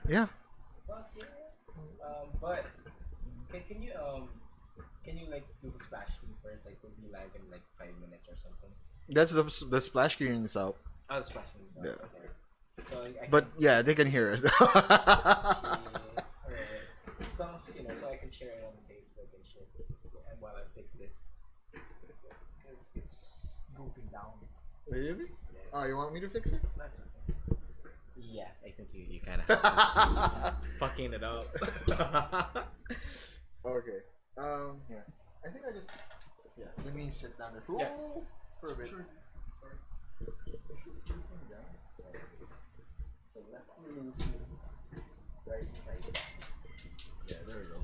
Yeah. Fuck yeah. But can you like do the splash screen first? Like we'll be live in like 5 minutes or something. That's the splash screen is out. Oh, the splash screen is Yeah. out. Okay. So I But can. yeah, they can hear us. Okay. Alright. As long as so I can share it on Facebook and shit. And while I fix this, because it's goofing down. Really? Oh, you Yes. want me to fix it? That's okay. Yeah, I think you kind of fucking it up. Okay. Yeah. I think I just. Yeah. Let me sit down there Yeah. for a bit. Sure. Sorry. So left loose, right tight. Yeah, there we go.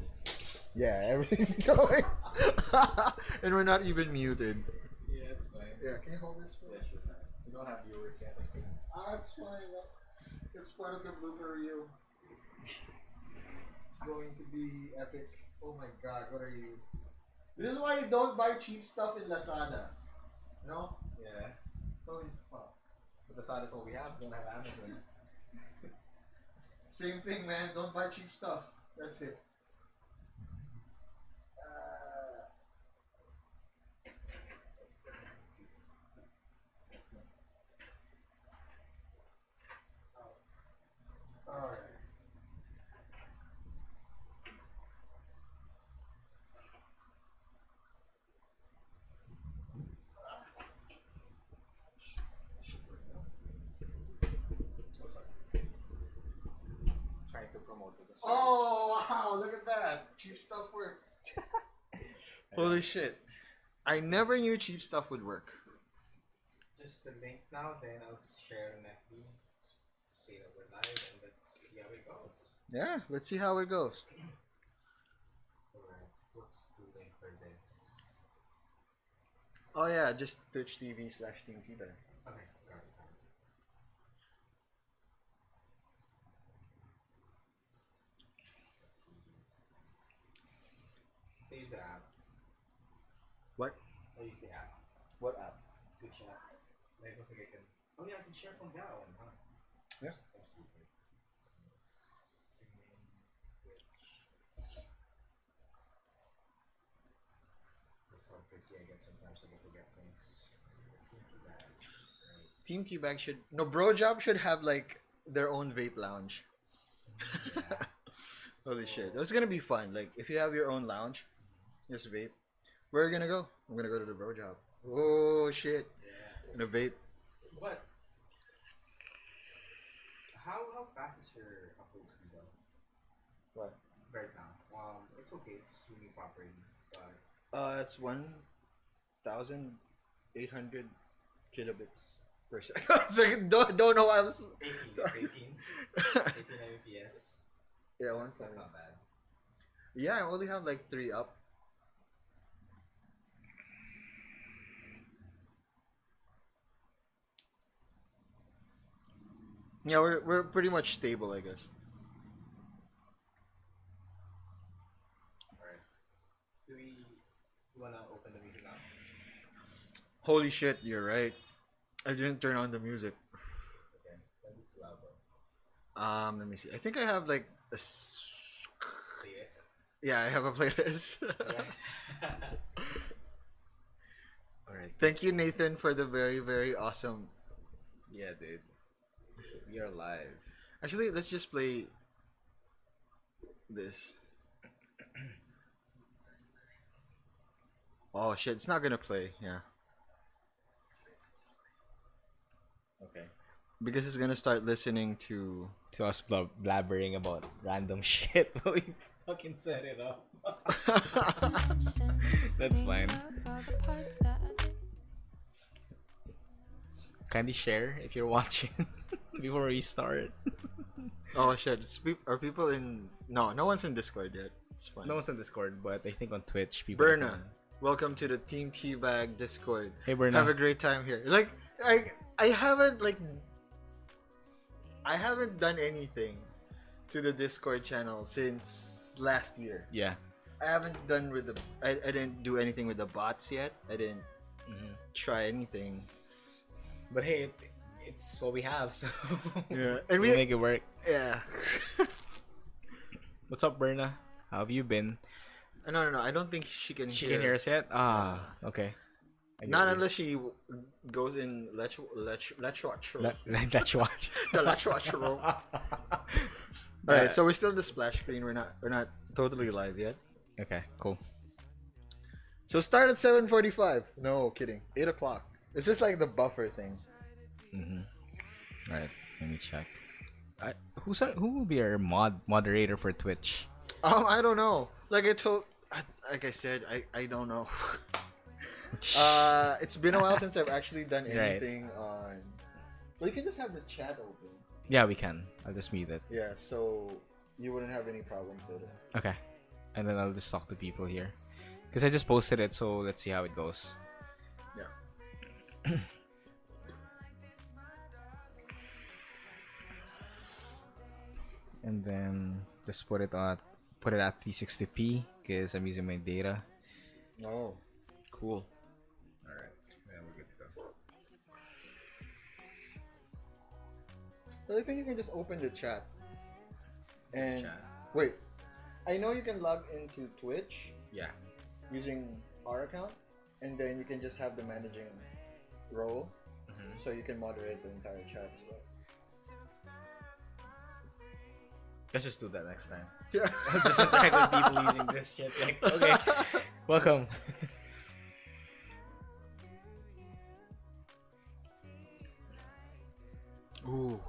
Yeah, everything's going. And we're not even muted. Yeah, it's fine. Yeah, can you hold this for Yeah, sure. We don't have viewers yet. Okay. Ah, it's fine. It's part of the blooper reel. It's going to be epic. Oh my god, what are you? This is why you don't buy cheap stuff in Lazada. You know? Yeah. Holy fuck. But that's all we have. We don't have Amazon. Same thing, man. Don't buy cheap stuff. That's it. Alright. Oh, sorry. Trying to promote this. Oh, wow. Look at that. Cheap stuff works. Holy shit. I never knew cheap stuff would work. Just the link now, then I'll share on FB. Say that we're live, and let's see how it goes. Yeah, let's see how it goes. Alright, what's the link for this? Oh yeah, just Twitch TV/Team Feeder. Okay, got it. So use the app. What? I use the app. What app? Twitch app. I don't think I can. Oh yeah, I can share from that one, huh? Yeah. I'm stupid. Streaming Twitch. That's how busy I get sometimes. I forget things. Right. Team Teabag should no Bro Job should have like their own vape lounge. Yeah. Holy shit. That's gonna be fun. Like if you have your own lounge, just vape. Where are you gonna go? I'm gonna go to the Bro Job. Oh shit. Yeah. Gonna vape. But how fast is your upload speed though? What? Right now. It's okay. It's moving properly, but It's 1,800 kilobits per second. Don't know why I was 18. sorry. It's 18. 18 Mbps. Yeah, That's not bad. Yeah, I only have like 3 up. Yeah, we're pretty much stable, I guess. Alright. Do we wanna open the music now? Holy shit, you're right. I didn't turn on the music. It's okay. That is loud though. Let me see. I think I have like Playlist. yeah, I have a playlist. Yeah. Alright. Thank you, Nathan, for the very, very awesome. Yeah, dude. We are live. Actually, let's just play this. Oh shit, it's not gonna play, yeah. Okay. Because it's gonna start listening to So us blabbering about random shit, but we fucking set it up. That's fine. Kindly share if you're watching before we start. Oh shit, are people in no one's in Discord yet. It's fine. No one's on Discord, but I think on Twitch people. Berna, welcome to the Team Teabag Discord. Hey Berna. Have a great time here. Like I haven't I haven't done anything to the Discord channel since last year. Yeah. I haven't done with the I didn't do anything with the bots yet. I didn't try anything. But hey, it's what we have, so Yeah, and we we make it work. yeah. What's up, Berna? How have you been? No. I don't think she can She hear. can hear us yet? Okay. I get Not you. unless she goes in let's watch roll. Let's watch. The let's watch roll. Alright, so we're still in the splash screen. We're not totally live yet. Okay, cool. So start at 7:45. No kidding. 8 o'clock. Is this like the buffer thing? Right. Let me check. Who will be our moderator for Twitch? I don't know. Like I said, I don't know. It's been a while since I've actually done anything on. Well, you can just have the chat open. Yeah, we can. I'll just mute it. Yeah, so you wouldn't have any problems with it. Okay. And then I'll just talk to people here. Because I just posted it, so let's see how it goes. Yeah. And then just put it at 360p because I'm using my data. Oh, cool. Alright, then we're good to go. Well, I think you can just open the chat. And Chat. wait, I know you can log into Twitch Yeah. using our account, and then you can just have the managing role, so you can moderate the entire chat as well. Let's just do that next time. Yeah. Just interact with people using this shit. Like, okay, welcome. Ooh,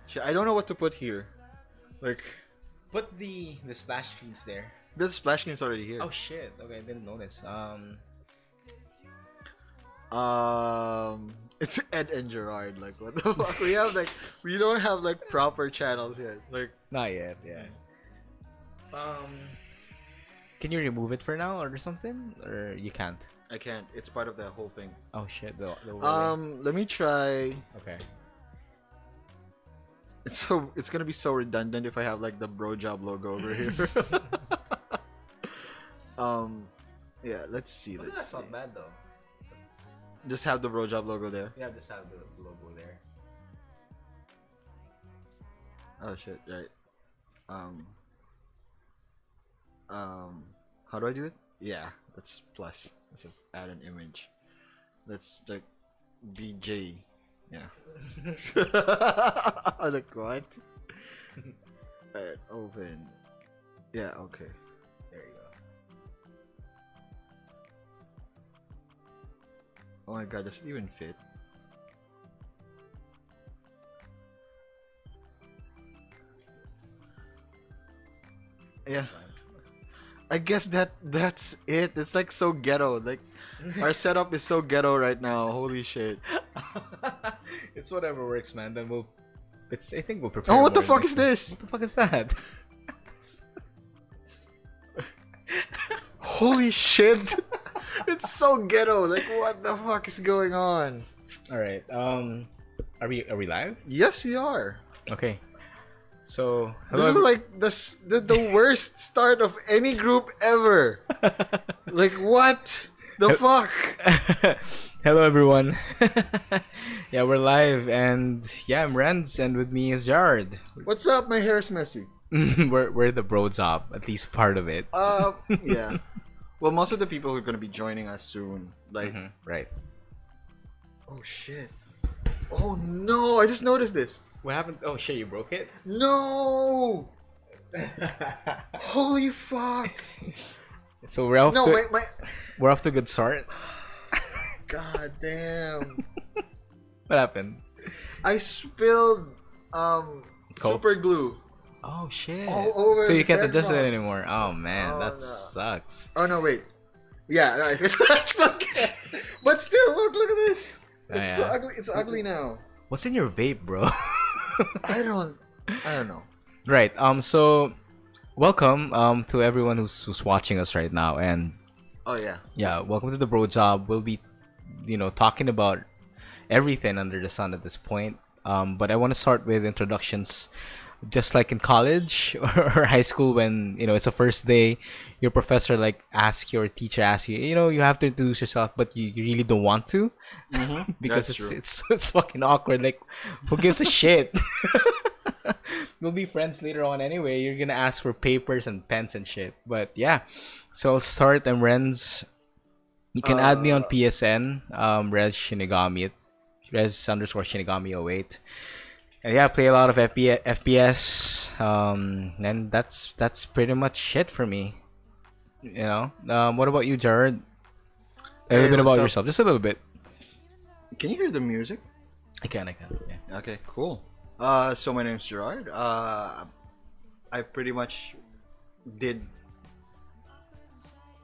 shit, I don't know what to put here. Like, Put the splash screens there. the splash screen's already here. Oh shit. Okay, I didn't notice. It's Ed and Gerard. Like, what the fuck? We don't have like proper channels yet. Like, Not yet. Yeah. Can you remove it for now or something, or you can't? I can't. It's part of the whole thing. Oh shit. The rolling. Let me try. Okay. It's gonna be so redundant if I have like the bro job logo over here. Yeah. Let's see. Let's see. bad though. Just have the bro job logo there. Yeah, just have the logo there. Oh shit! Right. How do I do it? Yeah, that's plus. Let's just add an image. Let's like BJ. Yeah. Like what? Alright, open. Yeah. Okay. There you go. Oh my god, does it even fit? Yeah. I guess that's it. It's like so ghetto. Like our setup is so ghetto right now. Holy shit. It's whatever works, man. Then I think we'll prepare. Oh, what the more fuck next is time. this? What the fuck is that? Holy shit. It's so ghetto. Like what the fuck is going on? All right. Are we live? Yes, we are. Okay. So This is like the worst start of any group ever. Like what the fuck? Hello everyone. Yeah, we're live, and yeah, I'm Renz, and with me is Jared. What's up? My hair's messy. we're the bro job, at least part of it. Yeah. Well, most of the people who are gonna be joining us soon, like, Right. oh shit. Oh no! I just noticed this. What happened? Oh shit, you broke it? No! Holy fuck! So we're off No, to my we're off to a good start. god damn! What happened? I spilled Coke? super glue Oh shit! all over. So you the can't adjust it headphones. anymore. Oh man, Oh, that no. sucks. Oh no! Wait. Yeah, right. But still, look at this. It's Oh, so yeah. ugly. It's ugly now. What's in your vape, bro? I don't know. Right. So welcome to everyone who's watching us right now, and Oh yeah. yeah, welcome to the Bro Job. We'll be, talking about everything under the sun at this point. But I want to start with introductions. Just like in college or high school, when it's a first day, your professor your teacher asks you, you have to introduce yourself, but you really don't want to, because That's true. it's fucking awkward. Like, who gives a shit? we'll be friends later on anyway. You're gonna ask for papers and pens and shit. But yeah, so I'll start. I'm Renz. You can add me on PSN. Rez Shinigami. Rez_Shinigami 08. And yeah, I play a lot of FPS. And that's pretty much it for me. You know. What about you, Jared? A little bit about yourself, just a little bit. Can you hear the music? I can. Yeah. Okay, cool. So my name's Gerard. I pretty much did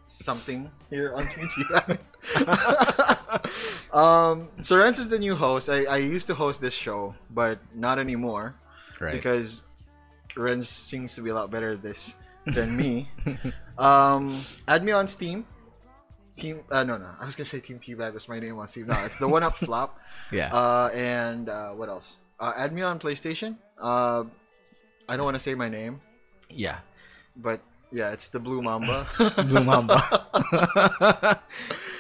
something here on TTI. So Renz is the new host. I used to host this show, but not anymore. Right. Because Renz seems to be a lot better at this than me. Add me on Steam. No, I was gonna say Team T-Bag was my name on Steam. No, it's the One Up Flop. Yeah. And what else? Add me on PlayStation. I don't want to say my name, Yeah. but yeah, it's the Blue Mamba. Blue Mamba.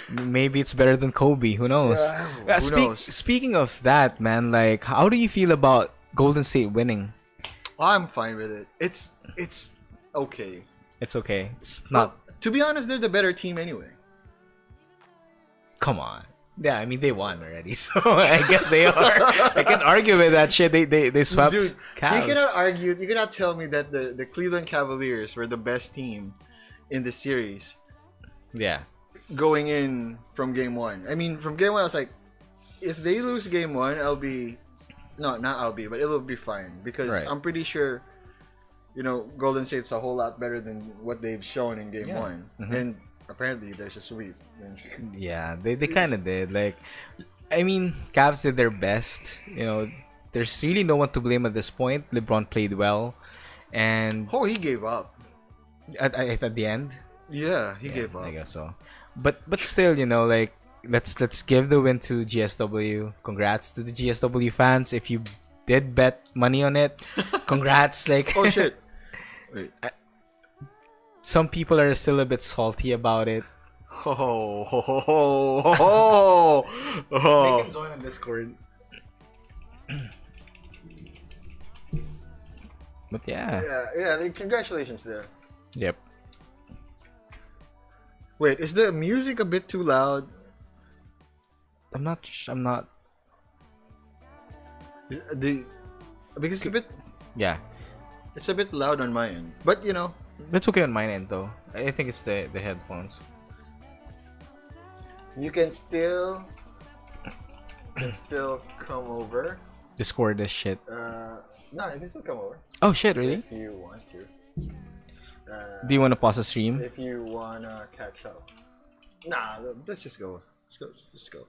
Maybe it's better than Kobe. Who knows? Who knows? Speaking of that, man, like, how do you feel about Golden State winning? I'm fine with it. It's okay. It's okay. It's not. To be honest, they're the better team anyway. Come on. Yeah, I mean they won already, so I guess they are. I can't argue with that shit. They swept. Dude, Cavs. you cannot argue. You cannot tell me that the Cleveland Cavaliers were the best team in the series Yeah. going in from game one. I mean, from game one, I was like, if they lose game one, I'll be, no, not I'll be, but it'll be fine because Right. I'm pretty sure, Golden State's a whole lot better than what they've shown in game Yeah. one, Mhm. and apparently there's a sweep. Yeah, they kind of did. Like, I mean, Cavs did their best. There's really no one to blame at this point. LeBron played well, and Oh, he gave up. at the end, Yeah, he yeah, gave up. I guess so. But still, like, let's give the win to GSW. Congrats to the GSW fans. If you did bet money on it, congrats. Like, Oh shit! Wait. some people are still a bit salty about it. Oh. join on Discord. But yeah. Yeah. Congratulations there. Yep. Wait, is the music a bit too loud? I'm not. Because Yeah. it's a bit loud on my end. But That's okay on mine end though. I think it's the headphones. you can still come over. Discord this shit. No, you can still come over Oh shit, really? if you want to. Do you want to pause the stream? If you wanna catch up. Nah, let's just go. Let's go.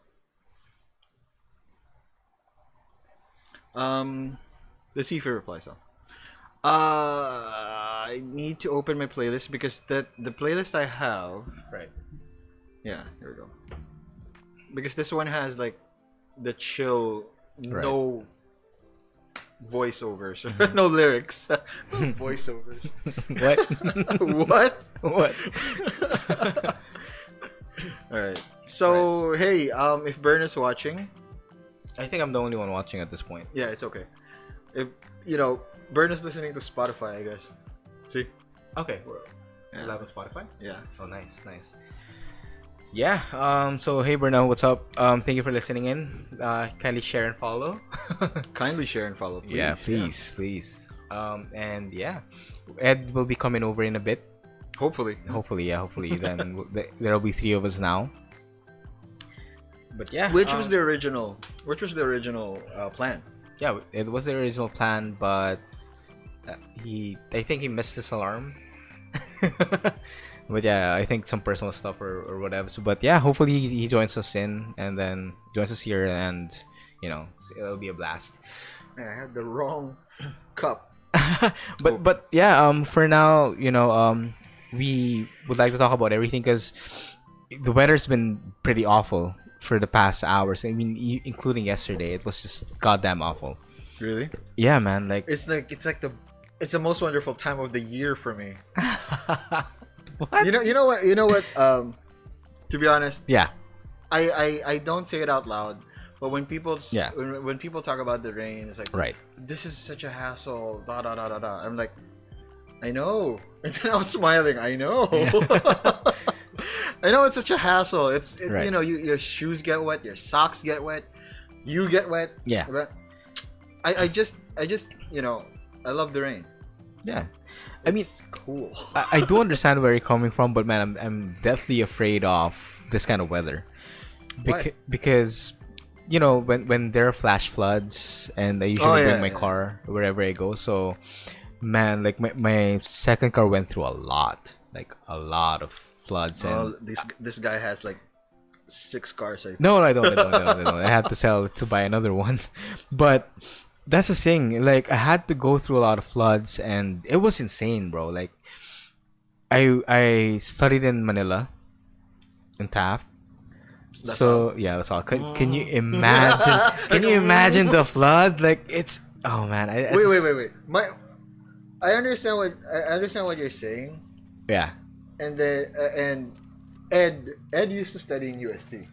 Let's see if he replies though. I need to open my playlist because the playlist I have. Right. Yeah, here we go. Because this one has like the chill, Right. no voiceovers, no lyrics, voiceovers. What? What? What? All right. So hey, if Bern is watching, I think I'm the only one watching at this point. yeah, it's okay. If Bern is listening to Spotify, I guess. See? Okay. Yeah. Live on Spotify? Yeah. Oh, nice. Yeah. So hey, Bruno, what's up? Thank you for listening in. Kindly share and follow. Kindly share and follow, please. Yeah, please. And yeah, Ed will be coming over in a bit. Hopefully. Hopefully. Then there'll be 3 of us now. But yeah, Which was the original plan? Yeah, it was the original plan, but I think he missed his alarm. But yeah, I think some personal stuff or whatever. So, but yeah, hopefully he joins us in and then joins us here, and it'll be a blast. I had the wrong cup. But yeah, for now, we would like to talk about everything because the weather's been pretty awful for the past hours. I mean, including yesterday, it was just goddamn awful. Really? Yeah, man. Like It's the most wonderful time of the year for me. what? You know what? To be honest, Yeah. I don't say it out loud, But when Yeah. when people talk about the rain, it's like, Right. this is such a hassle. Da da da da da. I'm like, I know. And then I was smiling. I know. I know it's such a hassle. It's Right. you know, your shoes get wet, your socks get wet, you get wet. Yeah. But I just you know, I love the rain. Yeah. I mean, It's cool. I do understand where you're coming from, but man, I'm deathly afraid of this kind of weather. Why? Because you know, when there are flash floods, and I usually bring my car wherever I go. So, man, like my second car went through a lot of floods. And This guy has like 6 cars. I think. no, I don't. I had to sell to buy another one. But that's the thing. Like, I had to go through a lot of floods, and it was insane, bro. Like, I studied in Manila, in Taft. That's Yeah, that's all. Can you imagine? Can you imagine the flood? Like, it's man. Wait. I understand what you're saying, Yeah. and then and Ed used to study in UST.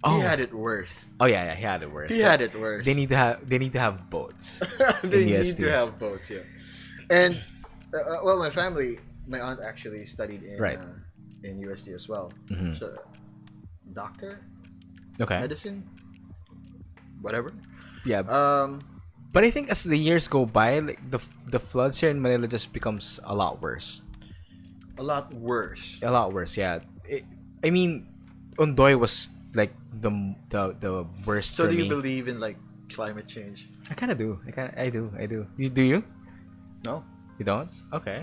Oh. He had it worse. Oh yeah, he had it worse. He had it worse. They need to have boats. They in need UST. to have boats, yeah. And well, my aunt actually studied in UST as well. Mhm. So, doctor, Okay. medicine, whatever. Yeah. Um, But I think as the years go by, like the floods here in Manila just becomes a lot worse. a lot worse. A lot worse, yeah. I mean, Ondoy was like the worst So for do me. you believe in like climate change? I kind of do. I do. You do you? No. You don't? Okay.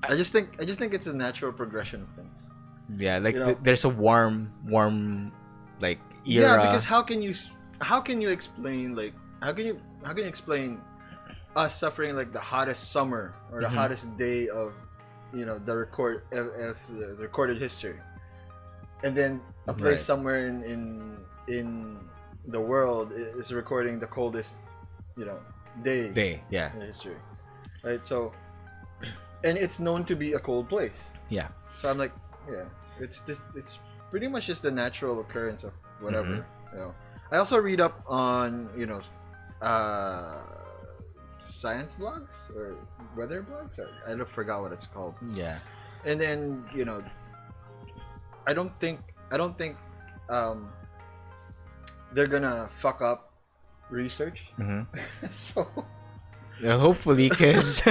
I just think it's a natural progression of things. Yeah, like You know- there's a warm like era. Yeah, because how can you explain like how can you explain us suffering like the hottest summer or the Mhm. hottest day of the recorded history, and then a place Right. somewhere in the world is recording the coldest day yeah. in history, right? So, and it's known to be a cold place. Yeah. So I'm like, yeah, it's pretty much just the natural occurrence of whatever. I also read up on science blogs or weather blogs, or I don't forgot what it's called. Yeah. And then I don't think they're gonna fuck up research. Mm-hmm. So Yeah, hopefully, because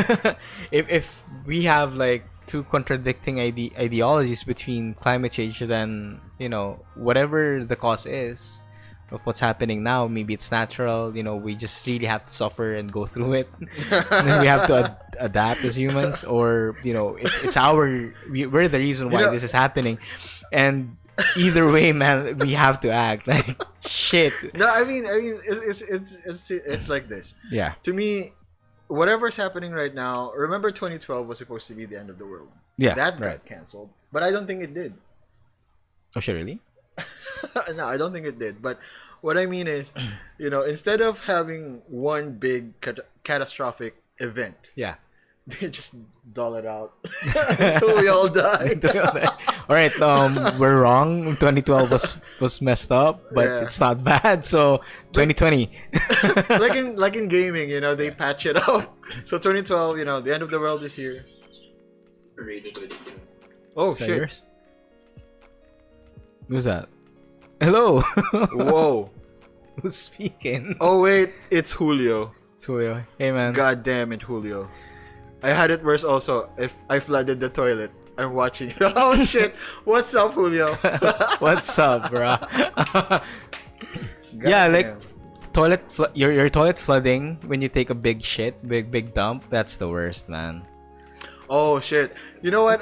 if we have like two contradicting ideologies between climate change, then whatever the cause is of what's happening now, maybe it's natural. We just really have to suffer and go through it. And then we have to adapt as humans, or it's we're the reason why this is happening, and either way, man, we have to act like shit. no, I mean it's like this. Yeah. To me, whatever's happening right now, remember 2012 was supposed to be the end of the world. Yeah. That got right. canceled. But I don't think it did. Oh shit, really? No, I don't think it did. But what I mean is, instead of having one big catastrophic event, Yeah. they just dull it out until we all die. All right, we're wrong. 2012 was messed up, but Yeah. it's not bad. So 2020. like in gaming, they patch it out. So 2012, the end of the world is here. Oh Is that shit! yours? Who's that? Hello. Whoa! Who's speaking? Oh wait, it's Julio. Julio. Hey man. God damn it, Julio. I had it worse also. If I flooded the toilet, I'm watching. Oh shit! What's up, Julio? What's up, bro? Yeah, like Goddamn. your toilet flooding when you take a big shit, big dump. That's the worst, man. Oh shit! You know what?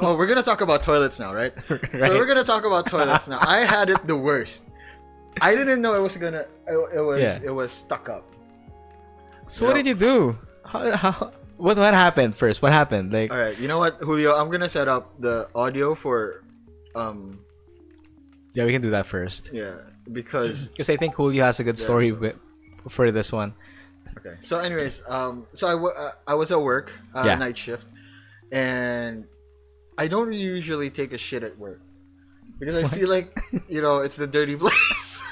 We're gonna talk about toilets now, right? So Right. we're gonna talk about toilets now. I had it the worst. I didn't know it was gonna. It was stuck up. So what did you do? What happened first? What happened? Like, All right. You know what, Julio? I'm gonna set up the audio for, yeah, we can do that first. because Because I think Julio has a good story for this one. okay. So, anyways, I was at work, Yeah. night shift, and I don't usually take a shit at work because I feel like it's the dirty place.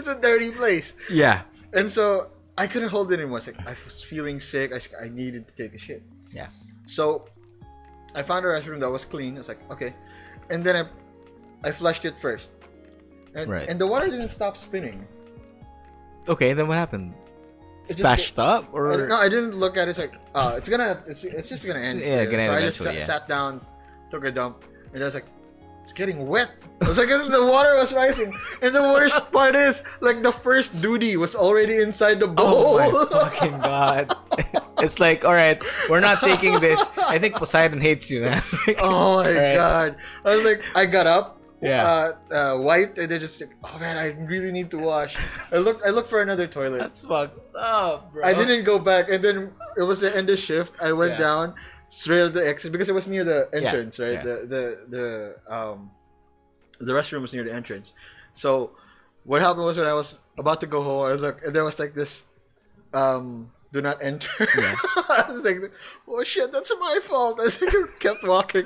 it's a dirty place. Yeah. And so I couldn't hold it anymore. It's like I was feeling sick. I needed to take a shit. Yeah. So I found a restroom that was clean. I was like, okay. And then I flushed it first. And the water didn't stop spinning. Okay, then what happened? It Splashed up or no, I didn't look at it. It's like, it's just gonna end. Yeah, here. gonna so end I just eventually, sat down, took a dump, and I was like, it's getting wet. I was like, the water was rising, and the worst part is, like, the first duty was already inside the bowl. Oh my fucking god! It's like, all right, we're not taking this. I think Poseidon hates you, man. Oh my right. god! I was like, I got up. Yeah. Wiped, and they just like, oh man, I really need to wash. I looked for another toilet. That's fucked up, bro. I didn't go back, and then it was the end of shift. I went Yeah. down straight at the exit because it was near the entrance, right? Yeah. The restroom was near the entrance. So what happened was when I was about to go home, I was like, and there was like this, do not enter. Yeah. I was like, oh shit, that's my fault. I just kept walking.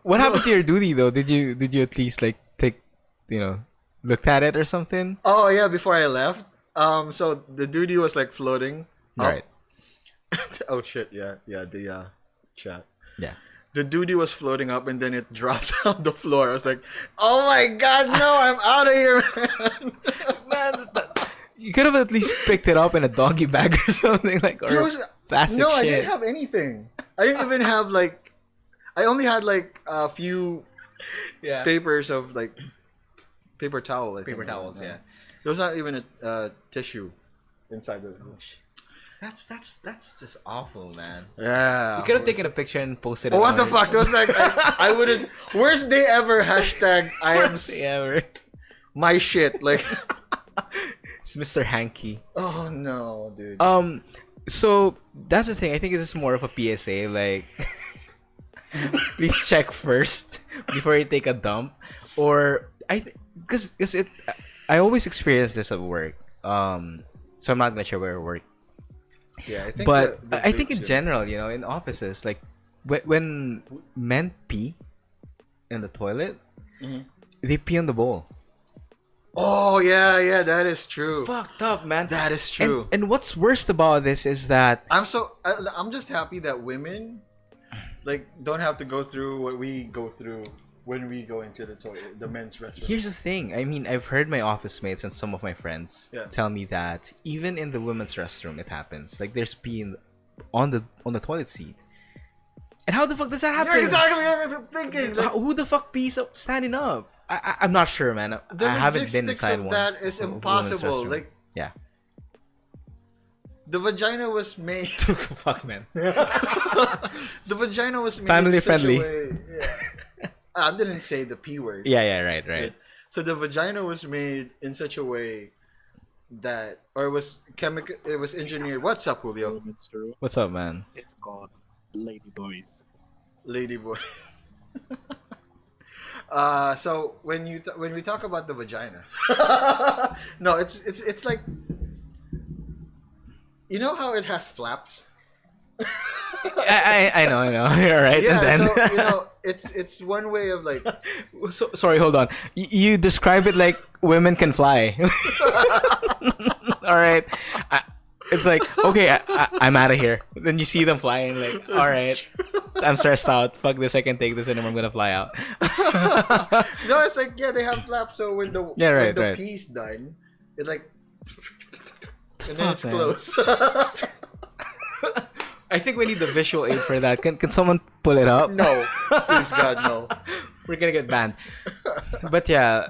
What happened to your duty though? Did you at least like take, looked at it or something? Oh yeah, before I left. So the duty was like floating. All right. Oh shit! Yeah, the chat. Yeah. The duty was floating up, and then it dropped on the floor. I was like, "Oh my god, no! I'm out of here, man!" Man, you could have at least picked it up in a doggy bag or something like, or plastic no, shit. I didn't have anything. I didn't even have like. I only had like a few papers of like paper towel. Paper towels, yeah. There was not even a tissue inside the. That's just awful, man. Yeah. You could have taken a picture and posted it. Oh, what the on fuck? That was like I wouldn't. Worst day ever. Hashtag I am Worst day ever. my shit. Like. It's Mr. Hanky. Oh no, dude. So that's the thing. I think this is more of a PSA. Like, please check first before you take a dump, or because I always experience this at work. So I'm not gonna share where I work. Yeah, I think. But I think in general, in offices, like when men pee in the toilet, they pee on the bowl. Oh yeah, that is true. Fucked up, man. That is true. And what's worst about this is that I'm just happy that women like don't have to go through what we go through when we go into the toilet, the men's restroom. here's the thing. I mean, I've heard my office mates and some of my friends tell me that even in the women's restroom, it happens. Like there's pee on the toilet seat. And how the fuck does that happen? Yeah, exactly. I was thinking. Like, Who the fuck pees up standing up? I'm not sure, man. the I haven't been logistics inside of one. that is a women's impossible. restroom. Like yeah. the vagina was made. Fuck, man. The vagina was made Family in such a friendly. way- yeah. I didn't say the p word. Yeah, right. So the vagina was made in such a way that, or it was chemical. It was engineered. What's up, Julio? It's true. What's up, man? It's called Lady Boys. Lady boy. So when we talk about the vagina, no, it's like, you know how it has flaps. I know. You're right. Yeah, And then so it's one way of like. sorry, hold on. You describe it like women can fly. All right. It's like, okay, I'm out of here. Then you see them flying, like, all right, I'm stressed out. Fuck this, I can't take this anymore. I'm gonna fly out. No, it's like, yeah, they have flaps, so when the right. pee's done, it like, and Fuck, then it's man. close. I think we need the visual aid for that. Can someone pull it up? No, please God, no. We're gonna get banned. But yeah,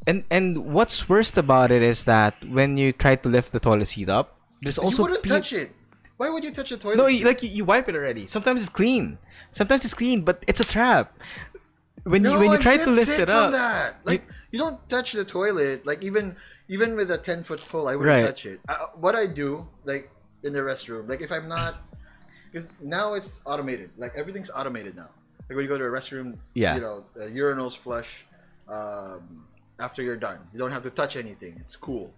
and what's worst about it is that when you try to lift the toilet seat up, there's also You wouldn't touch it. Why would you touch the toilet? No, seat? you wipe it already. Sometimes it's clean. But it's a trap. When No, you I try get to lift sick it from up, that. Like you don't touch the toilet. Like even with a 10-foot pole, I wouldn't Right. touch it. What I do, like in the restroom, like if I'm not, because now it's automated. Like everything's automated now. Like when you go to a restroom, Yeah. urinals flush after you're done. You don't have to touch anything. It's cool.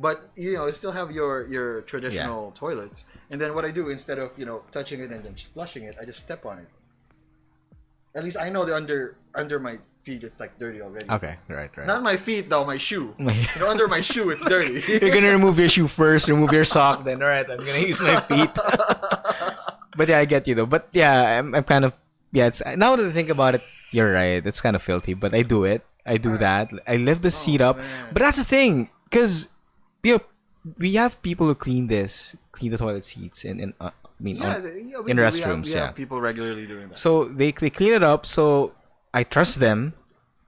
But you still have your traditional toilets. And then what I do, instead of touching it and then flushing it, I just step on it. At least I know the under my feet it's like dirty already. Okay, right. Not my feet though, my shoe. My- You know, under my shoe it's dirty. You're gonna remove your shoe first, remove your sock, then alright, I'm gonna use my feet. But yeah, I get you though. But yeah, I'm kind of it's now that I think about it, you're right. It's kind of filthy, but I do it. I do that. I lift the seat up. Man. But that's the thing, because we have people who clean the toilet seats in in restrooms. We have people regularly doing that. So they clean it up. So I trust them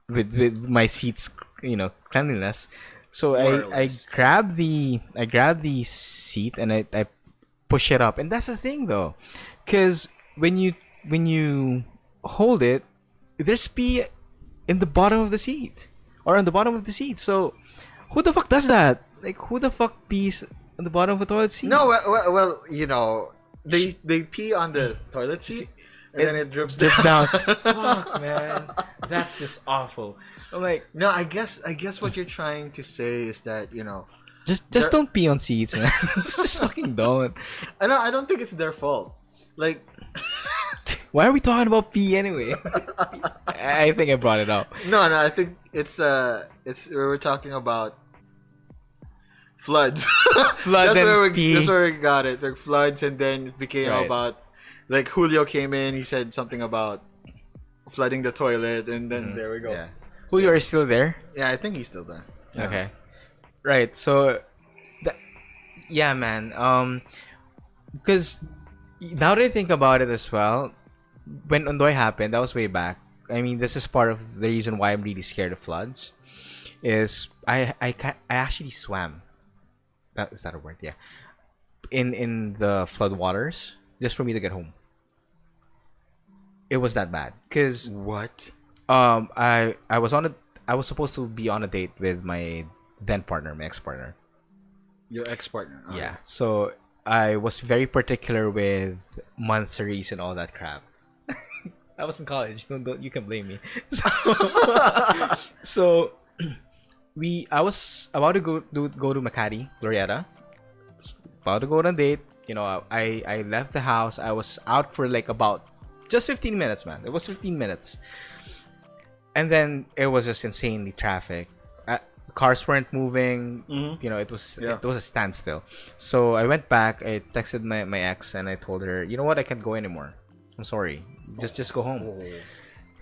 with my seats, cleanliness. So I grab the seat and I push it up, and that's the thing though, because when you hold it, there's pee in the bottom of the seat or on the bottom of the seat. So who the fuck does that? Like, who the fuck pees on the bottom of a toilet seat? No, well, they pee on the toilet seat and then it drips down. Fuck, man, that's just awful. I'm like, no, I guess what you're trying to say is that just don't pee on seats, man. just fucking don't. I don't think it's their fault. Like, why are we talking about pee anyway? I think I brought it up. No, I think it's we were talking about floods. Floods that's where we got it. Like floods, and then it became Right. about like Julio came in. He said something about flooding the toilet, and then there we go. Yeah. Julio, are you still there? Yeah, I think he's still there. Yeah. Okay. Right. So, yeah, man. Because now that I think about it as well, when Ondoy happened, that was way back. I mean, this is part of the reason why I'm really scared of floods. Is I actually swam. Is that a word? Yeah. In the flood waters just for me to get home. It was that bad. Cause What? I was supposed to be on a date with my then partner, my ex partner. Your ex-partner. Oh, Yeah. So I was very particular with monthsaries and all that crap. I was in college. Don't you can blame me. So I was about to go to Makati, Glorieta. About to go on a date. I left the house. I was out for like about just 15 minutes, man. It was 15 minutes. And then it was just insanely traffic. Cars weren't moving. Mhm. It was Yeah. a standstill. So I went back. I texted my ex and I told her, you know what, I can't go anymore. I'm sorry. Just go home.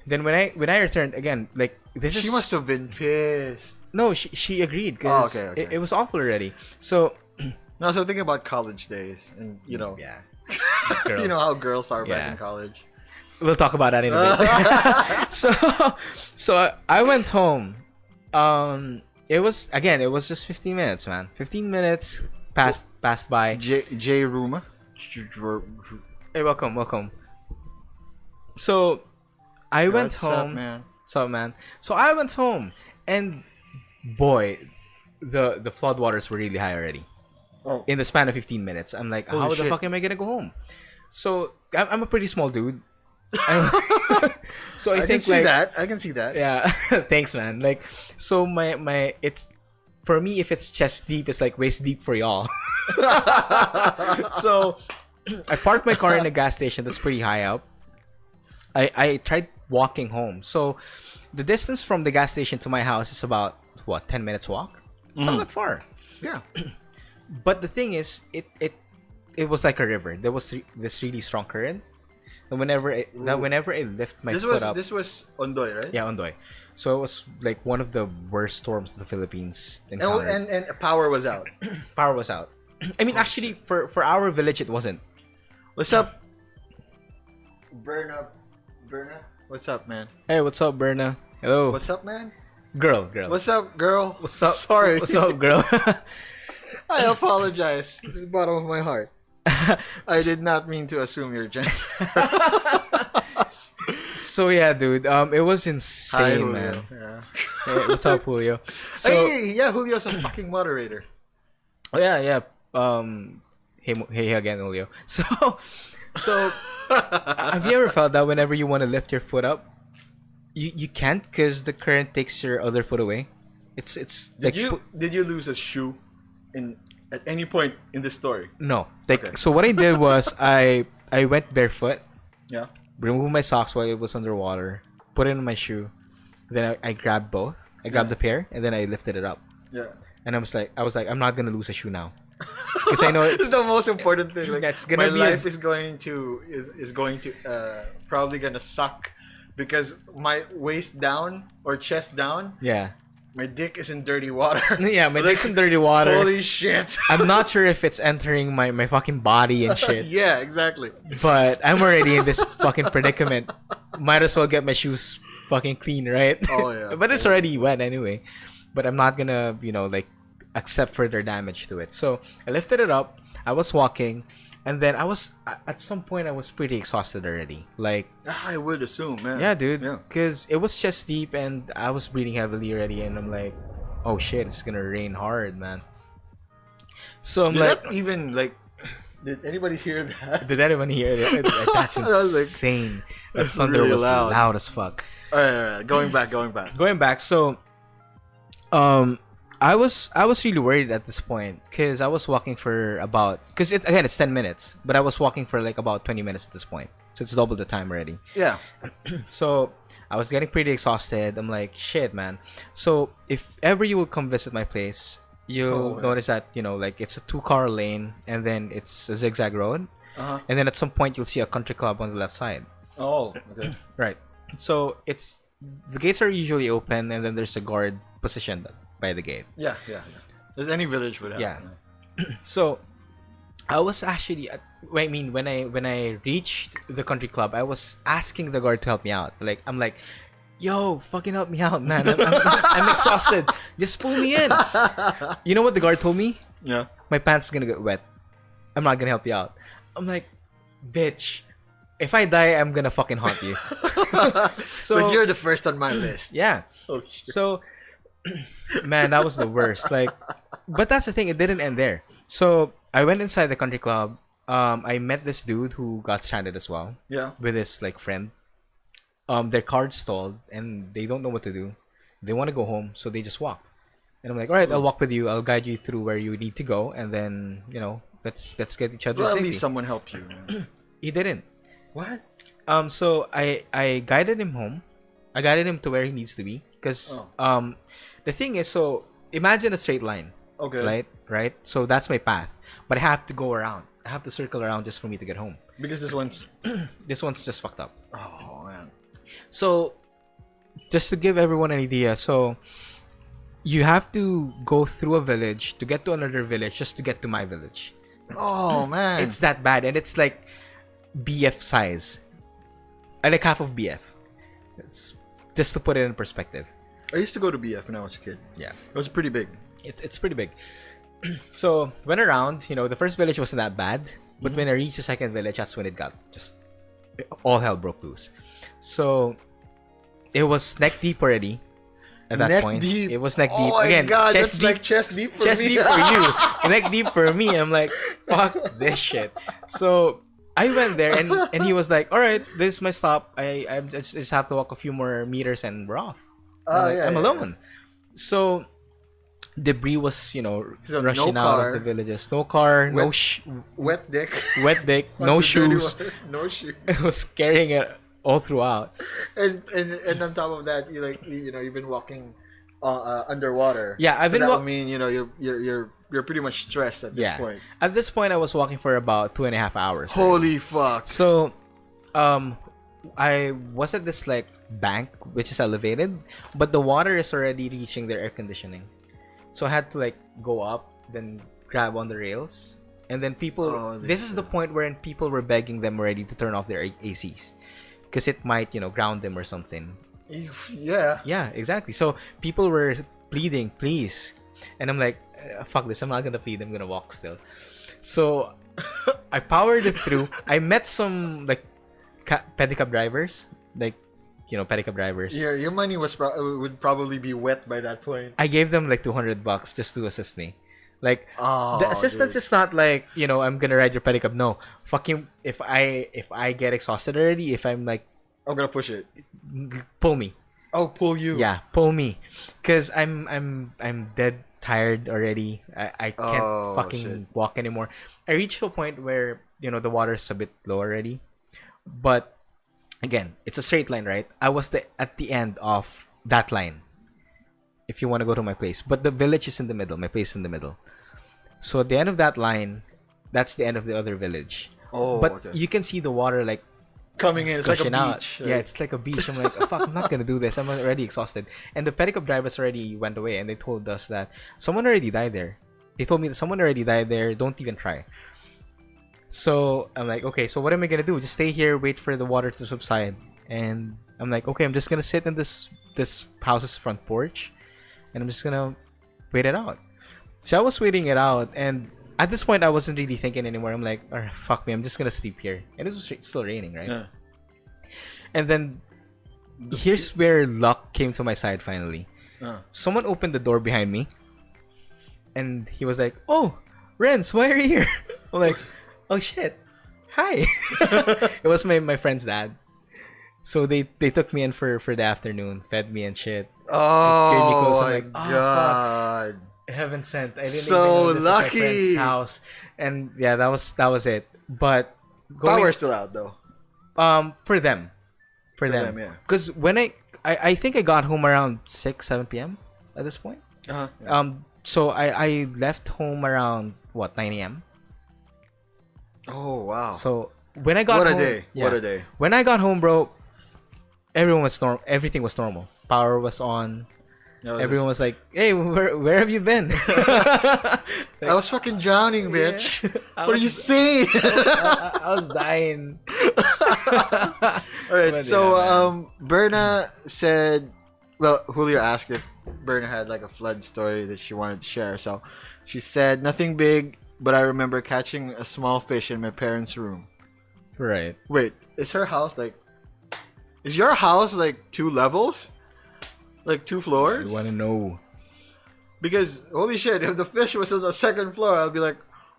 Then when I returned again, like She must have been pissed. no, she agreed because okay. it was awful already. So No, so thinking about college days, and yeah, you know how girls are back Yeah. in college. we'll talk about that in a bit. so I went home. It was just 15 minutes, man. 15 minutes passed by. J Ruma. Hey, welcome. So I went What's up, home. man? What's up, man? So I went home, and boy, the floodwaters were really high already. Oh. In the span of 15 minutes. I'm like, Holy how the shit. fuck am I gonna go home? So I'm a pretty small dude. So I I can think see like that. I can see that. yeah, thanks, man. Like, so my it's for me, if it's chest deep, it's like waist deep for y'all. So I parked my car in a gas station that's pretty high up. I tried walking home. So the distance from the gas station to my house is about 10 minutes walk. It's not that far. Yeah. But the thing is, it was like a river. There was this really strong current. And whenever I lift my foot up, This was Ondoy, right? yeah, Ondoy. So it was like one of the worst storms the Philippines encountered. And power was out. Power was out. I mean, actually, for our village, it wasn't. What's up? Berna. What's up, man? Hey, what's up, Berna? Hello, What's up, man? girl. What's up, girl? What's up? Sorry. What's up, girl? I apologize from the bottom of my heart. I did not mean to assume your gender. So yeah, dude. It was insane, Julio. man. Yeah. Hey, what's up, Julio? So Hey, yeah, Julio's a fucking moderator. oh, yeah. Hey again, Julio. So have you ever felt that whenever you want to lift your foot up, you can't because the current takes your other foot away? It's like Did you lose a shoe at any point in this story? no. Like Okay. so what I did was I went barefoot Yeah. remove my socks while it was underwater, put it in my shoe. Then I grabbed both. I grabbed the pair, and then I lifted it up. Yeah. And I was like, I'm not gonna lose a shoe now, because I know It's the most important thing. Like, That's gonna my be life is going to probably gonna suck because my waist down or chest down, yeah, my dick is in dirty water. yeah. My dick's in dirty water. Holy shit! I'm not sure if it's entering my fucking body and shit. Yeah, exactly. But I'm already in this fucking predicament. Might as well get my shoes fucking clean, right? Oh yeah. But it's already wet anyway. But I'm not gonna, like, accept further damage to it. So I lifted it up. I was walking, and then at some point I was pretty exhausted already. Like, I would assume, man. yeah, dude, Yeah. because it was chest deep, and I was breathing heavily already, and I'm like, oh shit, it's gonna rain hard, man. So I'm Did like, that even like? Did anybody hear that? did anyone hear it? That's I was like, insane. The that's thunder really was loud. loud as fuck. All right. Going back. Going back, so I was really worried at this point because I was walking for about, because it's 10 minutes, but I was walking for like about 20 minutes at this point, so it's double the time already. Yeah. So I was getting pretty exhausted. I'm like, shit, man. So if ever you would come visit my place, you'll notice that, like, it's a 2-car lane, and then it's a zigzag road, and then at some point you'll see a country club on the left side. Oh, okay. Right. So the gates are usually open, and then there's a guard positioned by the gate. Yeah. As any village would have. Yeah. So I was actually, when I reached the country club, I was asking the guard to help me out. Like, I'm like, yo, fucking help me out, man. I'm exhausted. Just pull me in. You know what the guard told me? Yeah. My pants are gonna get wet. I'm not gonna help you out. I'm like, bitch. If I die, I'm gonna fucking haunt you. So, But you're the first on my list. yeah. Oh shit. So, man, that was the worst. Like, but that's the thing. It didn't end there. So I went inside the country club. I met this dude who got stranded as well Yeah. with his like friend. Their car's stalled and they don't know what to do. They want to go home, so they just walked. And I'm like, all right, I'll walk with you. I'll guide you through where you need to go, and then let's get each other Well, at safety. least someone helped you. Man. He didn't. What? So I guided him home. I guided him to where he needs to be, because the thing is, so imagine a straight line. Okay. Right. So that's my path, but I have to go around. I have to circle around just for me to get home. Because this one's. This one's just fucked up. Oh man. So, just to give everyone an idea, so you have to go through a village to get to another village just to get to my village. Oh man. It's that bad, and it's like BF size. I like half of BF. It's just to put it in perspective. I used to go to BF when I was a kid. Yeah, It was pretty big. it's pretty big. So went around. The first village wasn't that bad, but when I reached the second village, that's when it got just all hell broke loose. So it was neck deep already. At that Neck point, deep. it was neck deep. Oh my Again, god, chest that's deep. like chest deep for Chest me. deep for you, neck deep for me. I'm like, fuck this shit. So I went there, and he was like, all right, this is my stop. I just have to walk a few more meters and we're off. I'm alone. So debris was So rushing no out car. of the villages. No car, no Wet dick. wet dick, On no the dirty shoes. water. No shoes. I was carrying it all throughout. And on top of that, you've been walking underwater. Yeah, I've been that wa- would mean you're pretty much stressed at this Yeah. point. At this point, I was walking for about 2.5 hours. right? Holy fuck. So, I was at this like bank which is elevated, but the water is already reaching their air conditioning. So I had to like go up, then grab on the rails, and then people. This is the point wherein people were begging them already to turn off their ACs, because it might ground them or something. Yeah. Yeah, exactly. So people were pleading, please, and I'm like, fuck this. I'm not gonna plead. I'm gonna walk still. So I powered it through. I met some like pedicab drivers, like pedicab drivers. Your money would probably be wet by that point. I gave them like $200 just to assist me. Like the assistance dude. is not like I'm gonna ride your pedicab. No, fucking if I get exhausted already, if I'm like, I'm gonna push it. pull me. Oh, pull you. Yeah, pull me, cause I'm dead tired already. I can't fucking shit. walk anymore. I reached to a point where the water's a bit low already, but again, it's a straight line, right? I was at the end of that line. If you want to go to my place, but the village is in the middle. My place is in the middle. So at the end of that line, that's the end of the other village. Oh, But okay. you can see the water like Coming in, it's like a gushing out. beach. Yeah, it's like a beach. I'm like, oh, fuck, I'm not gonna do this. I'm already exhausted. And the pedicab drivers already went away, and they told us that someone already died there. They told me that someone already died there. Don't even try. So I'm like, okay, so what am I gonna do? Just stay here, wait for the water to subside. And I'm like, okay, I'm just gonna sit in this house's front porch, and I'm just gonna wait it out. So I was waiting it out, and at this point, I wasn't really thinking anymore. I'm like, all right, fuck me, I'm just gonna sleep here. And it was still raining, right? Yeah. And then here's where luck came to my side finally. Someone opened the door behind me, and he was like, "Oh, Renz, why are you here?" I'm like, "Oh shit, hi." It was my friend's dad. So they took me in for the afternoon, fed me and shit. Gave me Oh clothes. I'm my like, oh, fuck. god. Heaven sent. I didn't So even know this was my lucky. friend's house. And yeah, that was it. But Power's still out though. for them. For them. yeah. Because when I think I got home around 6-7 p.m. at this point. Uh-huh. So I left home around what 9 a.m. Oh wow. So when I got What a home, day. yeah. What a day. When I got home, bro, everything was normal. Power was on. Everyone was like, "Hey, where have you been?" I was fucking drowning, bitch. I What are was- you saying? I was dying. All right, But so yeah, man. Berna said, well, Julio asked if Berna had like a flood story that she wanted to share. So she said, nothing big, but I remember catching a small fish in my parents' room. Right. Wait, is your house like 2 levels? Like 2 floors? You want to know? Because holy shit, if the fish was on the 2nd floor, I'll be like,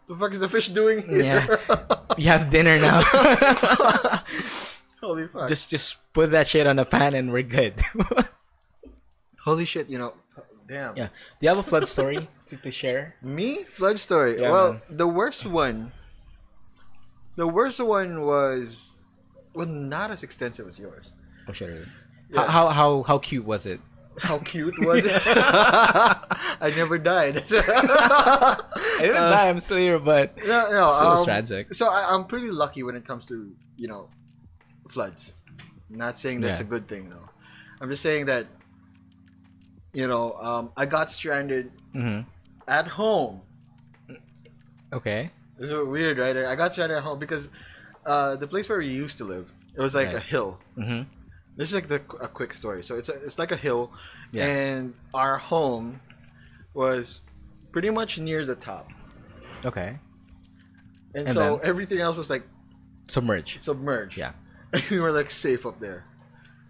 the fuck is the fish doing here? Yeah. You have dinner now. Holy fuck. just put that shit on a pan and we're good. Holy shit, damn. Yeah. Do you have a flood story to share? Me? Flood story. Yeah, well, man. the worst one was not as extensive as yours. Oh shit. Really? Yeah. How cute was it? How cute was it? I never died. I didn't die. I'm still here, but No, it was tragic. So I'm pretty lucky when it comes to, floods. Not saying that's Yeah. a good thing though. I'm just saying that I got stranded Mm-hmm. at home. Okay. It's so weird, right? I got stranded at home because the place where we used to live, it was like Right. a hill. Mm-hmm. This is like a quick story. So it's like a hill, Yeah. and our home was pretty much near the top, Okay. and And so then? everything else was like Submerged. submerged. Yeah. And we were like safe up there.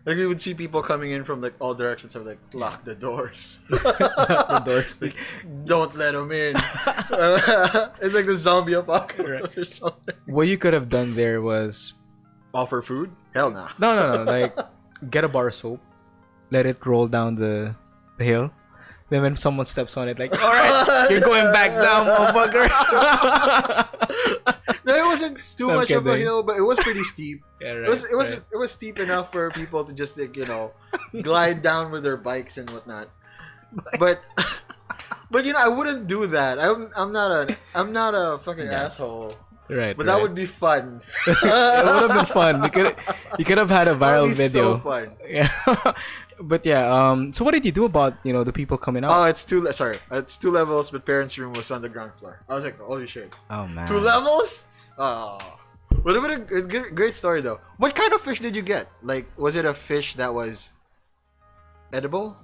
Like we would see people coming in from like all directions. So like lock the doors. The doors. Like, don't let them in. It's like the zombie apocalypse or something. What you could have done there was Offer food? Hell nah. no. Like get a bar of soap, let it roll down the hill. Then when someone steps on it, like, all right, you're going back down, motherfucker. No, it wasn't too I'm much of a kidding. hill, but it was pretty steep. Yeah, right. It was steep enough for people to just like glide down with their bikes and whatnot. But I wouldn't do that. I'm not a fucking Yeah. asshole. Right. But that would be fun. it would have been fun. You could have had a That would viral be video. so fun. Yeah. But yeah. So what did you do about the people coming out? Oh, it's 2 levels, but parents' room was on the ground floor. I was like, holy shit, Oh man. 2 levels? Oh, but it's a great story though. What kind of fish did you get? Like, was it a fish that was edible?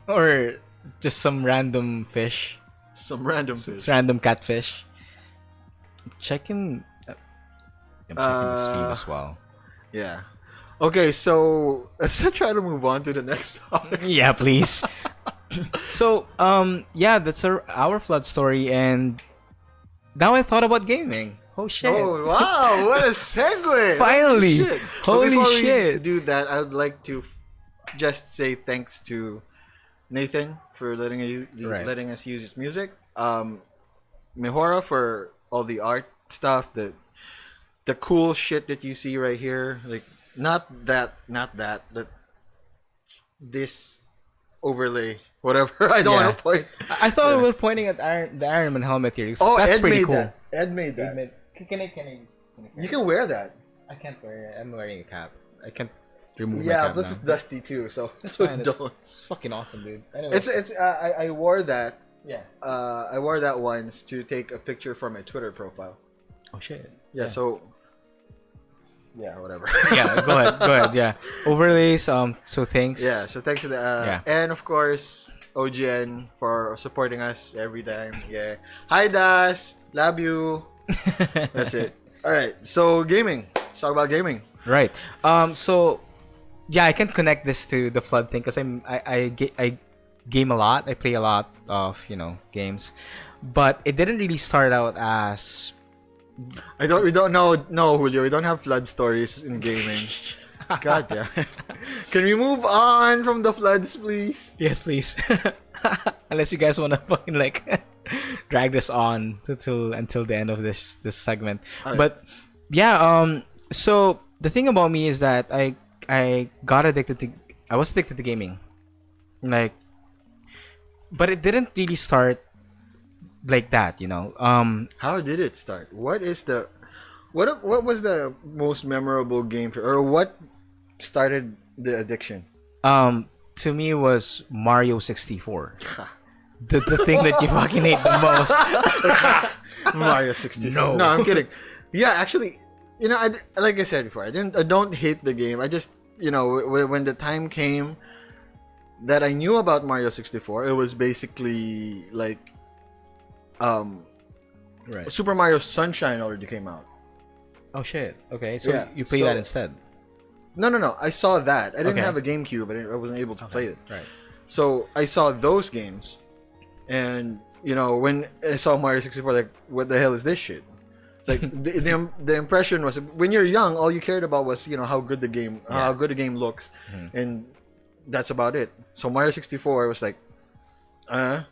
Or just some random fish, Some random fish. random catfish. Checking. I'm checking the stream as well. Yeah. Okay, so let's try to move on to the next topic. Yeah, please. So, yeah, that's our flood story, and now I thought about gaming. Oh shit! Oh wow, what a segue! Finally. Holy shit! Holy But before we shit. do that, I would like to just say thanks to Nathan for letting Right. us use his music. Mejora for all the art stuff, the cool shit that you see right here. Like Not that. That this overlay, whatever. I don't Yeah. want to point. I thought we were pointing at the Iron Man helmet here. Oh, That's Ed pretty made cool. that. Ed made that. Can I You can wear that. I can't wear it. I'm wearing a cap. I can't remove my Yeah, cap but now. it's dusty too, so It's so fine. don't. It's fucking awesome, dude. Anyway. It's I wore that. Yeah. I wore that once to take a picture for my Twitter profile. Oh shit. Yeah. So. Yeah. Whatever. Yeah. Go ahead. Yeah. Overlays. So thanks. Yeah. So thanks to the Yeah. and of course OGN for supporting us every time. Yeah. Hi Das. Love you. That's it. All right. So gaming. Let's talk about gaming. Right. So, yeah, I can connect this to the flood thing because I game a lot. I play a lot of games, but it didn't really start out as We don't know. No, Julio. We don't have flood stories in gaming. God damn it. Can we move on from the floods, please? yes, please. Unless you guys want to fucking like drag this on until the end of this segment. Alright. But yeah, so the thing about me is that I was addicted to gaming, like, but it didn't really start like that, How did it start? What was the most memorable game or what started the addiction? To me it was Mario 64. The thing that you fucking hate the most. Mario 64. No. No, I'm kidding. Yeah, actually, like I said before, I don't hate the game. I just, when the time came that I knew about Mario 64, it was basically like Right. Super Mario Sunshine already came out. Oh shit. Okay, so Yeah, you play so- that instead. No. I saw that. I didn't Okay. have a GameCube. I wasn't able to play it. Right. So I saw those games, and when I saw Mario 64, like, what the hell is this shit? It's like the impression was when you're young, all you cared about was how good the game looks, and that's about it. So Mario 64 was like,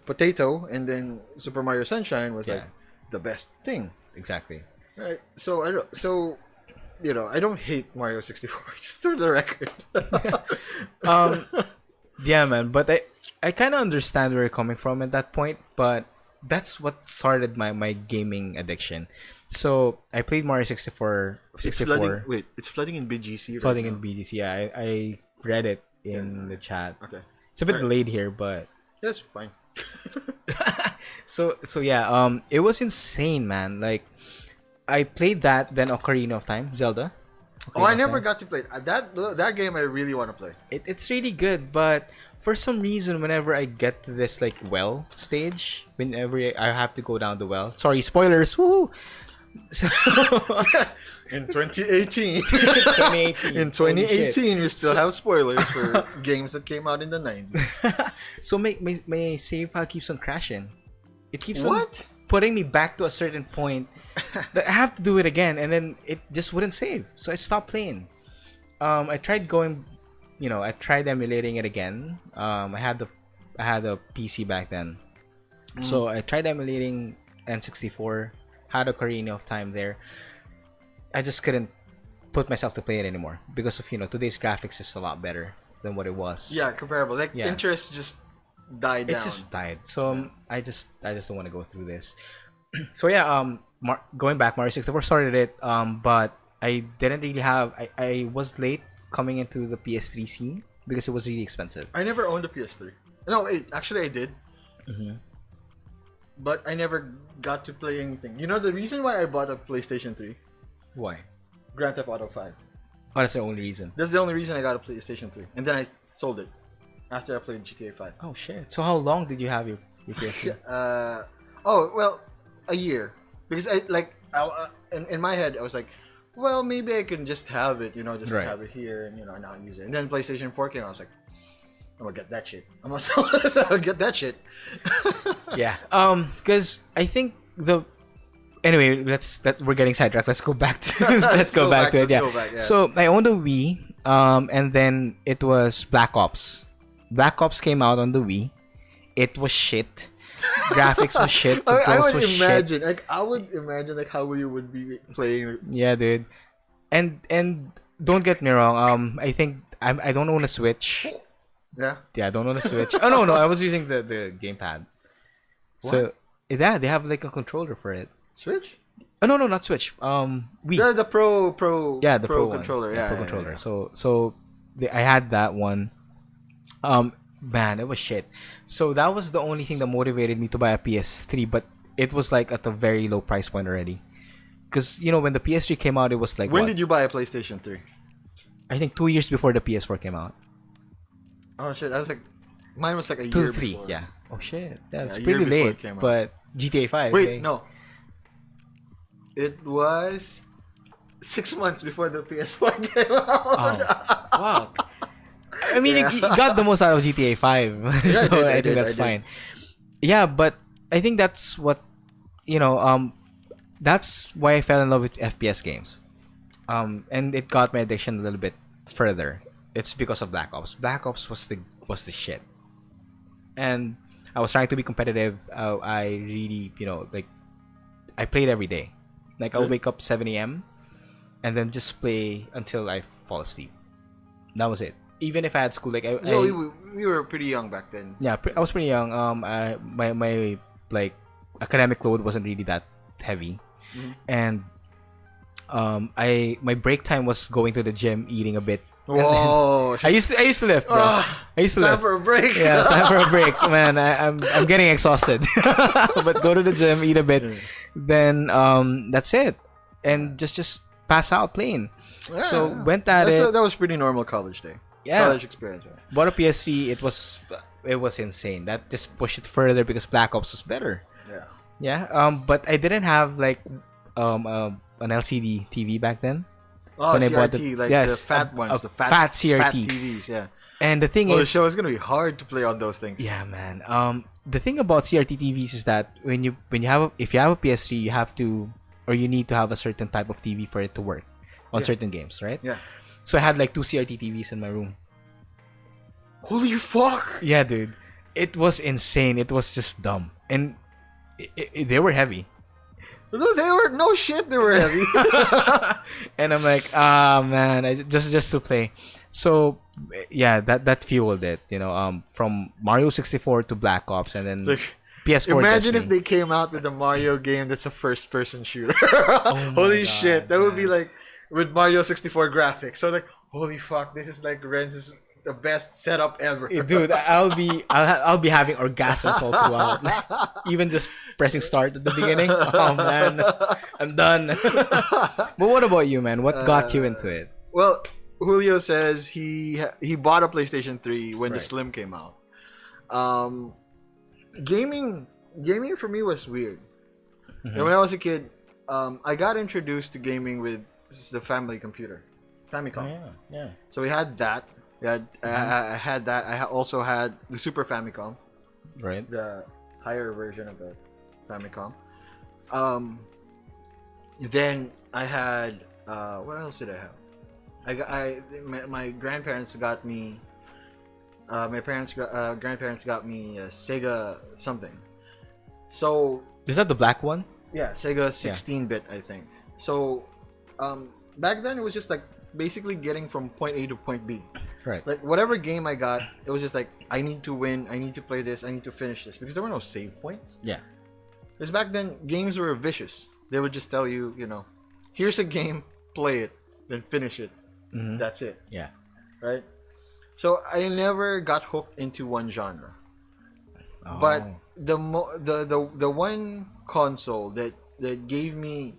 potato, and then Super Mario Sunshine was like the best thing. Exactly. Right. So I don't hate Mario 64. Just for the record. Yeah, man, but I kind of understand where you're coming from at that point, but that's what started my gaming addiction. So I played Mario 64. It's flooding. Wait, it's flooding in BGC. Right Flooding now. in BGC. Yeah, I read it in the chat. Okay. It's a bit Alright. delayed here, but That's fine. so yeah, it was insane, man. Like, I played that, then Ocarina of Time, Zelda. Oh, I Ocarina of never Time. got to play it. That game. I really want to play. It's really good, but for some reason, whenever I get to this like well stage, whenever I have to go down the well. Sorry, spoilers. Woohoo! So, In 2018. 2018. In 2018, we still have spoilers for games that came out in the 90s. So my save file keeps on crashing. It keeps on What? putting me back to a certain point that I have to do it again, and then it just wouldn't save. So I stopped playing. I tried emulating it again. I had a PC back then, so I tried emulating N64. Had Ocarina of Time there. I just couldn't put myself to play it anymore because of today's graphics is a lot better than what it was. Yeah, comparable. Like, Yeah. interest just died It down. just died. So I just don't want to go through this. So yeah, going back, Mario 64 started it. But I didn't really have. I was late coming into the PS3 scene because it was really expensive. I never owned a PS3. No, wait, actually I did. But I never got to play anything. You know the reason why I bought a PlayStation 3? Why? Grand Theft Auto 5. Oh, that's the only reason. That's the only reason I got a PlayStation 3. And then I sold it after I played GTA 5. Oh shit! So how long did you have your PS3? Well, a year. Because in my head I was like, well, maybe I can just have it, just Right. have it here and not use it. And then PlayStation 4 came, I was like, I'm gonna get that shit. I'm gonna get that shit. Yeah. Because I think anyway, we're getting sidetracked. Let's go back to let's go back to it. Yeah. Let's go back, yeah. So I owned a Wii, and then it was Black Ops. Black Ops came out on the Wii. It was shit. Graphics was shit. I Controls would was imagine, shit. how you would be playing. Yeah, dude. And don't get me wrong. I think I don't own a Switch. Yeah. Yeah, I don't own a Switch. Oh no, I was using the gamepad. So yeah, they have like a controller for it. Switch? Oh no, not Switch. Wii. The pro. Yeah, the Pro controller. one. Yeah, Pro yeah, controller. yeah. I had that one. Man, it was shit. So that was the only thing that motivated me to buy a PS3, but it was like at a very low price point already. Because when the PS3 came out, it was like When what? did you buy a PlayStation 3? I think 2 years before the PS4 came out. Oh shit, I was like, mine was like a 2 year to 3, before. yeah. Oh shit, that's a year pretty before late. it came out. But GTA 5. Wait, okay. no. It was 6 months before the PS4 came out. Oh, fuck. I mean, you got the most out of GTA 5, Yeah, so I I did, think that's I did. fine. Yeah, but I think that's what that's why I fell in love with FPS games. And it got my addiction a little bit further. It's because of Black Ops. Black Ops was the shit. And I was trying to be competitive. I really, like I played every day. Like I'll wake up 7 a.m. and then just play until I fall asleep. That was it. Even if I had school, like we were pretty young back then. yeah, I was pretty young. My like academic load wasn't really that heavy, and my break time was going to the gym, eating a bit. Whoa! I used to lift, bro. I used to Time lift. for a break. Yeah, time for a break, man. I'm getting exhausted, but go to the gym, eat a bit, then that's it, and just pass out playing. Yeah. So went at it. That was pretty normal college day. Yeah. College experience. Right? Bought a PS3. It was insane. That just pushed it further because Black Ops was better. Yeah. Yeah. But I didn't have like an LCD TV back then. Oh, When I CRT, bought the- like yes, the fat a ones, the fat fat CRT. fat TVs, yeah. And the thing Well, the is, show is gonna be hard to play on those things. yeah, man. The thing about CRT TVs is that if you have a PS3, you have to, or you need to have a certain type of TV for it to work on certain games, right? Yeah. So I had like 2 CRT TVs in my room. Holy fuck! Yeah, dude. It was insane. It was just dumb. And they were heavy. No, they were no shit. They were heavy. And I'm like, man, just to play. So yeah, that fueled it. From Mario 64 to Black Ops, and then Like, PS4. imagine Destiny. if they came out with a Mario game that's a first-person shooter. my Holy God, shit! That would be man. like with Mario 64 graphics. So like, holy fuck! This is like Renz's the best setup ever. Dude, I'll be having orgasms all throughout. Even just pressing start at the beginning. Oh man, I'm done. But what about you, man? What got you into it? Well, Julio says he bought a PlayStation 3 when the Right. Slim came out. Gaming for me was weird. Mhm. And when I was a kid, I got introduced to gaming with the family computer, Famicom. yeah. So we had that. I had that. Also had the Super Famicom, Right. the higher version of the Famicom. Then I had what else did I have? My grandparents got me. Grandparents got me a Sega something. So Is that the black one? yeah, Sega 16-bit, I think. So back then it was just like basically getting from point A to point B. Right. Like whatever game I got, it was just like I need to win, I need to play this, I need to finish this because there were no save points. Yeah. Because back then games were vicious. They would just tell you, here's a game, play it, then finish it. Mhm. That's it, Yeah. right? So I never got hooked into one genre. Oh. But the one console that gave me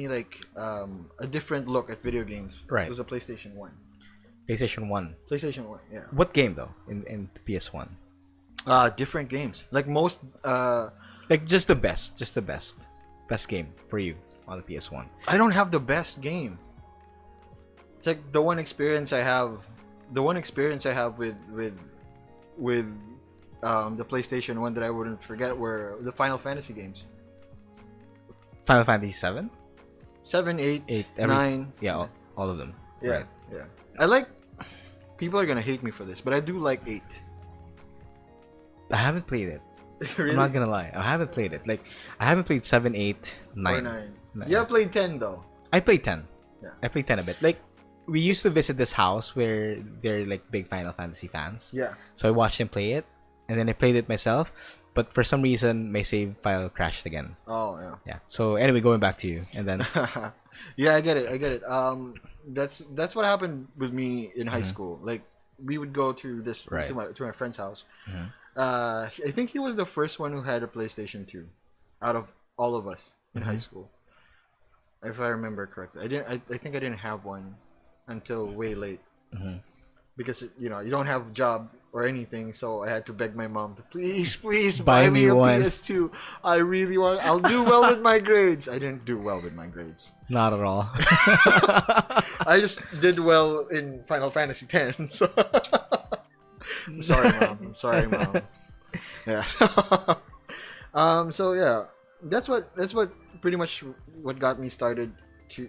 like a different look at video games Right. was the PlayStation 1. PlayStation 1. PlayStation 1, yeah. What game though? In PS1? Different games. Like most Like just the best game for you on the PS1. I don't have the best game. It's like the one experience I have with the PlayStation 1 that I wouldn't forget were the Final Fantasy games. Final Fantasy 7? 7, 8, 8, 9. Yeah, all of them. Yeah, Right. yeah. I like. People are gonna hate me for this, but I do like 8. I haven't played it. Really? I'm not gonna lie. I haven't played it. Like I haven't played 7, 8, 9. Or 9. Nine. You have played 10 though. I played 10. Yeah. I played 10 a bit. Like, we used to visit this house where they're like big Final Fantasy fans. Yeah. So I watched them play it, and then I played it myself. But for some reason, my save file crashed again. Oh yeah. Yeah. So anyway, going back to you, and then Yeah, I get it. That's what happened with me in high school. Like we would go to this Right. to my friend's house. Mhm. I think he was the first one who had a PlayStation 2 out of all of us in high school. If I remember correctly. I think I didn't have one until way late. Because you don't have a job or anything, so I had to beg my mom to please buy me a one. PS2. I really want. I'll do well with my grades. I didn't do well with my grades. not at all. I just did well in Final Fantasy X. So I'm sorry, mom. Yeah. So yeah, that's what pretty much what got me started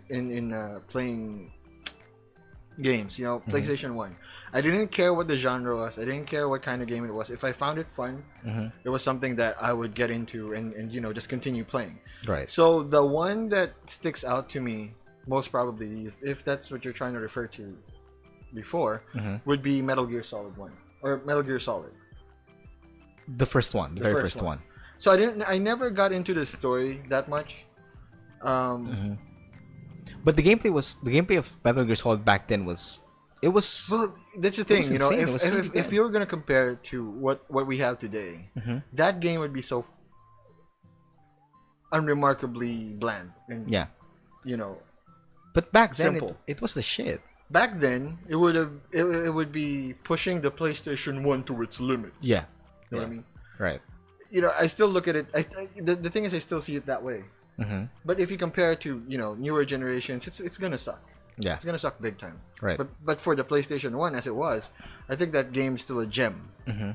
in playing games. PlayStation 1. I didn't care what the genre was. I didn't care what kind of game it was. If I found it fun, it was something that I would get into and just continue playing. Right. So the one that sticks out to me most probably, if that's what you're trying to refer to before, would be Metal Gear Solid 1 or Metal Gear Solid. The first one, the very first one. So I never got into the story that much. But the gameplay of Metal Gear Solid back then was Well, that's the thing, was insane. It was really if good. you were gonna compare it to what we have today, that game would be so unremarkably bland and yeah. you know But back then Simple. it was the shit. back then it would be pushing the PlayStation 1 to its limits. Yeah. You know what I mean? Right. I still look at it. The thing is, I still see it that way. But if you compare it to newer generations, it's gonna suck. Yeah. It's gonna suck big time. Right. But for the PlayStation 1 as it was, I think that game's still a gem. And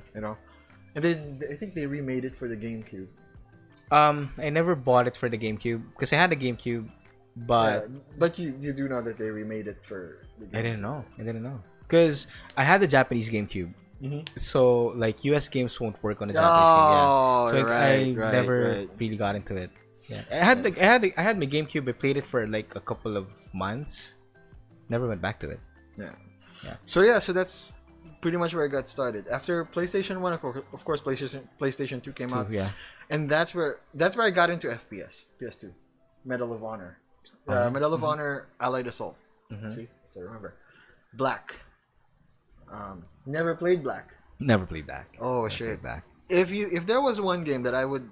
then I think they remade it for the GameCube. I never bought it for the GameCube because I had a GameCube, but But you do know that they remade it for the GameCube. I didn't know because I had the Japanese GameCube. So like US games won't work on the Japanese game. Yeah. So I never really got into it. Yeah. I had my GameCube. I played it for like a couple of months. Never went back to it. Yeah. So that's pretty much where I got started. After PlayStation 1, of course PlayStation 2 came out. Yeah. And that's where I got into FPS. PS2. Medal of Honor. Medal of Honor Allied Assault. See? So remember. Black. Never played Black. Never played Black. Oh Never shit. played Black. If there was one game that I would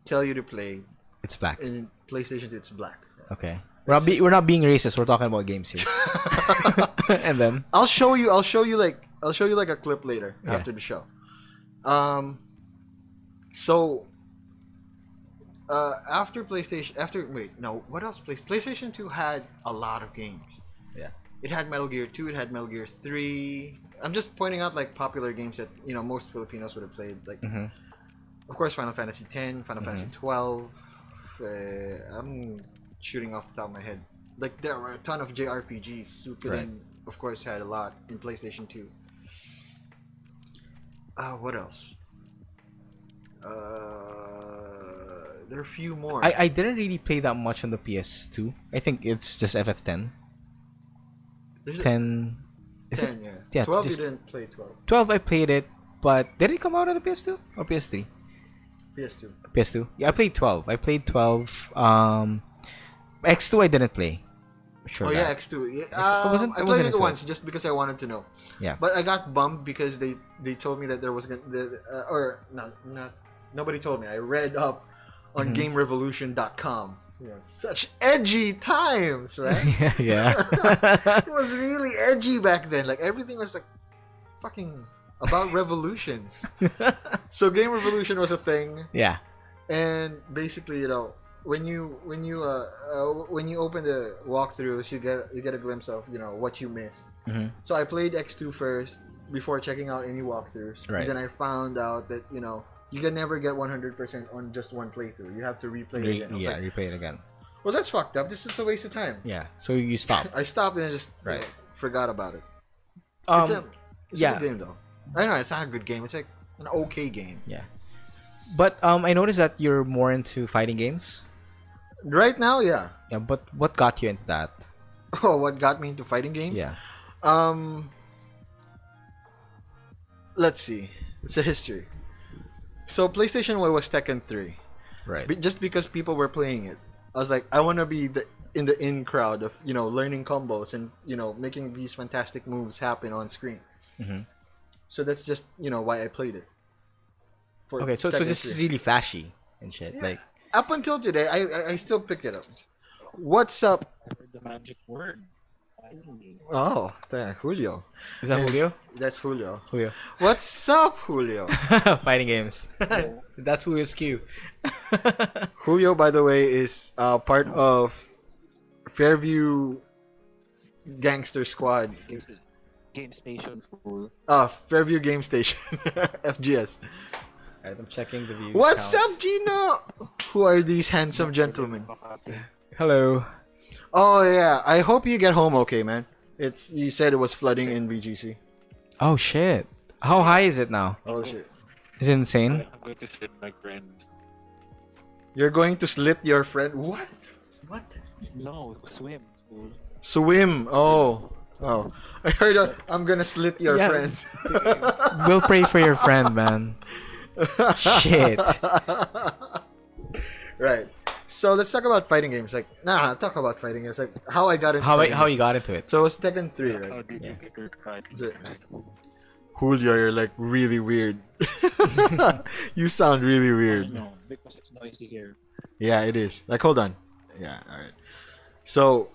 tell you to play It's Black. in PlayStation 2, it's Black. Okay. We're not being racist. We're talking about games here. And then I'll show you like a clip later after the show. So after what else? PlayStation 2 had a lot of games. yeah. It had Metal Gear 2, it had Metal Gear 3. I'm just pointing out like popular games that most Filipinos would have played. Like, of course, Final Fantasy X, Final Fantasy 12. I'm shooting off the top of my head. Like there were a ton of JRPGs. Suikoden, of course, had a lot in PlayStation 2. What else? There are a few more. I didn't really play that much on the PS2. I think it's just FF10. There's a- 10. Is 10, it? yeah. Yeah, 12 just- you didn't play 12. 12 I played it, but did it come out on the PS2 or PS3? PS2. PS2. Yeah, I played 12. I played 12. X2 I didn't play. Sure. Oh yeah, X2. Yeah, I wasn't I played it into it. once just because I wanted to know. Yeah. But I got bummed because they told me that there was nobody told me. I read up on GameRevolution.com. Such edgy times, right? Yeah. It was really edgy back then. Like everything was like fucking about revolutions. So Game Revolution was a thing, Yeah. and basically, when you open the walkthroughs, you get a glimpse of what you missed. So I played X2 first before checking out any walkthroughs. Right. And then I found out that you can never get 100% on just one playthrough. You have to replay it again. I was like, Replay it again. well, that's fucked up. This is a waste of time. Yeah. So you stopped. I stopped and I just Right. forgot about it. It's a yeah. good game though. I know it's not a good game. It's like an okay game. Yeah. But I noticed that you're more into fighting games. Right now, yeah. Yeah. But what got you into that? Oh, what got me into fighting games? Yeah. Um, let's see. It's a history. So PlayStation 1 was Tekken 3. Right. Just because people were playing it, I was like, I want to be in the in crowd of learning combos and making these fantastic moves happen on screen. Mhm. So that's just why I played it. For Okay, so Tekken this is 3. really flashy and shit. Yeah. Like, Up until today, I still pick it up. What's up? The magic word. Finally. Oh, there, Julio. is that Julio? That's Julio. Julio. What's up, Julio? Fighting games. That's Julio's cue. Julio, by the way, is part of Fairview Gangster Squad. Game station full. Fairview Game Station. FGS. Alright, I'm checking the views. What's counts. up, Gino? Who are these handsome gentlemen? Hello. Oh yeah, I hope you get home okay, man. You said it was flooding in BGC. Oh shit. How high is it now? Oh shit. Is it insane? I'm going to sit my friend. You're going to slit your friend? What? What? No, swim. Fool. Swim. Oh. I heard I'm gonna slit your Yeah. friend. We'll pray for your friend, man. Shit. Right. So let's talk about fighting games. Talk about fighting games. Like how I got into fighting How games. you got into it? So it was Tekken 3, right? How did you get your card? Julio, you're like really weird. You sound really weird. No, because it's noisy here. Yeah, it is. Like, hold on. Yeah, alright. So,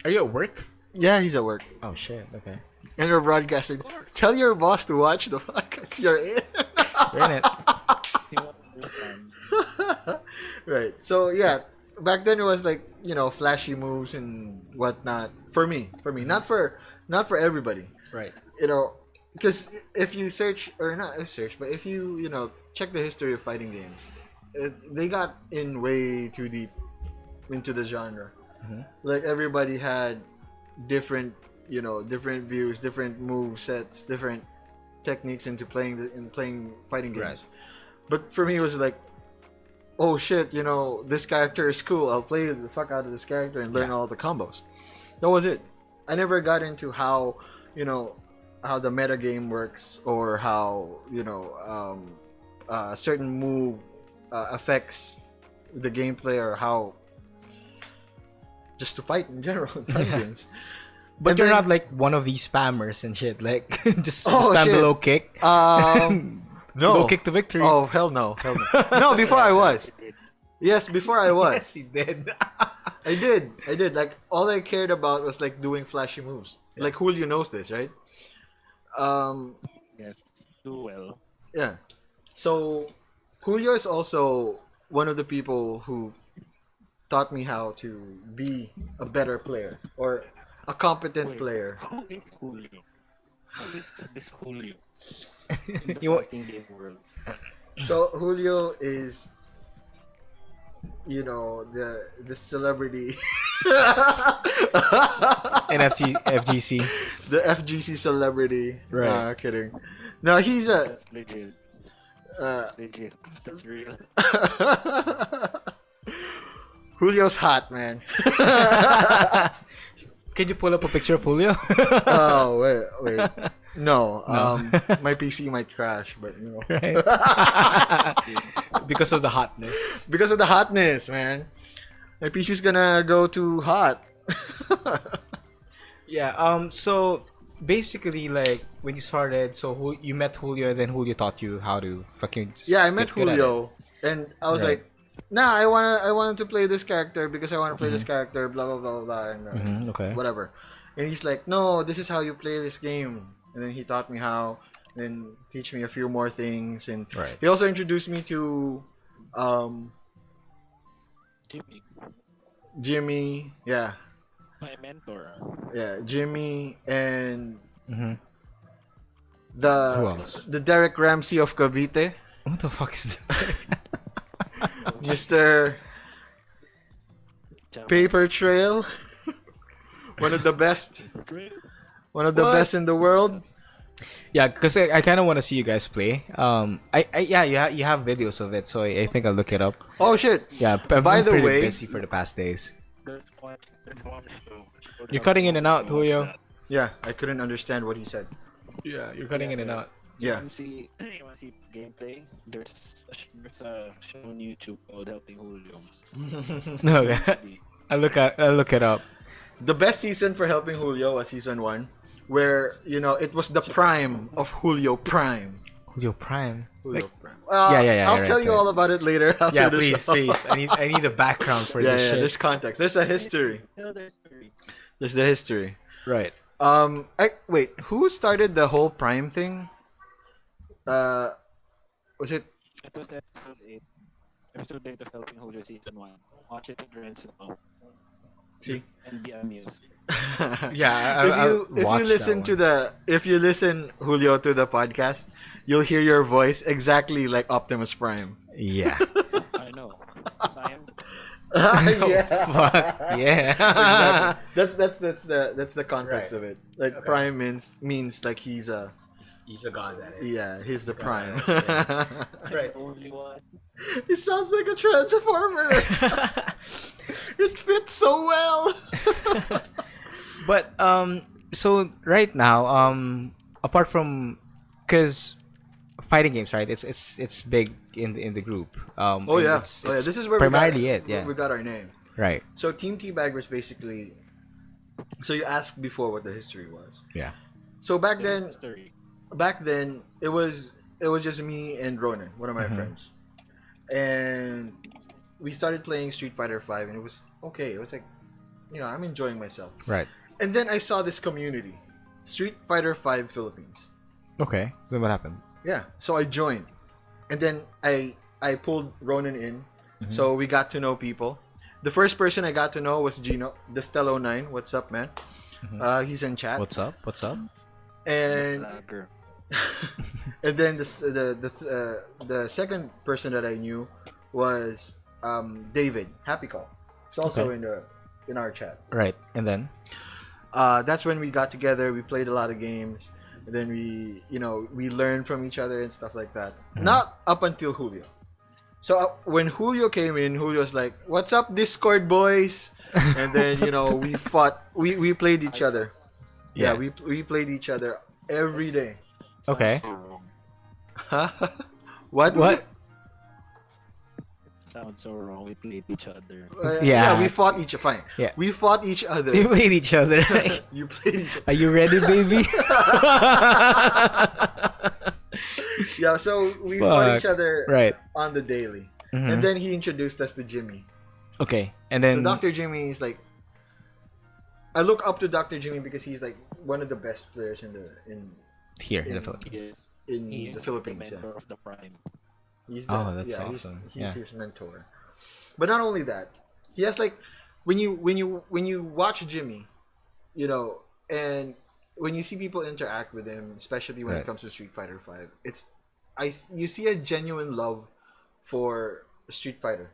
Are you at work? yeah, he's at work. Oh shit. Okay. And we're broadcasting. Tell your boss to watch the podcast you're in. You're in it. He won't understand. Right. So, yeah. Back then it was like, flashy moves and whatnot. For me. Not for everybody. Right. Because if you search, or not search, but if you, check the history of fighting games, they got in way too deep into the genre. Mhm. Like everybody had different, different views, different move sets, different techniques into playing fighting games. Right. But for me, it was like, oh shit, this character is cool. I'll play the fuck out of this character and learn all the combos. That was it. I never got into how, how the meta game works or how a certain move affects the gameplay or how just to fight in general in fighting games. But And you're then- not like one of these spammers and shit. Like just Oh, spam shit. the low kick. No. Low kick to victory. Oh hell no. No, before I was. Yes, before I was. Yes, he did. I did. Like all I cared about was like doing flashy moves. Like Julio knows this, right? Yes, do well. Yeah. So Julio is also one of the people who taught me how to be a better player or a competent Wait. player. Who is Julio? Who is this Julio? In the You wa- fighting game world. So Julio is the celebrity FGC. the FGC celebrity. Right. Nah, kidding. No, he's a That's legit. uh, That's legit. That's real. Julio's hot, man. Can you pull up a picture of Julio? Oh wait. No, my PC might crash, but Right. Because of the hotness. because of the hotness, man. My PC's gonna go too hot. Yeah. So basically, like when you started, so you met Julio, then Julio taught you how to fucking. Just Yeah, I met get good at it. Julio, and I was Right. like, "Nah, I wanted to play this character because I want to play this character." Blah blah blah blah, and Okay. whatever. And he's like, "No, this is how you play this game." And then he taught me how, then teach me a few more things, and Right. he also introduced me to Jimmy, Jimmy. Yeah, my mentor. Jimmy and Mm-hmm. the Who else? the Derek Ramsey of Cavite, What the fuck is this? Mr. Paper Trail, one of the best. One of the What? best in the world. Yeah, because I kind of want to see you guys play. Yeah, you have videos of it, so I think I'll look it up. Oh shit! Yeah, I've By been the pretty way- busy for the past days. there's one show. You're cutting in and out, Julio. Yeah, I couldn't understand what he said. Yeah, you're cutting in and out. Yeah. You want to see gameplay? There's a show on YouTube called Helping Julio. No, I look it up. The best season for Helping Julio was season 1, where it was the prime of Julio Prime. Julio Prime. Julio Prime. Yeah, I'll right, tell you right. all about it later. After Yeah, the please, show. please. I need a background for Yeah, this yeah. shit. There's context. There's a history. There's the history. Right. Wait. Who started the whole Prime thing? Was it? It was episode 8. Episode 8 of Helping Julio season 1. Watch it with Renzo See. and be amused. Yeah, if you listen Julio to the podcast, you'll hear your voice exactly like Optimus Prime. Yeah. I know. Science. Yeah. Fuck yeah. Exactly. That's the context Right. of it. Like Okay. Prime means like he's a god at yeah, he's the Prime. Right. Only one. He sounds like a transformer. It fits so well. But so right now apart from because fighting games, right? It's big in the group. Oh and yeah. it's This is where primarily we got, it. Yeah. we got our name. Right. So Team Teabag was basically. So you asked before what the history was. Yeah. So back There's then, history. it was just me and Ronan, one of my friends, and we started playing Street Fighter 5, and it was okay. It was like, I'm enjoying myself. Right. And then I saw this community, Street Fighter 5 Philippines. Okay. Then what happened? Yeah. So I joined, and then I pulled Ronan in, so we got to know people. The first person I got to know was Gino, the Stello 9. What's up, man? He's in chat. What's up? What's up? And Lager. and then the second person that I knew was David Happy Call. It's also Okay. in our chat. Right. And then That's when we got together. We played a lot of games, and then we learned from each other and stuff like that. Not up until Julio. So when Julio came in, Julio was like, "What's up, Discord boys?" And then we fought. We played each other. Yeah, we played each other every day. okay. So wrong. Huh? What? What? Sounds so wrong. We played each other. Yeah. We fought each. Fine. Yeah. We fought each other. You played each other. You played each other. Are you ready, baby? Yeah. So we fought Fuck. each other Right. on the daily, Mhm. and then he introduced us to Jimmy. Okay. And So then Dr. Jimmy is like, I look up to Dr. Jimmy because he's like one of the best players in here in the in- Philippines. He the is Philippines. the Yeah. mentor of the Prime. He's Oh, that's yeah, awesome. He's Yeah. his mentor. But not only that, he has like when you watch Jimmy, and when you see people interact with him, especially when it Right. comes to Street Fighter 5, you see a genuine love for Street Fighter.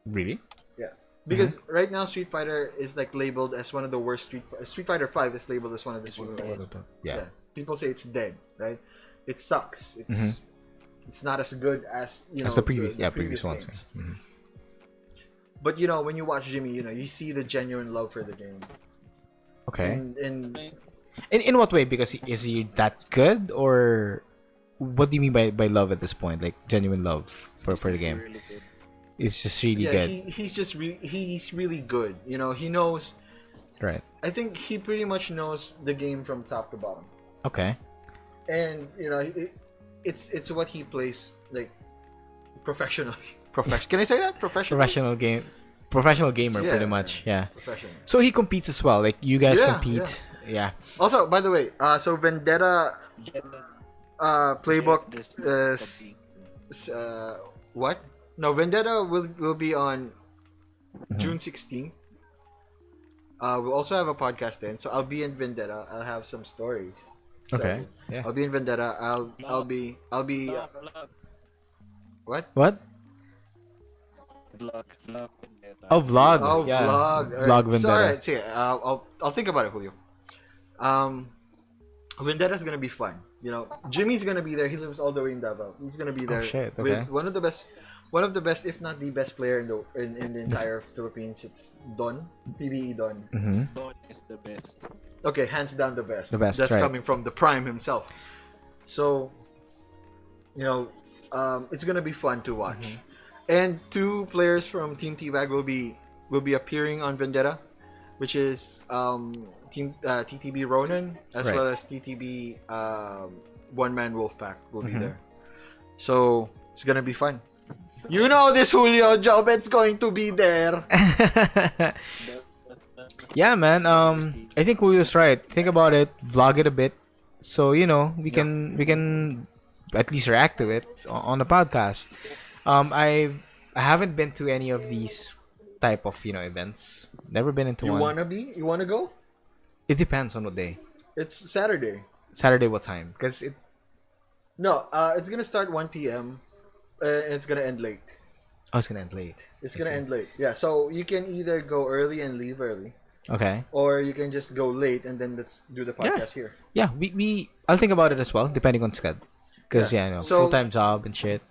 Really? Yeah. Because right now Street Fighter is like labeled as one of the worst Street Fighter 5 is labeled as one of the Street Fighter. Yeah. People say it's dead, right? It sucks. It's Mhm. it's not as good as As the previous, previous ones. games. Mhm. But when you watch Jimmy, you see the genuine love for the game. Okay. And In what way? Because is he that good, or what do you mean by love at this point? Like genuine love for the game? Really good. It's just really yeah, good, he's really good. He knows. right? I think he pretty much knows the game from top to bottom. Okay. And it's what he plays like professionally. Can I say that? Professional gamer, Yeah, pretty much. Yeah. Professional. So he competes as well. Like you guys Yeah, compete. Yeah. Also, by the way, so Vendetta playbook This is what? No, Vendetta will be on June 16th. We'll also have a podcast then, so I'll be in Vendetta. I'll have some stories. So, Okay. Yeah. I'll be in Vendetta. I'll be Vlog, what? What? vlog. Oh, vlog. Oh, yeah. vlog. Vlog Vendetta. So, alright, see, I'll think about it, Julio. Vendetta's gonna be fun. Jimmy's gonna be there. He lives all the way in Davao. He's gonna be there shit, okay. with one of the best one of the best, if not the best player in the entire Philippines. It's Don, PBE Don. Mm-hmm. Don is the best. Okay, hands down the best. The best, That's right. coming from the Prime himself. So, it's gonna be fun to watch. Mm-hmm. And 2 players from Team T-Bag will be appearing on Vendetta, which is Team TTB Ronan as Right. well as TTB One Man Wolfpack will be Mhm. there. So it's gonna be fun. You know this Julio job, it's going to be there. Yeah, man. I think Julio's right. Think about it. Vlog it a bit, so we can at least react to it on the podcast. I haven't been to any of these type of events. Never been into You one. wanna be? You wanna go? It depends on what day. It's Saturday. Saturday, what time? Because No, it's gonna start 1 p.m. And it's gonna end late. it's gonna end late. It's I gonna see. end late. Yeah, so you can either go early and leave early, Okay. or you can just go late and then let's do the Yeah. podcast here. Yeah, we I'll think about it as well, depending on schedule. Because So- full-time job and shit.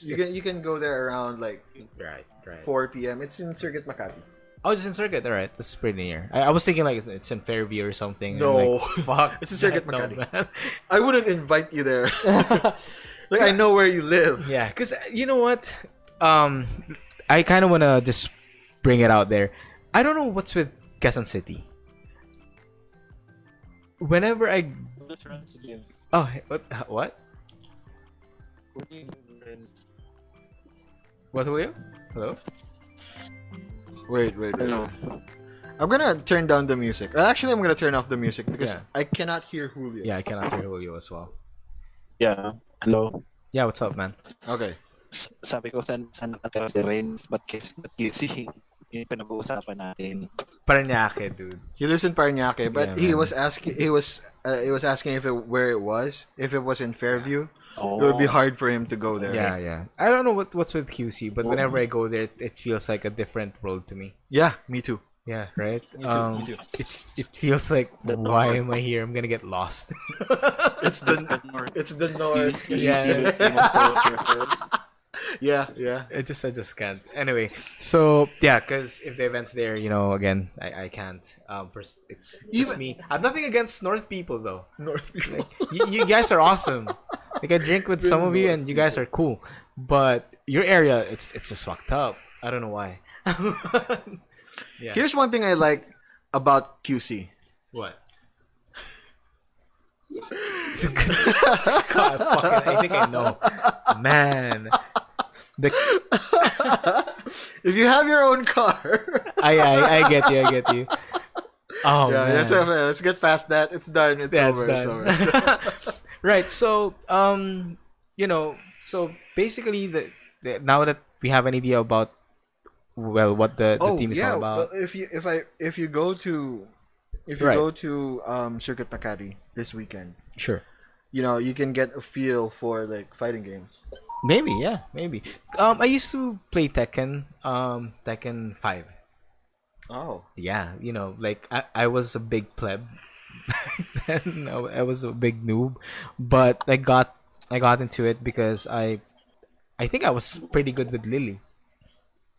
You can go there around like Right. 4 p.m. It's in Circuit Makati. Oh, it's in Circuit. All right, that's pretty near. I was thinking like it's in Fairview or something. and No. like, fuck. It's in Circuit No, Makati. man. I wouldn't invite you there. Like I know where you live. Yeah, because you know what? I kind of want to just bring it out there. I don't know what's with Quezon City. Whenever I Let's run to give. oh what what were you? Hello? Wait. Hello. I'm gonna turn down the music. Actually, I'm gonna turn off the music because Yeah. I cannot hear Julio. Yeah, I cannot hear Julio as well. Yeah. Hello. Yeah, what's up, man? Okay. Sabi ko saan nakatira si Reigns, but QC yung pinag-uusapan natin. Paranaque, dude. He lives in Paranaque, but Yeah, he man. was asking if where it was. If it was in Fairview, Oh. it would be hard for him to go there. Yeah. I don't know what's with QC, but whenever I go there, it feels like a different world to me. Yeah, me too. Yeah, right. Me too. It feels like The why north. am I here? I'm gonna get lost. It's the north. it's the north. Yeah. Yeah. I just can't. Anyway, so yeah, because if the event's there, again, I can't. First, it's just Even- me. I have nothing against North people though. North people. You guys are awesome. Like I drink with some of you, and you guys are cool. But your area, it's just fucked up. I don't know why. Yeah. Here's one thing I like about QC. What? God, I think I know. Man. If you have your own car. I get you. Oh Yeah, man. that's okay. Let's get past that. It's done. It's That's over. It's done. over. Right. So, so basically, now that we have an idea about, what the team is all about. Well, if you go to Right. Circuit Makati this weekend, Sure. you can get a feel for like fighting games. Maybe, yeah, maybe. I used to play Tekken 5. Oh. Yeah, like I was a big pleb. Then I was a big noob, but I got into it because I think I was pretty good with Lily.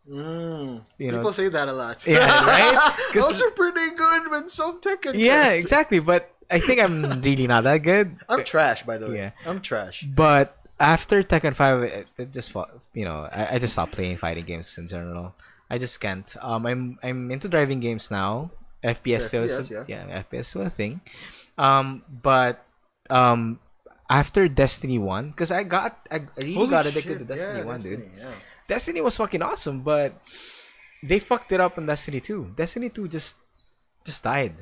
People say that a lot. Yeah, right? 'Cause- Those are pretty good with some Tekken. Yeah, characters. exactly. But I think I'm really not that good. I'm trash, by the way. Yeah. I'm trash. But after Tekken 5, it just I just stopped playing fighting games in general. I just can't. I'm into driving games now. FPS still is FPS, FPS still a thing. But after Destiny 1, because I really Holy got addicted shit, to Destiny 1, dude. Destiny, yeah. Destiny was fucking awesome, but they fucked it up in Destiny 2. Destiny 2 just died.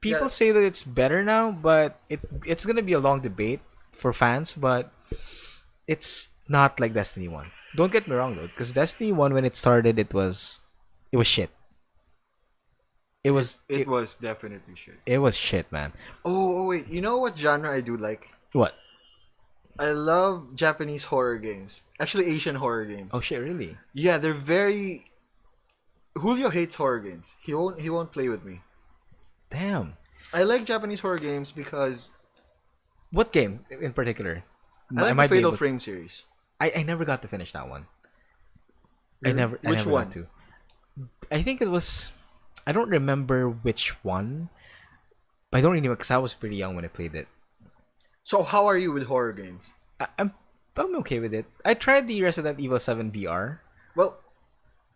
People Yeah. say that it's better now, but it's gonna be a long debate for fans, but it's not like Destiny 1. Don't get me wrong though, because Destiny 1 when it started it was shit. It was It was definitely shit. it was shit, man. Oh, wait. You know what genre I do like? What? I love Japanese horror games. Actually, Asian horror games. Oh shit, really? Yeah, they're very. Julio hates horror games. He won't play with me. Damn. I like Japanese horror games because What game in particular? I like the might be Fatal able- Frame series. I never got to finish that one. Really? I Which never one? got to. I think it was. I don't remember which one. But I don't really know because I was pretty young when I played it. So how are you with horror games? I'm okay with it. I tried the Resident Evil 7 VR. Well,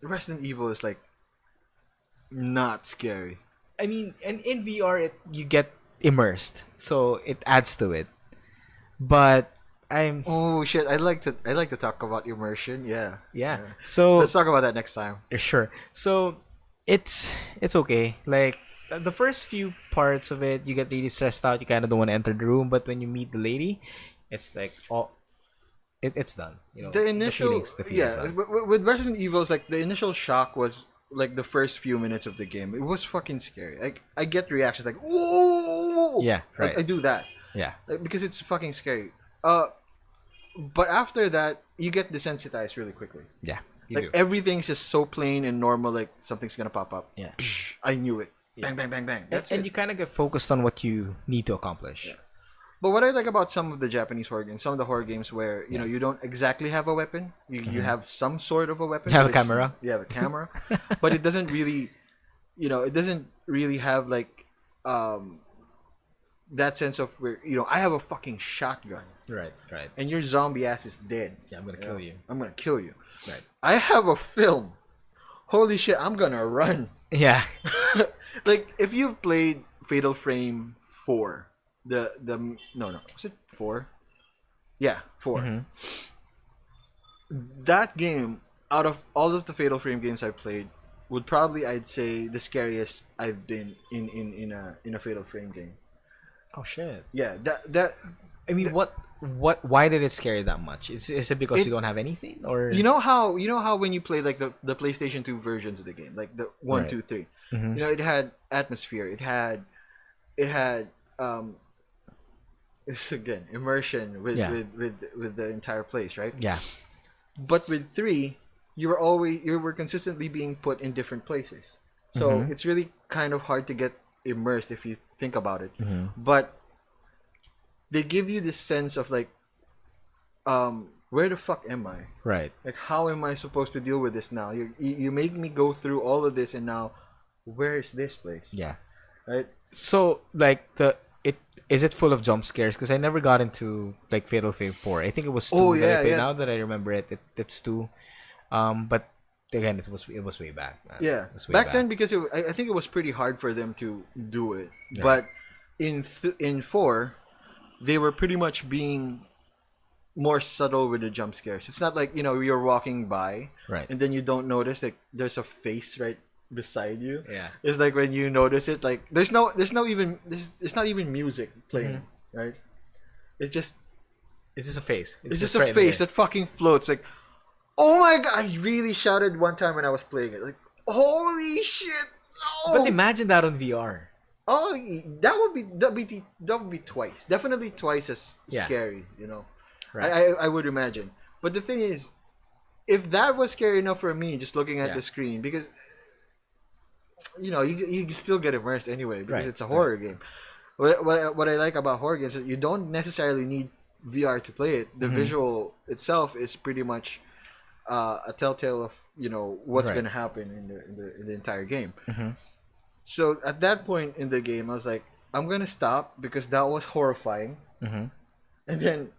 Resident Evil is like not scary. I mean, and in VR, you get immersed, so it adds to it. But I'm Oh shit! I like to talk about immersion. Yeah. yeah. So Let's talk about that next time. sure. So it's okay. Like the first few parts of it, you get really stressed out. You kind of don't want to enter the room, but when you meet the lady, it's like it's done. You know, The initial, the feelings yeah, done. with Resident Evil, it's like the initial shock was like the first few minutes of the game. It was fucking scary. Like I get reactions like whoa. Yeah, right. I do that Yeah, because it's fucking scary. But after that, you get desensitized really quickly. yeah. You Like do. everything's just so plain and normal. Like something's gonna pop up. Yeah. Psh, I knew it. Yeah. Bang, bang, bang, bang. And, That's and it. you kind of get focused on what you need to accomplish. But what I like about some of the Japanese horror games, some of the horror games where you know you don't exactly have a weapon, you have some sort of a weapon. You have but a it's- camera. You have a camera, but it doesn't really, it doesn't really have like that sense of where I have a fucking shotgun Right, right. and your zombie ass is dead. Yeah, I'm gonna kill you. I'm gonna kill you. Right. I have a film. Holy shit! I'm gonna run. Yeah. Like if you've played Fatal Frame 4, the no was it 4? Yeah, 4. Mhm. That game, out of all of the Fatal Frame games I've played, would probably I'd say the scariest I've been in a Fatal Frame game. Oh shit. Yeah, that I mean, why did it scare you that much? Is it because It- you don't have anything, or you know how when you play like the PlayStation 2 versions of the game, like the one, Right. 2, 3, Mhm. it had atmosphere, it had it's again immersion with Yeah. with the entire place, right? Yeah. But with 3, you were consistently being put in different places. So Mhm. it's really kind of hard to get immersed if you think about it. Mhm. But they give you this sense of like where the fuck am I? Right. Like how am I supposed to deal with this now? You make me go through all of this and now where is this place? Yeah. Right? So like is it full of jump scares? Because I never got into like Fatal Frame 4. I think it was 2 Oh, that yeah, I played. yeah. Now that I remember it's 2. But again, it was way back. Man. Yeah. It was way Back then because I think it was pretty hard for them to do it. Yeah. But in 4 they were pretty much being more subtle with the jump scares. It's not like, you're walking by Right. and then you don't notice like there's a face right beside you. Yeah. It's like when you notice it, like there's not even music playing, Mm-hmm. right? It's just It's just a face. it's just a right face there. that fucking floats. Like, oh my god! I really shouted one time when I was playing it. Like, holy shit! No! But imagine that on VR. Oh, that would be twice. Definitely twice as Yeah. scary. Right. I would imagine. But the thing is, if that was scary enough for me, just looking at Yeah. the screen, because you still get immersed anyway because Right, it's a horror game. What I like about horror games is you don't necessarily need VR to play it. The Mhm. visual itself is pretty much a telltale of what's Right. going to happen in the entire game. Mhm. So at that point in the game, I was like, I'm gonna stop because that was horrifying. Mhm. And then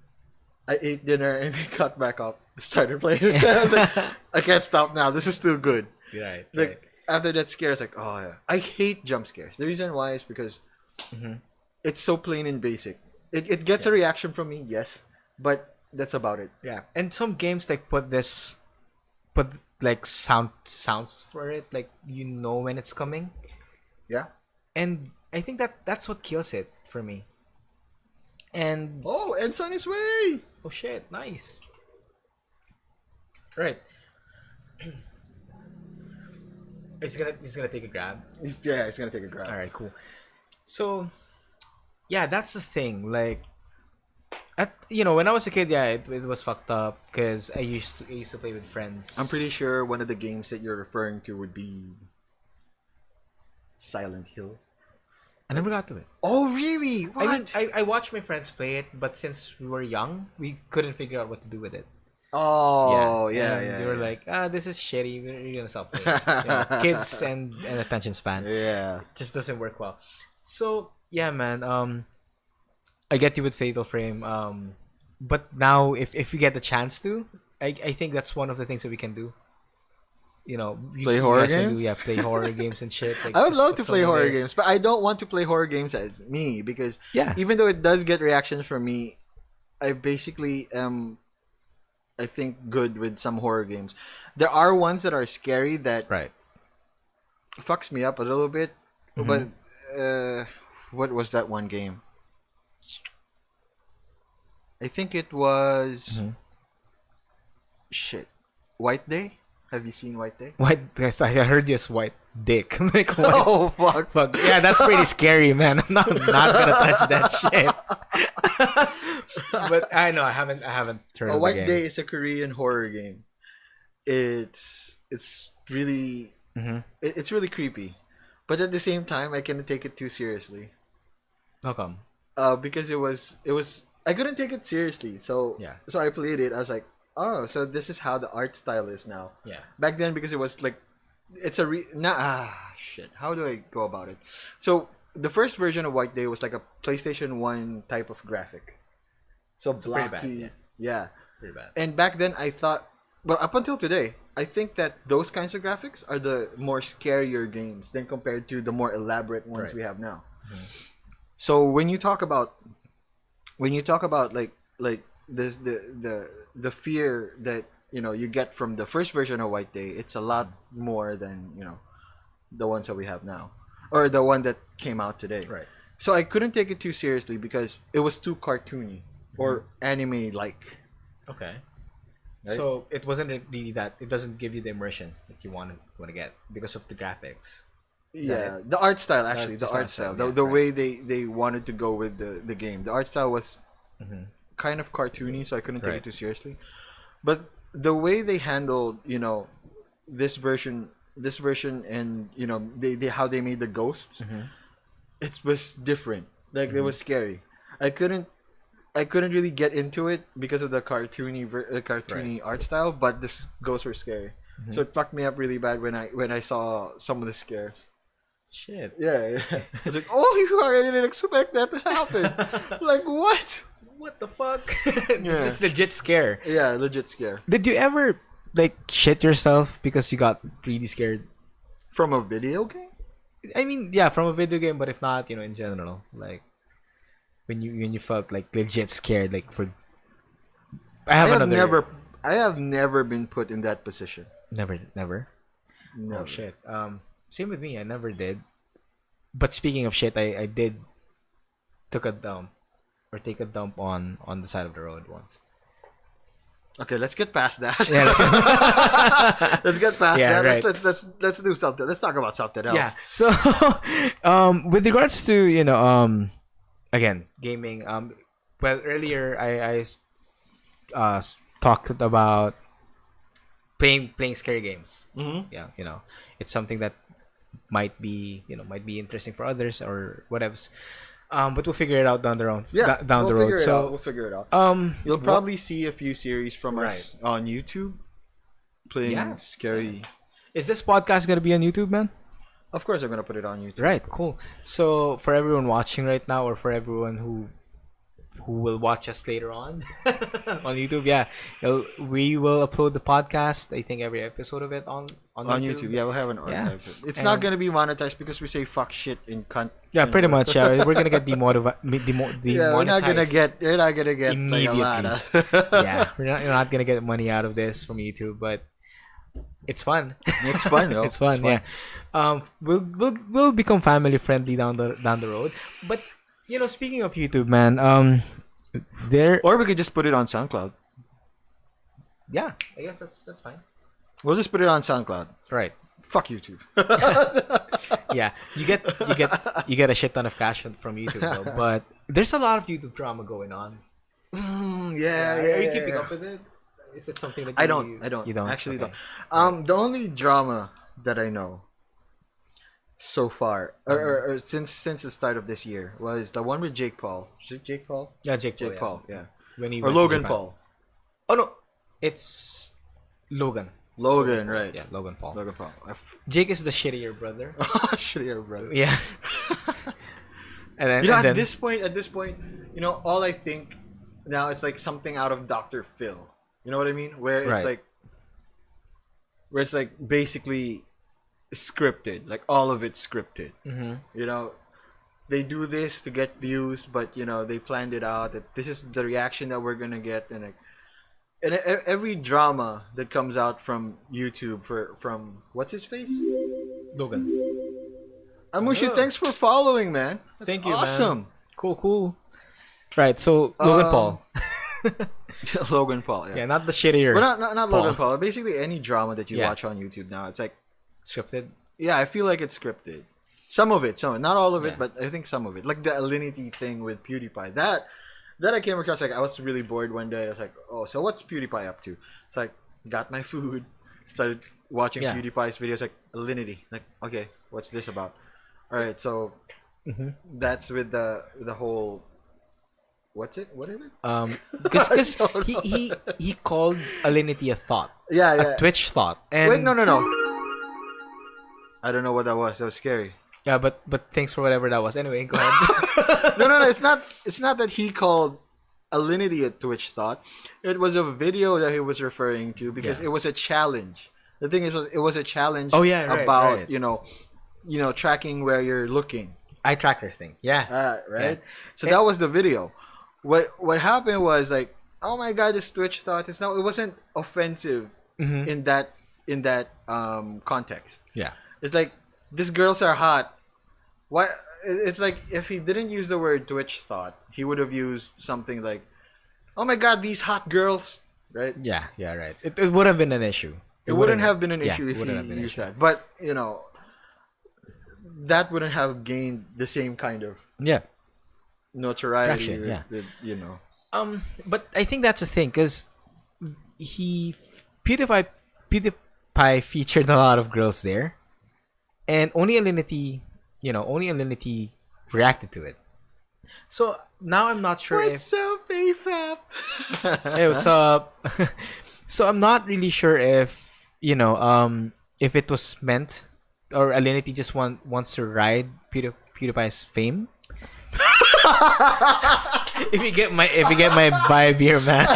I ate dinner and then got back up, started playing again. I was like, I can't stop now. This is too good. Right. Like after that scare, it's like, oh yeah, I hate jump scares. The reason why is because Mhm. it's so plain and basic. It gets a reaction from me, yes, but that's about it. Yeah, and some games like put like sounds for it, like when it's coming, Yeah. and I think that's what kills it for me. And Oh, Ed's on his way. oh shit, nice. Right. He's gonna take a grab. He's gonna take a grab. All right, cool. So, yeah, that's the thing. Like, when I was a kid, yeah, it was fucked up because I used to play with friends. I'm pretty sure one of the games that you're referring to would be Silent Hill. I never got to it. Oh, really? What? I mean, I watched my friends play it, but since we were young, we couldn't figure out what to do with it. Oh, yeah, and yeah. they were yeah. like, this is shitty. We're gonna stop playing. Kids and attention span Yeah. just doesn't work well. So yeah, man. I get you with Fatal Frame. But now if we get the chance to, I think that's one of the things that we can do. Play you horror guys can do, games? play horror games and shit. Like, I would just love put to play someone horror there. games, but I don't want to play horror games as me because Yeah. even though it does get reactions from me, I basically am, I think, good with some horror games. There are ones that are scary that Right. fucks me up a little bit, Mhm. but what was that one game? I think it was Mhm. shit. White Day? Have you seen White Day? White. Guys, I heard you as white dick. I'm like, what? Oh fuck. Fuck. Yeah, that's pretty scary, man. I'm not gonna touch that shit. But I know I haven't heard of the White game. Day is a Korean horror game. It's really Mm-hmm. it's really creepy, but at the same time I cannot take it too seriously. How come? Because it was I couldn't take it seriously. So Yeah. so I played it. I was like, oh, so this is how the art style is now. Yeah. Back then, because it was like, it's a shit. How do I go about it? So the first version of White Day was like a PlayStation 1 type of graphic. So So pretty blocky, bad, yeah. Pretty bad. And back then, I thought, well, up until today, I think that those kinds of graphics are the more scarier games than compared to the more elaborate ones Right. we have now. Mhm. So when you talk about like this the fear that you get from the first version of White Day, it's a lot more than the ones that we have now, or the one that came out today. Right. So I couldn't take it too seriously because it was too cartoony or anime like. Okay. Right? So it wasn't really that. It doesn't give you the immersion that you want to get because of the graphics. Yeah, the art style actually, the just art art style, style, the yeah, way they wanted to go with the game. The art style was Mm-hmm. kind of cartoony, so I couldn't take Right. it too seriously. But the way they handled, this version, and they how they made the ghosts, Mm-hmm. it was different. Like it was scary. I couldn't really get into it because of the cartoony art style, but the ghosts were scary. So it fucked me up really bad when I saw some of the scares. Shit. Yeah, I was like, holy fuck, I didn't expect that to happen. Like, what? What the fuck? Yeah. It's legit scare. Yeah, legit scare. Did you ever like shit yourself because you got really scared? From a video game? I mean, yeah, from a video game, but if not, in general, like when you felt like legit scared, like for. I have another. I have never been put in that position. Never. Never. Oh shit. Same with me. I never did. But speaking of shit, I did take a dump on the side of the road once. Okay, let's get past that. Yeah, Let's get past Yeah, that. right. Let's do something. Let's talk about something else. Yeah. So, with regards to again gaming. Well, earlier I talked about playing scary games. Mm-hmm. Yeah, it's something that might be interesting for others or whatever. But we'll figure it out down the road. Yeah, down the road. we'll figure it out. So You'll probably see a few series from us Right. on YouTube playing Yeah. scary. is this podcast gonna be on YouTube, man? Of course, I'm gonna put it on YouTube. Right, cool. So for everyone watching right now, or for everyone who will watch us later on on YouTube, we will upload the podcast. I think every episode of it on YouTube. Yeah, we'll have an Yeah. archive. It's not gonna be monetized because we say fuck shit in cunt. Yeah, pretty much. Yeah, we're gonna get demonetized. Yeah, we're not gonna get. You're not gonna get like, a lot Immediately. of- Yeah, we're not gonna get money out of this from YouTube, but it's fun. It's fun though. It's fun. Yeah. We'll become family friendly down the road. But speaking of YouTube, man, there. Or we could just put it on SoundCloud. Yeah, I guess that's fine. We'll just put it on SoundCloud. Right. Fuck YouTube. Yeah, you get a shit ton of cash from YouTube though, but there's a lot of YouTube drama going on. Yeah. Are you keeping up with it? Is it something that I don't. You don't Actually Okay. don't. The only drama that I know so far, or since the start of this year, was the one with Jake Paul. Is it Jake Paul? Yeah, Jake Paul. Yeah. When he Or went to Logan Japan. Paul. Oh no, It's Logan. Logan, right? Yeah, Logan Paul. Logan Paul. Jake is the shittier brother. Shittier brother. Yeah. And then, You know, and at then this point, you know, all I think now it's like something out of Dr. Phil. You know what I mean? Where it's like basically scripted, like all of it's scripted. Mhm. You know, they do this to get views, but you know they planned it out that this is the reaction that we're gonna get, and like, every drama that comes out from YouTube from what's his face? Logan. Amushi, Oh. thanks for following, man. That's Thank you, awesome. man. Cool. Right, so Logan Paul. Logan Paul, yeah. Yeah, not the shittier. But not Paul. Logan Paul. Basically, any drama that you Yeah. watch on YouTube now, it's like, Scripted. yeah, I feel like it's scripted. Some of it, not all of it, Yeah. but I think some of it. Like the Alinity thing with PewDiePie. That I came across, like, I was really bored one day. I was like, oh, so what's PewDiePie up to? It's like, got my food, started watching Yeah. PewDiePie's videos, like, Alinity. Like, okay, what's this about? All right, so that's with the whole... What's it? What is it? Because I don't he called Alinity a thought, Yeah, a yeah. Twitch thought, and Wait, no. I don't know what that was. That was scary. yeah, but thanks for whatever that was. Anyway, go ahead. No. It's not that he called Alinity a Twitch thought. It was a video that he was referring to because Yeah. it was a challenge. The thing is, it was a challenge. Oh, yeah, right, about right. you know tracking where you're looking. Eye tracker thing. Yeah. Right. Yeah. So that was the video. What happened was like, oh my god, this Twitch thought. It wasn't offensive Mhm. in that context. Yeah. It's like, these girls are hot. Why? It's like, if he didn't use the word Twitch thought, he would have used something like, oh my god, these hot girls, right? Yeah. Right. It would have been an issue. It wouldn't have been an yeah, issue it if wouldn't he have been an used issue. that. But, that wouldn't have gained the same kind of Yeah. notoriety. Traction, yeah. That. But I think that's the thing, because PewDiePie featured a lot of girls there, and only Alinity reacted to it. So now I'm not sure What's up, AFAP? hey, what's up? So I'm not really sure if if it was meant, or Alinity just wants to ride PewDiePie's fame. if you get my vibe here, man.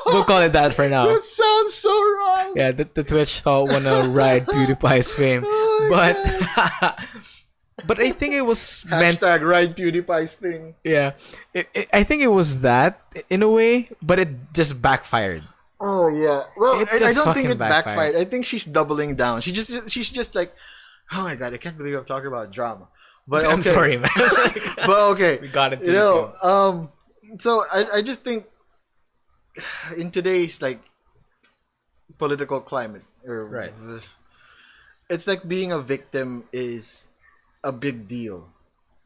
We'll call it that for now. That sounds so wrong. Yeah, the Twitch thought wanna ride PewDiePie's fame, but but I think it was meant. Hashtag ride PewDiePie's thing. Yeah, I think it was that in a way, but it just backfired. Oh yeah. Well, It I just don't think fucking it backfired. backfired. I think she's doubling down. She's just like, oh my god, I can't believe I'm talking about drama. But okay. I'm sorry, man. But okay. We got into You know, it. so I just think in today's like political climate, or Right. it's like being a victim is a big deal.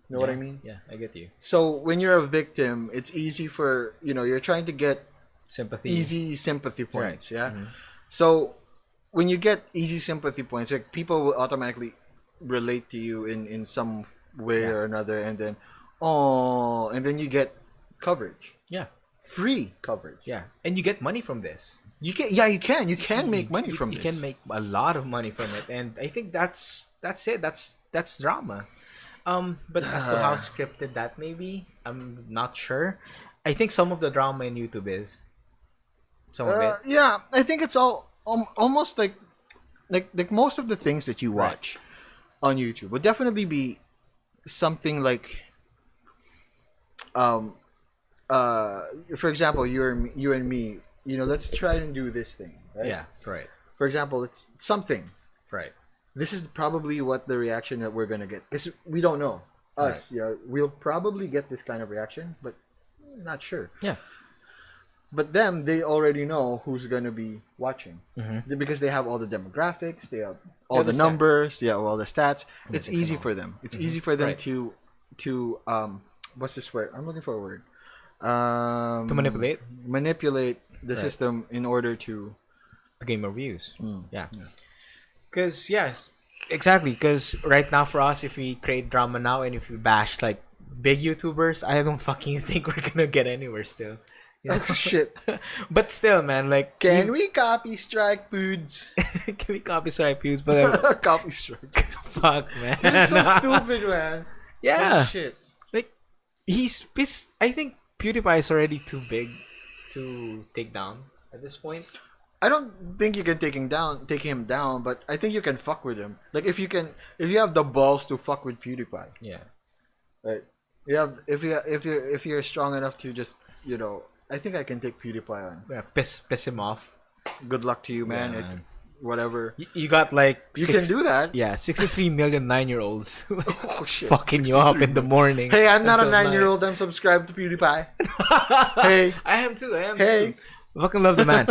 You know what I Yeah, mean? Yeah, I get you. So when you're a victim, it's easy for you're trying to get Sympathy. easy sympathy points. Right. Yeah. Mhm. So when you get easy sympathy points, like people will automatically relate to you in some way Yeah. or another, and then you get coverage, Yeah, free coverage. yeah, and you get money from this. You can make money from You this. can make a lot of money from it, and I think that's it. That's drama. But as to how scripted that may be, I'm not sure. I think some of the drama in YouTube is some of it. Yeah, I think it's all almost like most of the things that you watch on YouTube would definitely be something like for example, you and me, let's try and do this thing, right? Yeah, right, For example, it's something. right. This is probably what the reaction that we're gonna get, because we don't know us. We'll probably get this kind of reaction, but not sure. Yeah. But them, they already know who's gonna be watching, Mhm. because they have all the demographics, they have all the the stats. numbers, they have all the stats. It's Analytics easy and all. for them. It's easy for them Right. to what's this word? I'm looking for a word. To manipulate the Right. system in order to. the game reviews. Mm. Yeah. Because yes, exactly. Because right now for us, if we create drama now and if we bash like big YouTubers, I don't fucking think we're gonna get anywhere still. You know? Oh shit! But still, man, like, Can we copy Strike Foods? can we copy Stripe views? But Copy Strike. fuck, man. It's so stupid, man. Yeah, Oh, shit. like he's pissed. I think PewDiePie is already too big to take down at this point. I don't think you can take him down, but I think you can fuck with him. Like if you have the balls to fuck with PewDiePie, Yeah. right? If you're strong enough to just, I think I can take PewDiePie on. Yeah, piss him off. Good luck to you, man. Yeah, It- man. whatever. You got like You can do that. Yeah, 63 million 9-year-olds Oh shit! fucking you up 63. in the morning. Hey, I'm not a until 9-year-old. I'm subscribed to PewDiePie. Hey, I am too. Hey. Too. Fucking love the man.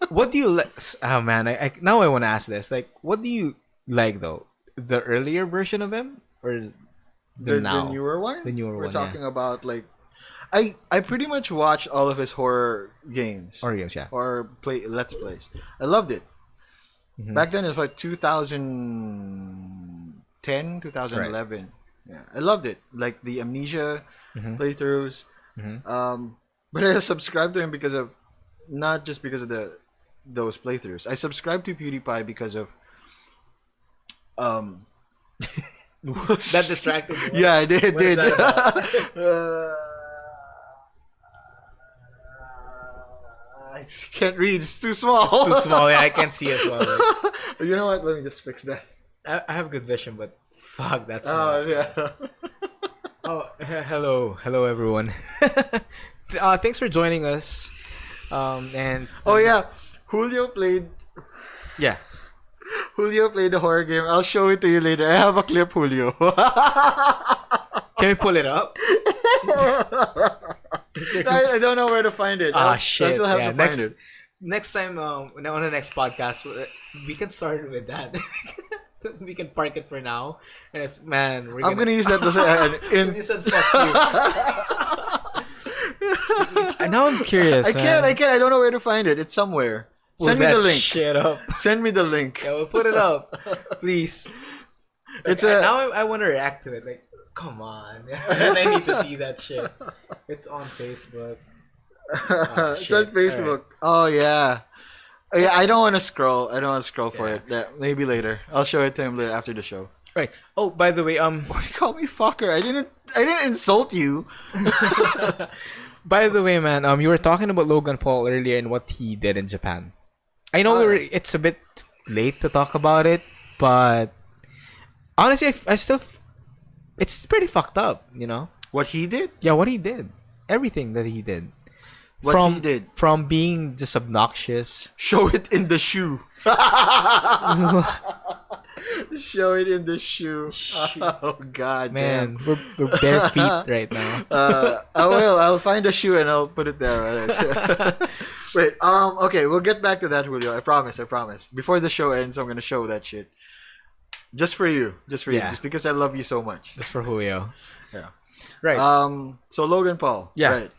What do you like? Oh man, I now I want to ask this. Like, what do you like though? The earlier version of him or the now? the newer one. The newer We're one, yeah. talking about like, I pretty much watched all of his horror games. Oreos, yeah. Or let's plays. I loved it. Mhm. Back then it was like 2010, 2011. Yeah, I loved it. Like the Amnesia Mhm. playthroughs. Mhm. But I subscribed to him because of not just because of those playthroughs. I subscribed to PewDiePie because of That distracted you. Yeah, I did. What is that about? I just can't read. It's too small. It's too small. Yeah, I can't see as well. Like, You know what? Let me just fix that. I have good vision, but fuck, that's small. Oh yeah. Oh, hello everyone. Thanks for joining us. And Oh yeah. Julio played yeah. the horror game. I'll show it to you later. I have a clip, Julio. Can we pull it up? I don't know where to find it. Ah I shit. still have Yeah, to find next it. next time on the next podcast we can start with that. We can park it for now. And it's, man, I'm gonna use that to say You said fuck you. And now I'm curious. I can't. I don't know where to find it. It's somewhere. Send me the link. Shit up. Send me the link. Yeah, we'll put it up, please. It's Now I want to react to it. Like, come on, and I need to see that shit. It's on Facebook. It's on shit. Facebook. Oh yeah. Oh, yeah, I don't want to scroll. For Yeah. it. Yeah, maybe later. I'll show it to him later after the show. Right. Oh, by the way, Why you call me fucker? I didn't insult you. by the way, man, you were talking about Logan Paul earlier and what he did in Japan. I know it's a bit late to talk about it, but honestly, I still, it's pretty fucked up, you know? What he did? Yeah, what he did. Everything that he did. What he did? From being just obnoxious. Show it in the shoe. Show it in the shoe. Oh god, Man, we're bare feet right now. I will. I'll find a shoe and I'll put it there. Wait. Okay, we'll get back to that, Julio. I promise. Before the show ends, I'm gonna show that shit. Just for you. Yeah. Just because I love you so much. Just for Julio. Yeah. Right. So Logan Paul. Yeah. Right.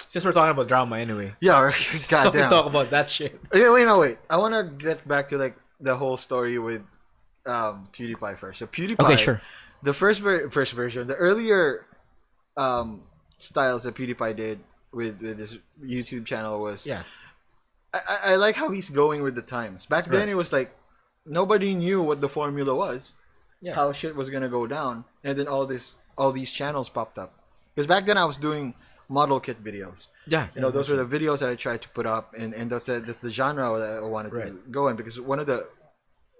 Since we're talking about drama anyway. Yeah. Right. So we Goddamn. talk about that shit. Yeah, wait. I want to get back to like the whole story with PewDiePie first. So PewDiePie. Okay, sure. The first version, the earlier styles that PewDiePie did with his YouTube channel was Yeah. I like how he's going with the times. Back then Right. it was like nobody knew what the formula was. Yeah. How shit was gonna go down, and then all these channels popped up. Because back then I was doing model kit videos. Yeah. You know, those were the videos that I tried to put up, and that's the genre that I wanted Right. to go in. Because one of the,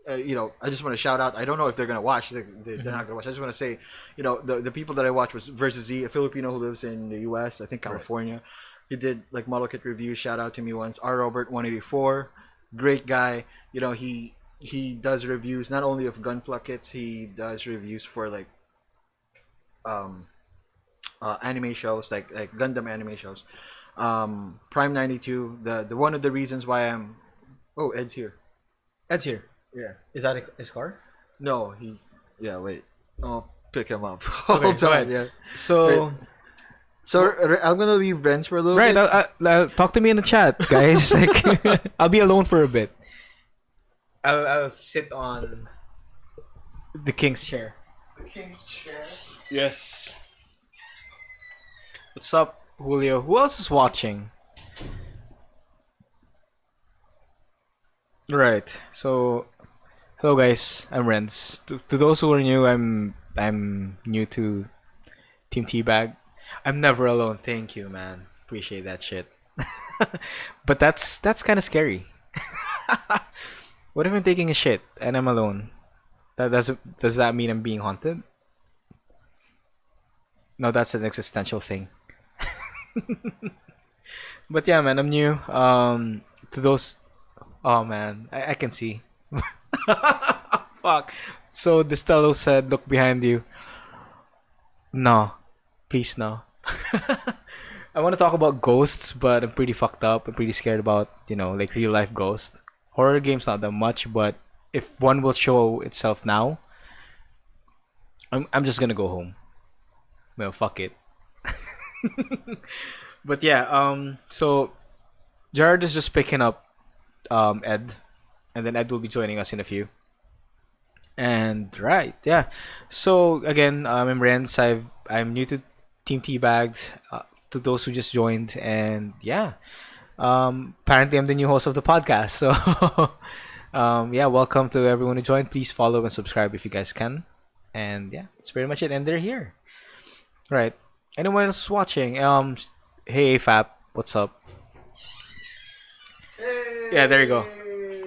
I just want to shout out. I don't know if they're gonna watch. They're not gonna watch. I just want to say, the people that I watched was Versus Z, a Filipino who lives in the U.S. I think California. He did like model kit reviews. Shout out to me once. R. Robert 184, great guy. He does reviews not only of gunpla kits. He does reviews for like anime shows like Gundam anime shows. Prime 92. The one of the reasons why I'm. Oh, Ed's here. Ed's here. Yeah. Is that his car? No, he's. Yeah, wait. I'll pick him up. Okay, Hold go on. ahead. Yeah. So, So I'm gonna leave Renz for a little right, bit. I'll talk to me in the chat, guys. Like, I'll be alone for a bit. I'll sit on the king's chair. The king's chair. Yes. What's up, Julio? Who else is watching? Right. So, hello guys. I'm Renz. To those who are new, I'm new to Team Teabag. I'm never alone. Thank you, man. Appreciate that shit. But that's kind of scary. What if I'm taking a shit and I'm alone? Does that mean I'm being haunted? No, that's an existential thing. But yeah, man, I'm new. To those, oh man, I can see. Fuck. So Destello said, "Look behind you." No, please no. I want to talk about ghosts, but I'm pretty fucked up. I'm pretty scared about like real life ghosts. Horror games not that much, but if one will show itself now, I'm just gonna go home. Well, fuck it. But yeah, so Jared is just picking up Ed, and then Ed will be joining us in a few. And right, yeah. So again, I'm Renz. I'm new to Team Teabags. To those who just joined, and yeah, apparently I'm the new host of the podcast. So yeah, welcome to everyone who joined. Please follow and subscribe if you guys can. And yeah, that's pretty much it. And they're here. Right. Anyone else watching? Hey Fap, what's up? Hey! Yeah, there you go.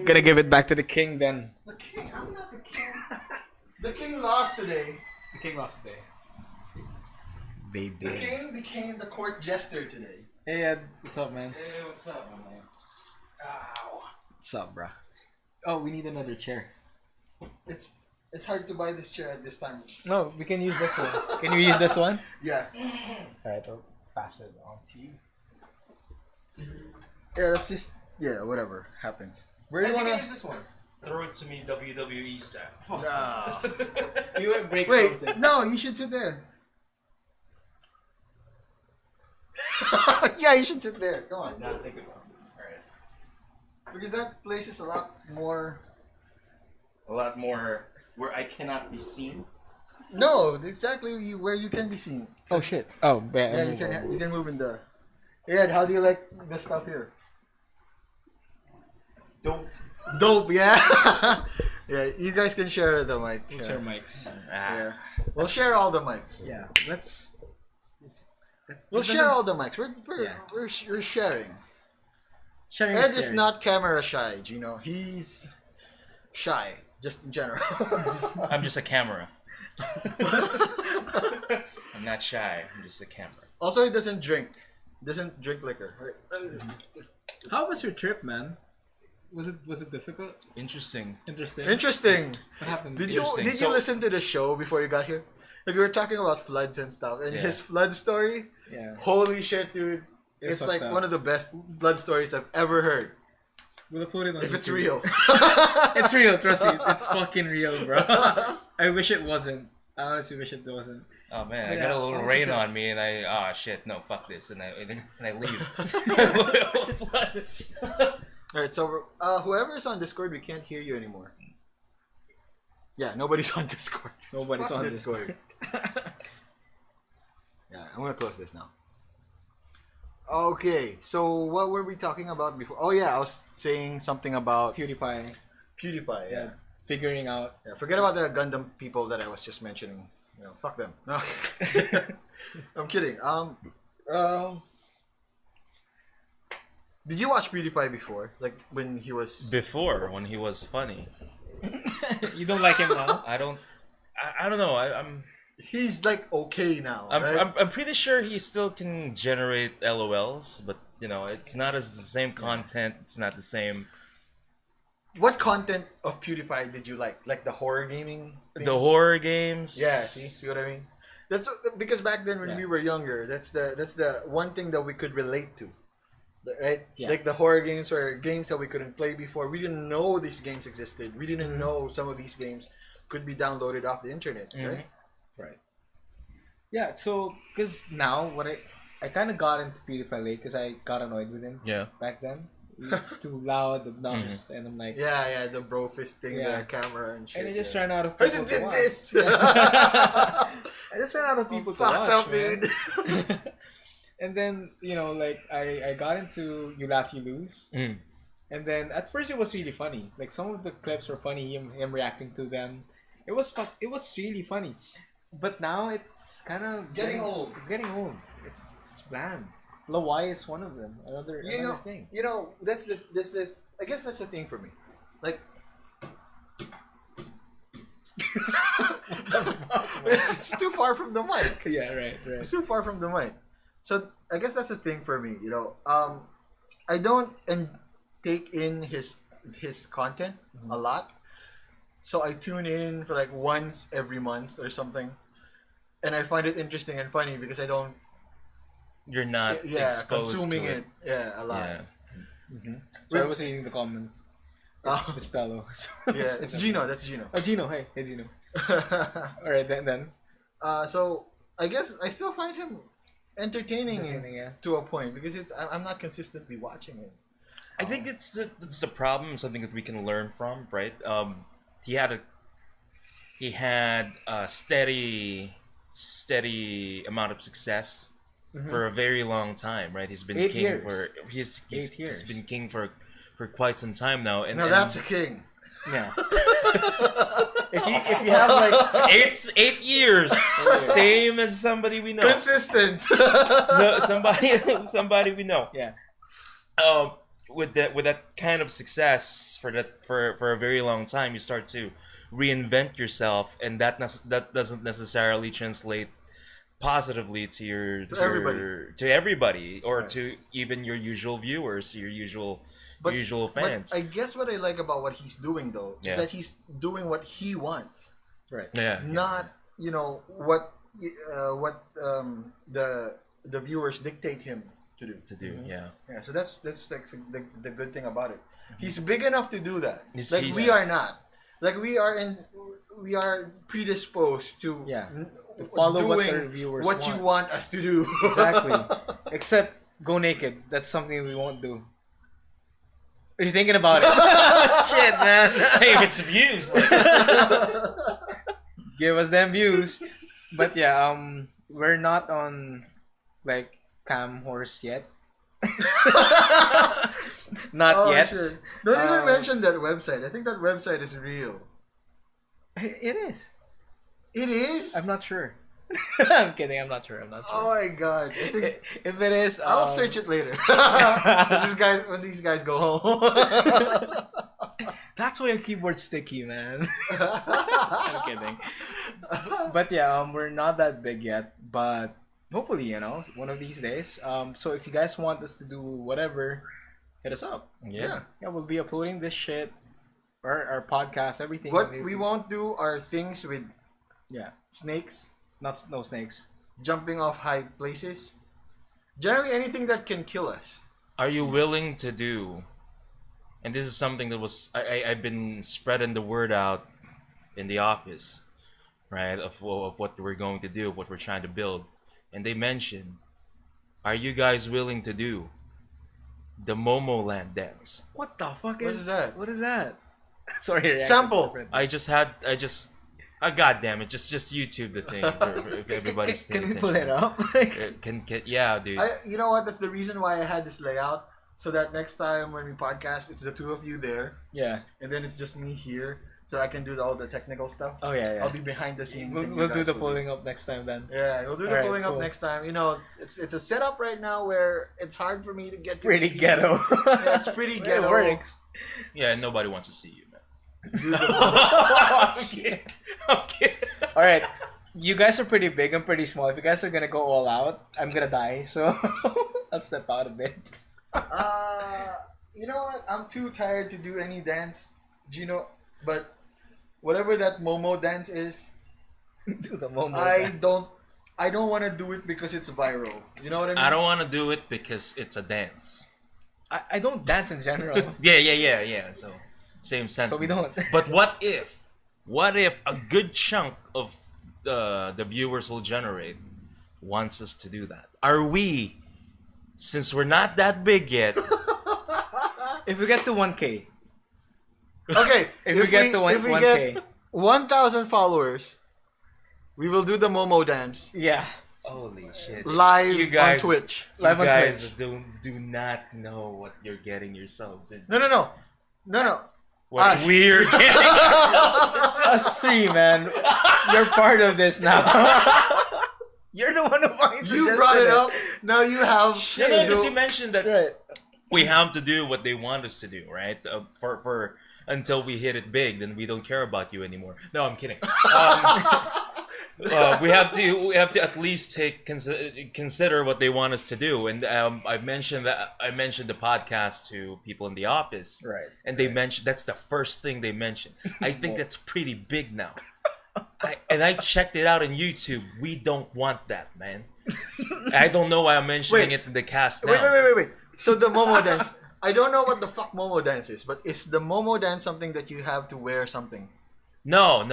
Gonna give it back to the king then. The king? I'm not the king. The king lost today. The king lost today. They The did. king became the court jester today. Hey Ed, what's up, man? Hey, what's up, man? Ow. What's up, bro? Oh, we need another chair. It's hard to buy this chair at this time. No, we can use this one. Can you use this one? Yeah. Alright, I'll pass it on to you. Yeah, that's just whatever happens. Where do you wanna use this one? Throw it to me, WWE style. No. You would break Wait, something. no, you should sit there. Yeah, you should sit there. Come on. Not think about this. Alright. Because that place is a lot more. A lot more where I cannot be seen. No, exactly where you can be seen. Oh shit. Oh, Yeah, you can move in there. Ed, how do you like the stuff here? Dope, yeah. Yeah, you guys can share the mic. We'll share mics. Yeah. We'll share all the mics. Yeah, let's. We'll share all the mics. Yeah. We're sharing. Sharing Ed is not camera shy, Gino. He's shy, just in general. I'm just a camera. I'm not shy. I'm just a camera. Also, he doesn't drink. Doesn't drink liquor. How was your trip, man? Was it difficult? Interesting. Interesting. Interesting. What happened? Did you Interesting. So- listen to the show before you got here? Like we were talking about floods and stuff, and Yeah. his flood story. Yeah. Holy shit, dude! It's fucked like up. one of the best flood stories I've ever heard. We'll upload it on If it's YouTube. real. It's real, trust me. It's fucking real, bro. I wish it wasn't. I honestly wish it wasn't. Oh man, I Yeah, got a little also rain true. on me, and shit, no, fuck this, and I leave. Alright, so whoever's on Discord, we can't hear you anymore. Yeah, nobody's on Discord. Nobody's Fuck on Discord. Yeah, I'm gonna close this now. Okay, so what were we talking about before? Oh yeah, I was saying something about PewDiePie. PewDiePie. Yeah. Yeah. Figuring out. Yeah, forget about the Gundam people that I was just mentioning. You know, fuck them. No, I'm kidding. Did you watch PewDiePie before? Like when he was? Before, when he was funny, You don't like him now? I don't know. I'm He's like okay now, right? I'm pretty sure he still can generate LOLs, but it's not as the same content. It's not the same. What content of PewDiePie did you like? Like the horror gaming thing? The horror games. Yeah, see what I mean? That's because back then when Yeah. we were younger, that's the one thing that we could relate to. Right? Yeah. Like the horror games were games that we couldn't play before. We didn't know these games existed. We didn't know some of these games could be downloaded off the internet, right? Right. Yeah, so, because now, I kind of got into PewDiePie late because I got annoyed with him Yeah. back then. He's too loud, obnoxious, and I'm like, Yeah, the bro fisting Yeah. the camera and shit. and I just yeah. ran out of I people just to did watch. this. I just ran out of people to Fucked watch, up, man. dude. And then, like, I got into You Laugh, You Lose. Mm. And then, at first, it was really funny. Like, some of the clips were funny, him reacting to them. It was really funny. But now, it's kind of Getting old. It's getting old. It's just bland. Lawai is one of them. Another thing. That's the. I guess that's the thing for me. Like, it's too far from the mic. Yeah, right. It's too far from the mic. So I guess that's the thing for me. I don't take in his content a lot. So I tune in for like once every month or something, and I find it interesting and funny because I don't. You're not exposed consuming to it. a lot. Yeah. So I was reading the comments. It's Costello. Yeah, it's Gino. That's Gino. Oh, Gino. Hey, Gino. Alright, then. So I guess I still find him entertaining Yeah. to a point because I'm not consistently watching it. I think that's the problem. Something that we can learn from, right? He had a steady amount of success for a very long time, right? He's been 8 king years. for 8 years. he's been king for quite some time now. And No, that's a king. Yeah. if you have like 8 years, same as somebody we know. Consistent. No, somebody we know. yeah. With that kind of success for a very long time, you start to reinvent yourself, and that doesn't necessarily translate positively to everybody, or to even your usual viewers, your usual fans. But I guess what I like about what he's doing though is that he's doing what he wants, Right. Yeah. not what the viewers dictate him to do. Yeah. Yeah, so that's like the good thing about it. He's big enough to do that. He's- We are not. Like we are predisposed to To follow what doing their viewers what you want us to do. Exactly. Except go naked. That's something we won't do. Are you thinking about it? Shit, man. Hey, if it's views, like, Give us them views. But yeah, we're not on like Cam Horse yet. Not yet. Sure. Don't even Um, mention that website. I think that website is real. It is. It is? I'm not sure. I'm kidding. I'm not sure. Oh my god. I think If it is, I'll search it later. when these guys go home. That's why your keyboard's sticky, man. I'm kidding. But yeah, we're not that big yet. But hopefully, one of these days. So if you guys want us to do whatever, hit us up. yeah. Yeah, we'll be uploading this shit, our podcast, everything. What we won't do are things with snakes, no snakes. jumping off high places. Generally anything that can kill us. Are you willing to do? And this is something that I've been spreading the word out in the office, right? Of what we're going to do, what we're trying to build, and they mentioned, are you guys willing to do the Momo Land dance? What the fuck What is that? What is that? Sorry. Sample. God damn it! Just YouTube the thing. If everybody's Can paying we pull it attention. up? Yeah, dude. You know what? That's the reason why I had this layout. So that next time when we podcast, it's the two of you there. Yeah. And then it's just me here. So I can do all the technical stuff. Oh yeah. I'll be behind the scenes. and you We'll do guys the will pulling up next time then. Yeah, we'll do the Alright, pulling cool. up next time. It's a setup right now where it's hard for me to get to Pretty the- ghetto. Yeah, it's pretty It ghetto. works. Yeah, nobody wants to see you, man. Dude, I'm kidding. I'm kidding. All right. You guys are pretty big. I'm pretty small. If you guys are gonna go all out, I'm gonna die. So I'll step out a bit. you know what? I'm too tired to do any dance, Gino. But whatever that Momo dance is, Do the Momo. I don't want to do it because it's viral. You know what I mean? I don't want to do it because it's a dance. I don't dance in general. Yeah. So, same sentiment. So we don't. But what if a good chunk of the viewers will generate wants us to do that? Are we, since we're not that big yet, If we get to 1K. Okay, If we get to if we 1K. get 1,000 followers, we will do the Momo dance Yeah. Holy shit! live You guys, on Twitch. Live on you guys Twitch. do not know what you're getting yourselves into. No. What Us. we're getting. Us three, man. You're part of this now. You're the one who fucking You brought it up. Now you have. No, to because do- you mentioned that Right. we have to do what they want us to do, right? For until we hit it big, then we don't care about you anymore. No, I'm kidding. We have to at least consider what they want us to do. And I mentioned the podcast to people in the office, Right. and they mentioned that's the first thing they mentioned. I think that's pretty big now. I checked it out on YouTube. We don't want that, man. I don't know why I'm mentioning Wait. it in the cast now. Wait. So the Momo dance. I don't know what the fuck Momo dance is, but is the Momo dance something that you have to wear something? No,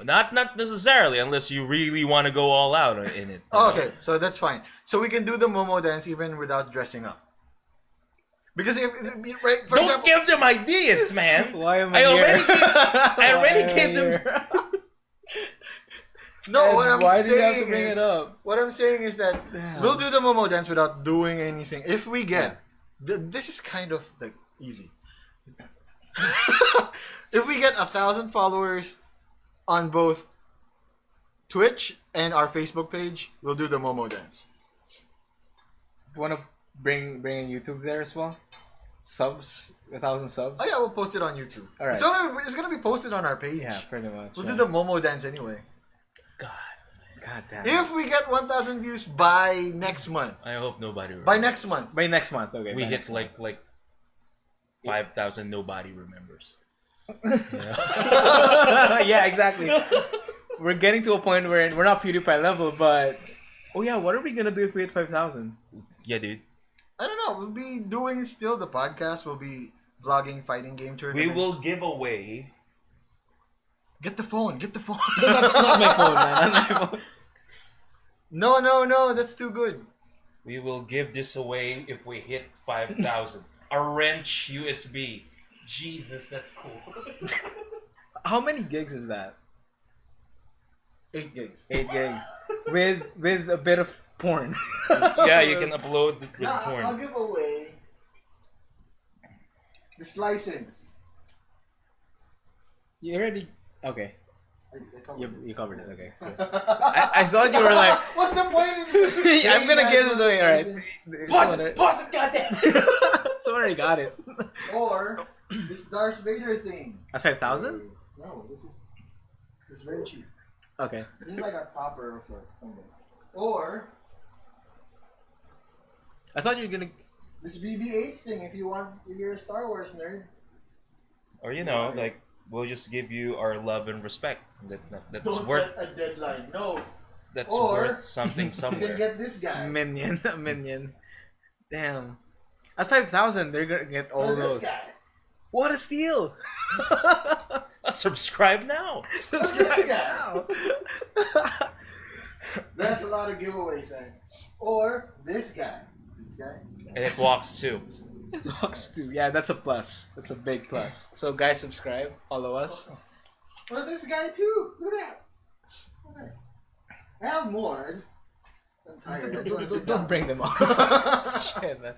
not necessarily, unless you really want to go all out in it. Oh, okay, so that's fine. So we can do the Momo dance even without dressing up. Because if right, for Don't example, give them ideas, man. Why am I I already here? gave- I Why already am I gave them- here? no, what I'm Why do you have to saying bring is, it up? what I'm saying is that Damn. we'll do the Momo dance without doing anything. If we get, this is kind of like easy. If we get 1,000 followers on both Twitch and our Facebook page, we'll do the Momo dance. Want to bring in YouTube there as well? Subs, 1,000 subs. Oh yeah, we'll post it on YouTube. All right. It's gonna be posted on our page. Yeah, pretty much. We'll yeah. do the Momo dance anyway. God damn. If we get 1,000 views by next month. I hope nobody. By next month. By next month, okay. we by hit next month. like 5,000. Nobody remembers. Yeah, exactly. We're getting to a point where we're not PewDiePie level, but oh yeah, what are we gonna do if we hit 5,000? Yeah, dude. I don't know. We'll be doing still the podcast. We'll be vlogging fighting game We tournaments. will give away. Get the phone. Get the phone. Not my phone, man. Not my phone. No. That's too good. We will give this away if we hit 5,000. A wrench USB. Jesus, that's cool. How many gigs is that? 8 gigs. 8 gigs. With a bit of porn. Yeah, you can upload with porn. I'll give away this license. You already okay. I covered it. You covered it. Okay. Good. I thought you were like, What's the point in I'm gonna give this away. All right. License? Pause it, goddamn! Someone already got it. Or this Darth Vader thing. At 5,000? No, this is very cheap. Okay. This is like a topper of something. Or I thought you were gonna. this BB-8 thing if you're a Star Wars nerd. Or like we'll just give you our love and respect. That's Don't worth. set a deadline. No. That's Or- worth something You can somewhere. get this guy. A minion. Damn. At 5,000, they're gonna get all Or this those. guy. What a steal! Subscribe now. Or this guy. That's a lot of giveaways, man. Or this guy. This guy. And it walks too. Box 2. Yeah, that's a plus. That's a big plus. So guys, subscribe, follow us. Or this guy too. Look at that. So nice. I have more. I'm tired. I just want to sit Don't down. bring them all. Shit, man.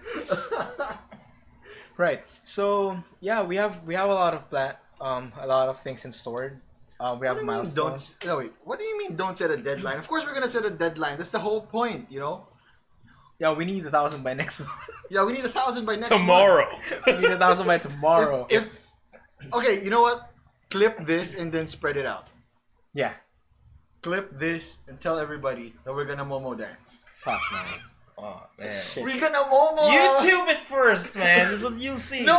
Right. So yeah, we have a lot of a lot of things in store. We have What do you mean milestones. don't? No, wait. What do you mean don't set a deadline? Of course we're gonna set a deadline. That's the whole point, you know. Yeah, we need 1,000 by next month. Yeah, we need 1,000 by next month. Tomorrow. We need 1,000 by tomorrow. If okay, you know what? Clip this and then spread it out. Yeah. Clip this and tell everybody that we're gonna Momo dance. Fuck man. Oh man. Shit. We're gonna Momo. YouTube it first, man. This is what you'll see. No,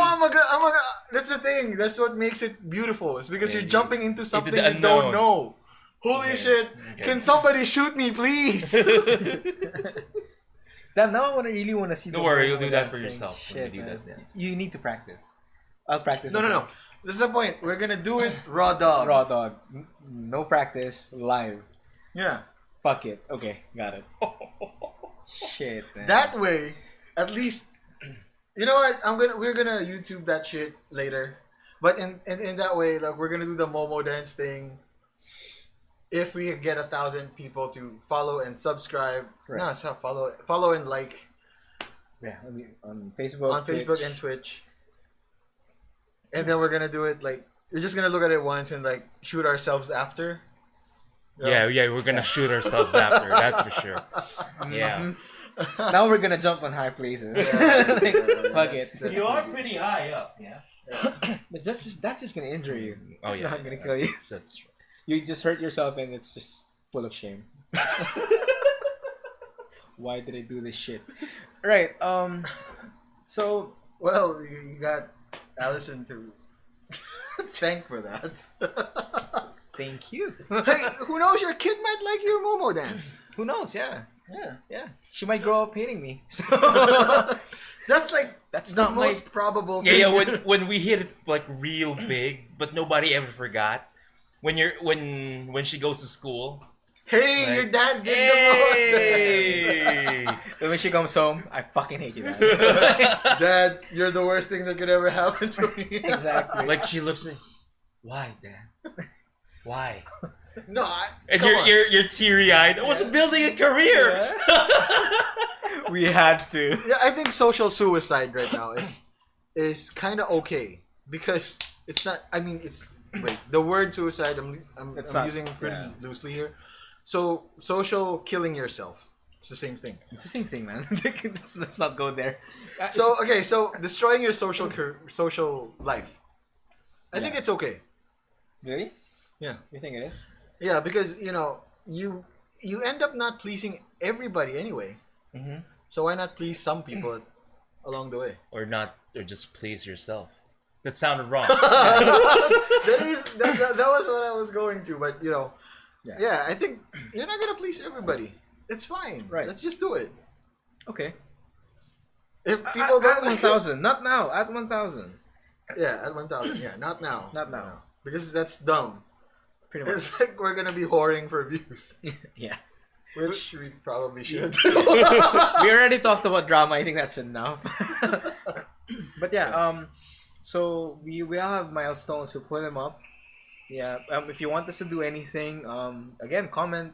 that's the thing. That's what makes it beautiful. It's because Yeah, you're jumping into something the you don't unknown. know. Holy Okay. shit! Okay. Can somebody shoot me, please? Now I really want to see. Don't the worry, Momo you'll do that dance for thing. yourself when Shit, you do man. that dance. You need to practice. I'll practice. No. okay. This is the point. We're gonna do it raw dog. Raw dog. No practice. Live. Yeah. Fuck it. Okay, got it. Shit, man. That way, at least You know what? We're gonna YouTube that shit later, but in that way, like we're gonna do the Momo dance thing. If we get 1,000 people to follow and subscribe, Right. no, it's not follow and like Yeah, on Facebook. on Facebook and Twitch, and then we're gonna do it like we're just gonna look at it once and like shoot ourselves after. Yeah, we're gonna shoot ourselves after. That's for sure. Yeah. Now we're gonna jump on high places. Like, fuck it. That's You are the- pretty high up, yeah. But that's just gonna injure you. Oh It's yeah, not gonna kill that's- you. That's true. You just hurt yourself and it's just full of shame. Why did I do this shit? Right. So Well, you got Allison to thank for that. thank you. Hey, who knows? Your kid might like your Momo dance. Who knows? Yeah. Yeah. She might grow up hating me. So That's like that's the not my. most probable. Yeah, thing. yeah. When we hit it like real big, but nobody ever forgot. When she goes to school. Hey, Like, your dad did the Momo dance. Hey! When she comes home, I fucking hate you, man. Dad, you're the worst thing that could ever happen to me. Exactly. Like she looks like, why, Dad? Why? No, And come on. you're teary eyed. I was building a career. We had to. Yeah, I think social suicide right now is kind of okay because it's not. I mean, it's wait. The word suicide I'm It's not- using pretty yeah. loosely here. So social killing yourself. It's the same thing. It's the same thing, man. Let's not go there. So okay, so destroying your social life. I think Yeah. it's okay. Really? Yeah. You think it is? Yeah, because you end up not pleasing everybody anyway. Mm-hmm. So why not please some people along the way? Or just please yourself. That sounded wrong. that was what I was going to, but Yeah. I think you're not gonna please everybody. It's fine. Right. Let's just do it. Okay. If people At don't like 1,000, not now. At 1,000, yeah, at 1,000. Yeah, not now. not now. Because that's dumb. Pretty much. It's like we're gonna be whoring for views, Yeah. which we probably should. We already talked about drama. I think that's enough. But yeah, so we all have milestones. So put them up. Yeah. If you want us to do anything, again, comment,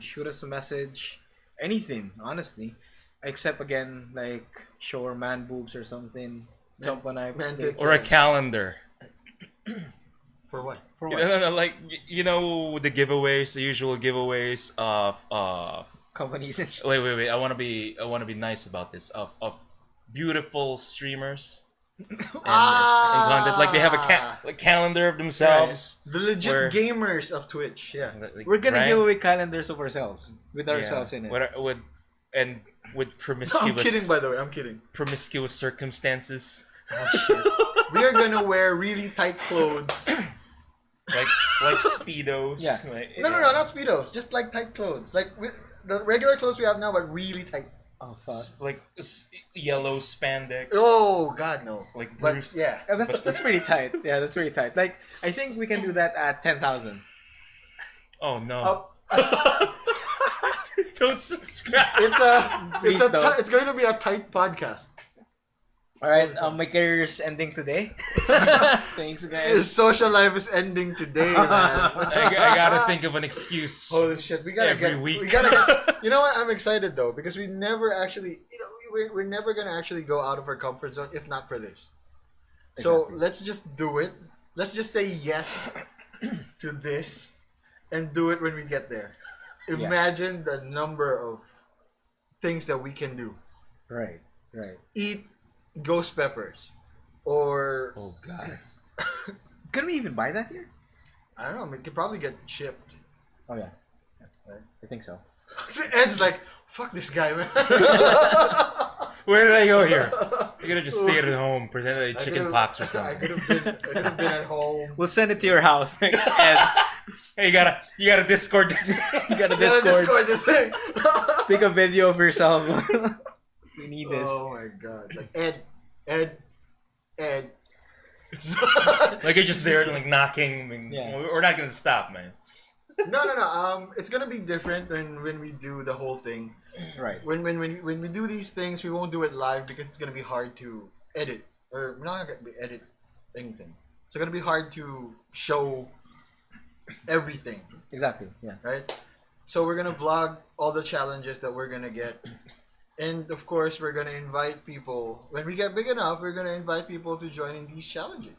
shoot us a message, anything, honestly, except again like show our man boobs or something. Jump on a man tits. Or a calendar. For what? For You what? know, like the giveaways, the usual giveaways of Companies and shit. wait. I want to be nice about this of beautiful streamers and content. Like they have a calendar of themselves. The legit Where- gamers of Twitch. Yeah. Like, We're gonna right? give away calendars of ourselves with Yeah. ourselves in it. With I'm promiscuous kidding, by the way. I'm kidding. promiscuous circumstances. We are gonna wear really tight clothes. like speedos. Yeah. Like, No, not speedos. Just like tight clothes, like the regular clothes we have now, but really tight. Oh fuck. Like yellow spandex. Oh God, no. Like But Bruce. yeah, Yeah, that's pretty tight. Yeah, that's pretty tight. Like I think we can do that at 10,000. Oh no! uh, Don't subscribe. Please don't. it's going to be a tight podcast. All right, my career's ending today. Thanks, His guys. social life is ending today, man. I gotta think of an excuse. Holy shit, we gotta Every get. week. We gotta get. You know what? I'm excited though because we never actually. We're never gonna actually go out of our comfort zone if not for this. So Exactly. let's just do it. Let's just say yes to this, and do it when we get there. Imagine the number of things that we can do. Right. Eat ghost peppers, or Oh god. Can we even buy that here? I don't know. We could probably get shipped. Oh yeah. I think so. So Ed's like, fuck this guy, man. Where did I go here? You could have just stayed at home, pretended like I chicken could've- pox or I something. could have been at home. We'll send it to your house. Ed, Hey, you gotta Discord this. you got a Yeah, Discord. Discord this thing. Take a video of yourself. We need this. Oh my god. It's like Ed. Like you're just there, like knocking. I mean, Yeah. we're not gonna stop, man. No. It's gonna be different when we do the whole thing. Right. When we do these things, we won't do it live because it's gonna be hard to edit, or we're not gonna edit anything. It's gonna be hard to show everything, Exactly. Yeah. right? So we're gonna vlog all the challenges that we're gonna get, and of course we're gonna invite people. When we get big enough, we're gonna invite people to join in these challenges.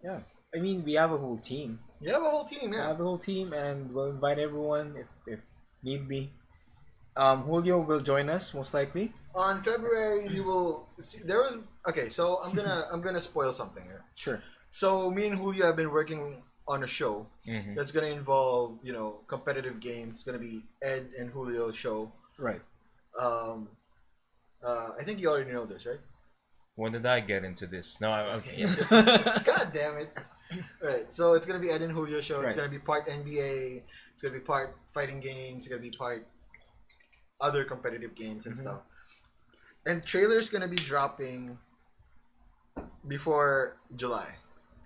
Yeah. I mean, we have a whole team. You have a whole team, We yeah. have a whole team, and we'll invite everyone if need be. Julio will join us most likely. On February, you will see, there was okay. So I'm gonna spoil something here. Sure. So me and Julio have been working on a show Mhm. that's gonna involve competitive games. It's gonna be Ed and Julio's show. Right. Um, I think you already know this, right? When did I get into this? No, okay. Yeah. God damn it! Right. So it's gonna be Ed and Julio's show. It's Right. gonna be part NBA. It's gonna be part fighting games. It's gonna be part other competitive games and stuff. And trailer's gonna be dropping before July.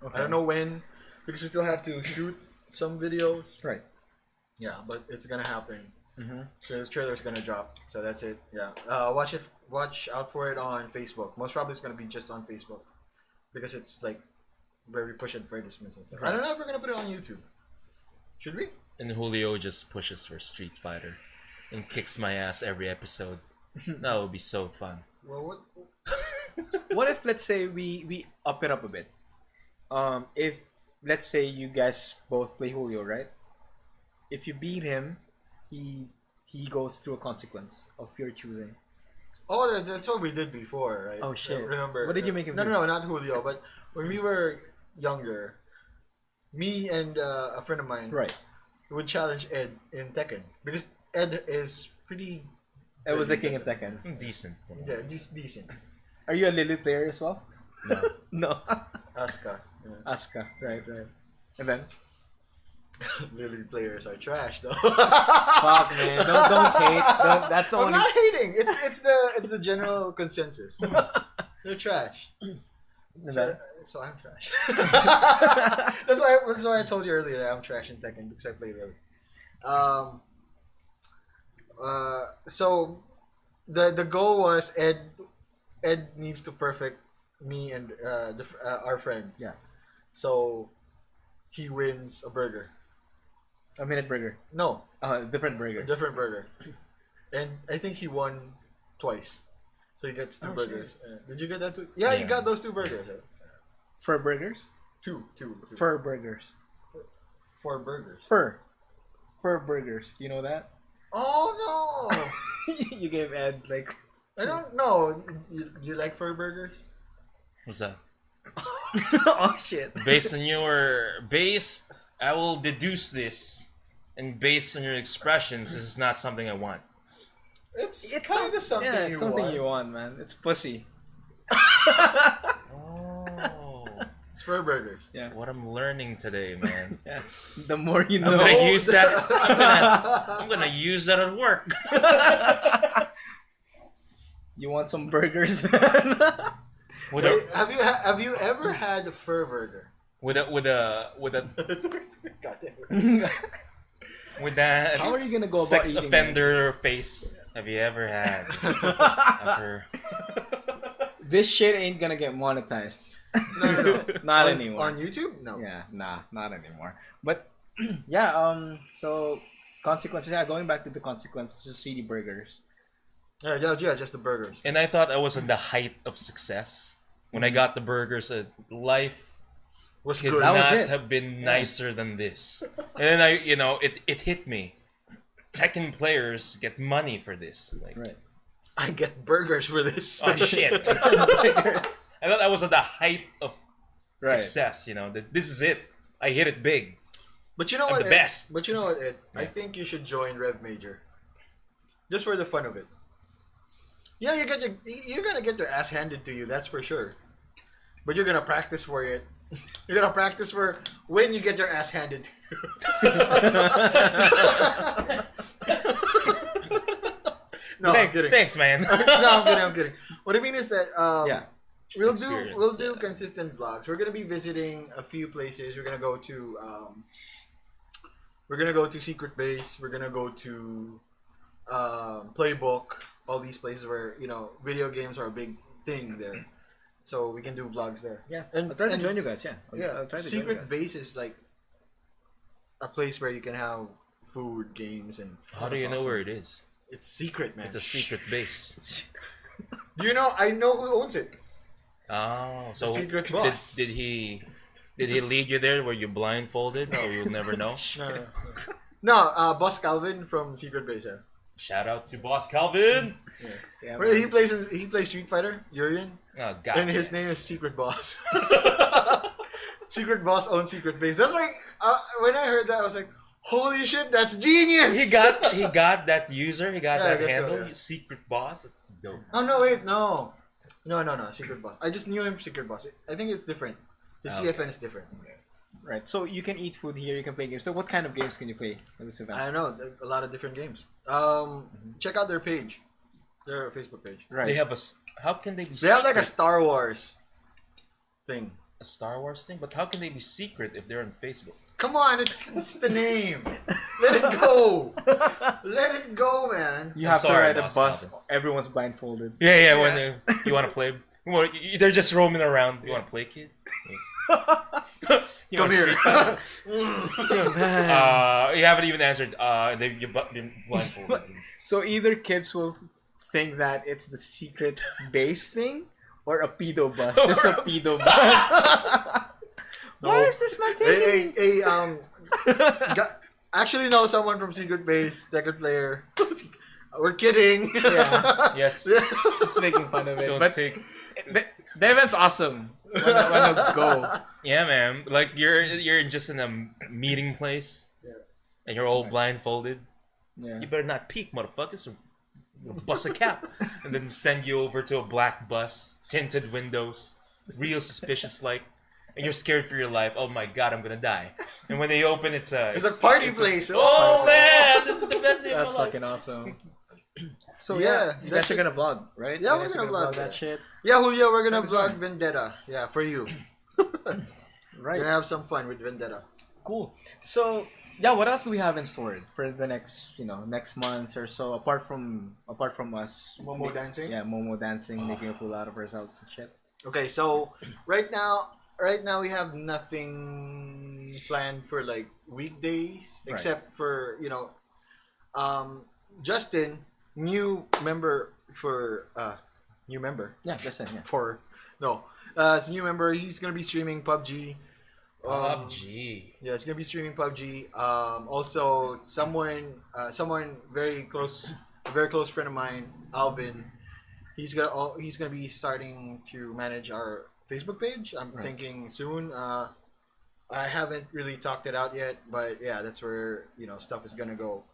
Okay. I don't know when, because we still have to shoot some videos. Right. Yeah, but it's gonna happen. Mm-hmm. So this trailer's gonna drop. So that's it. Yeah. Watch out for it on Facebook. Most probably it's gonna be just on Facebook, because it's like where we push advertisements and stuff. I don't know if we're gonna put it on YouTube. Should we? And Julio just pushes for Street Fighter and kicks my ass every episode. That would be so fun. Well, what? What if, let's say, we up it up a bit? If let's say you guys both play Julio, right? If you beat him, he goes through a consequence of your choosing. Oh, that's what we did before, right? Oh, shit. Remember? What did you make him No, do? no, not Julio. But when we were younger, me and a friend of mine Right. would challenge Ed in Tekken, because Ed is pretty. I was the good king in of Tekken. Decent. Yeah, decent. Are you a Lily player as well? No. No. Asuka. Yeah. Asuka. Right. And then? Lily players are trash, though. Fuck, man. Don't hate. That's the I'm only... not hating. It's the general consensus. They're trash. And then? So I'm trash. that's why I told you earlier that I'm trash in Tekken, because I play Lily. So the goal was Ed needs to perfect me and our friend. Yeah. So he wins a burger. A minute burger. No, Different a burger. different burger. And I think he won twice. So he gets two Oh, burgers. Did you get that too? Yeah, you Yeah. got those two burgers. Fur burgers? Two. Fur burgers. 4 burgers. Fur burgers. You know that? Oh no! You gave Ed like... I don't know. You like fur burgers? What's that? Oh shit. I will deduce this, and based on your expressions, this is not something I want. It's kind of something yeah, you it's something want. you want, man. It's pussy. Oh, It's fur burgers. Yeah. what I'm learning today, man. Yeah. The more you I'm know. gonna use that. I'm gonna use that at work. You want some burgers, man? With Wait, a have you ever had a fur burger? with a God damn it. with that How are you gonna go about sex eating offender face. Have you ever had? Ever? This shit ain't gonna get monetized. No. Not on, anymore. On YouTube? No. Yeah, nah, not anymore. But yeah, so consequences. Yeah, going back to the consequences, just CD burgers. Yeah, just the burgers. And I thought I was at the height of success when I got the burgers. Life Was could good. That was not it. have been nicer than this. And then it hit me. Tekken players get money for this. Like, Right. I get burgers for this. oh shit! Burgers. I thought I was at the height of Right. success. This is it. I hit it big. But you know I'm what? the best. But you know what, Ed? I think you should join Rev Major. Just for the fun of it. Yeah, you're gonna get your ass handed to you, that's for sure. But you're gonna practice for it. You're gonna practice for when you get your ass handed to you. No, I'm kidding. Thanks, man. No, I'm kidding. What I mean is that Yeah. we'll Experience, do yeah. consistent vlogs. We're gonna be visiting a few places. We're gonna go to we're gonna go to Secret Base. We're gonna go to Playbook. All these places where video games are a big thing there. So we can do vlogs there. Yeah, And I'll try to and join you guys. Yeah, I'll try to join you Secret guys. Base is like a place where you can have food, games, and How do you know where it is? it's secret, man. It's a secret base. You know, I know who owns it. Oh, so secret boss. did he lead you there where you're blindfolded so you'll never know? No, Boss Calvin from Secret Base. Yeah. Shout out to Boss Calvin. Yeah, Where he plays Street Fighter, Urian, Oh God. and his name is Secret Boss. Secret Boss owns Secret Base. That's like when I heard that, I was like, "Holy shit, that's genius!" He got that user. He got Yeah, I that guess so, handle. yeah. Secret boss. It's dope. Oh no, wait, no, Secret Boss. I just knew him Secret Boss. I think it's different. The Oh, CFN is different. Right. So you can eat food here. You can play games. So what kind of games can you play at this event? I don't know, a lot of different games. Check out their page, their Facebook page. Right. They have How can they be? They have like a secret? Star Wars thing. A Star Wars thing, but how can they be secret if they're on Facebook? Come on, it's the name. Let it go. Let it go, man. You I'm have to sorry, ride a Boss bus. Calvin. Everyone's blindfolded. Yeah. When you want to play, they're just roaming around. You want to play, kid? You Come wanna here. street fight? You haven't even answered. You've been blindfolded. So either kids will think that it's the secret base thing, or a pedo bus. This is a pedo bus. Why is this man taking? Actually know someone from Secret Base, Secret Player. We're kidding. Yeah. Yes. Just making fun of it. Don't But take. the event's awesome. Wanna go. Yeah, man. Like you're just in a meeting place, and you're all blindfolded. Yeah. You better not peek, motherfuckers. Or we'll bust a cap, and then send you over to a black bus, tinted windows, real suspicious like, and you're scared for your life. Oh my god, I'm gonna die. And when they open, it's a party place. Oh man, this is the best day of That's my life. fucking awesome. So Yeah, you that's guys are gonna vlog, right? Yeah, You we're guys are gonna vlog that that. shit. Yeah, Julio, we're gonna That'd be vlog fun. Vendetta. Yeah, for you. We're Right. gonna have some fun with Vendetta. Cool. So yeah, what else do we have in store for the next month or so? Apart from us, Momo dancing? Yeah, Momo dancing, making a fool out of ourselves and shit. Okay, so right now we have nothing planned for like weekdays Right. except for Justin, new member. Yeah, that's it. Yeah. As a new member, he's gonna be streaming PUBG. PUBG. Yeah, it's gonna be streaming PUBG. Also, someone very close, a very close friend of mine, Alvin. He's gonna be starting to manage our Facebook page. I'm Right. thinking soon. I haven't really talked it out yet, but yeah, that's where stuff is gonna go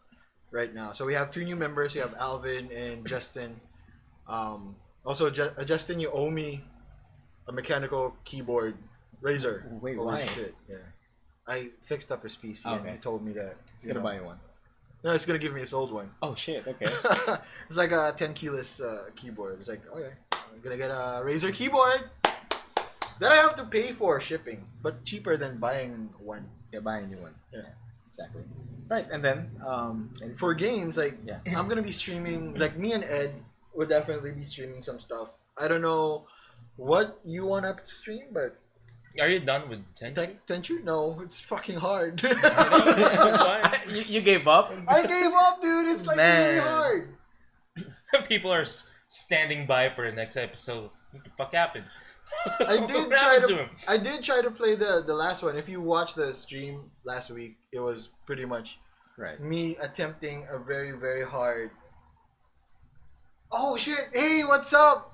right now. So we have two new members. We have Alvin and Justin. Also, Justin, you owe me a mechanical keyboard Razer. Wait, Holy why? shit, yeah. I fixed up his PC Okay. and he told me that He's gonna buy you one. No, it's gonna give me his old one. Oh shit. Okay. It's like a 10 keyless keyboard. It's like, okay, I'm gonna get a Razer keyboard that I have to pay for shipping, but cheaper than buying one. Yeah, buy a new one. Yeah. Exactly. Right, and then And for games, like Yeah. I'm gonna be streaming. Like me and Ed would definitely be streaming some stuff. I don't know what you want to stream, but Are you done with Tenchu? Tenchu? No, it's fucking hard. you gave up. I gave up, dude. It's like really Man. hard. People are standing by for the next episode. What the fuck happened? I What did try happened to. him? I did try to play the last one. If you watched the stream last week, it was pretty much Right. me attempting a very very hard. Oh shit! Hey, what's up?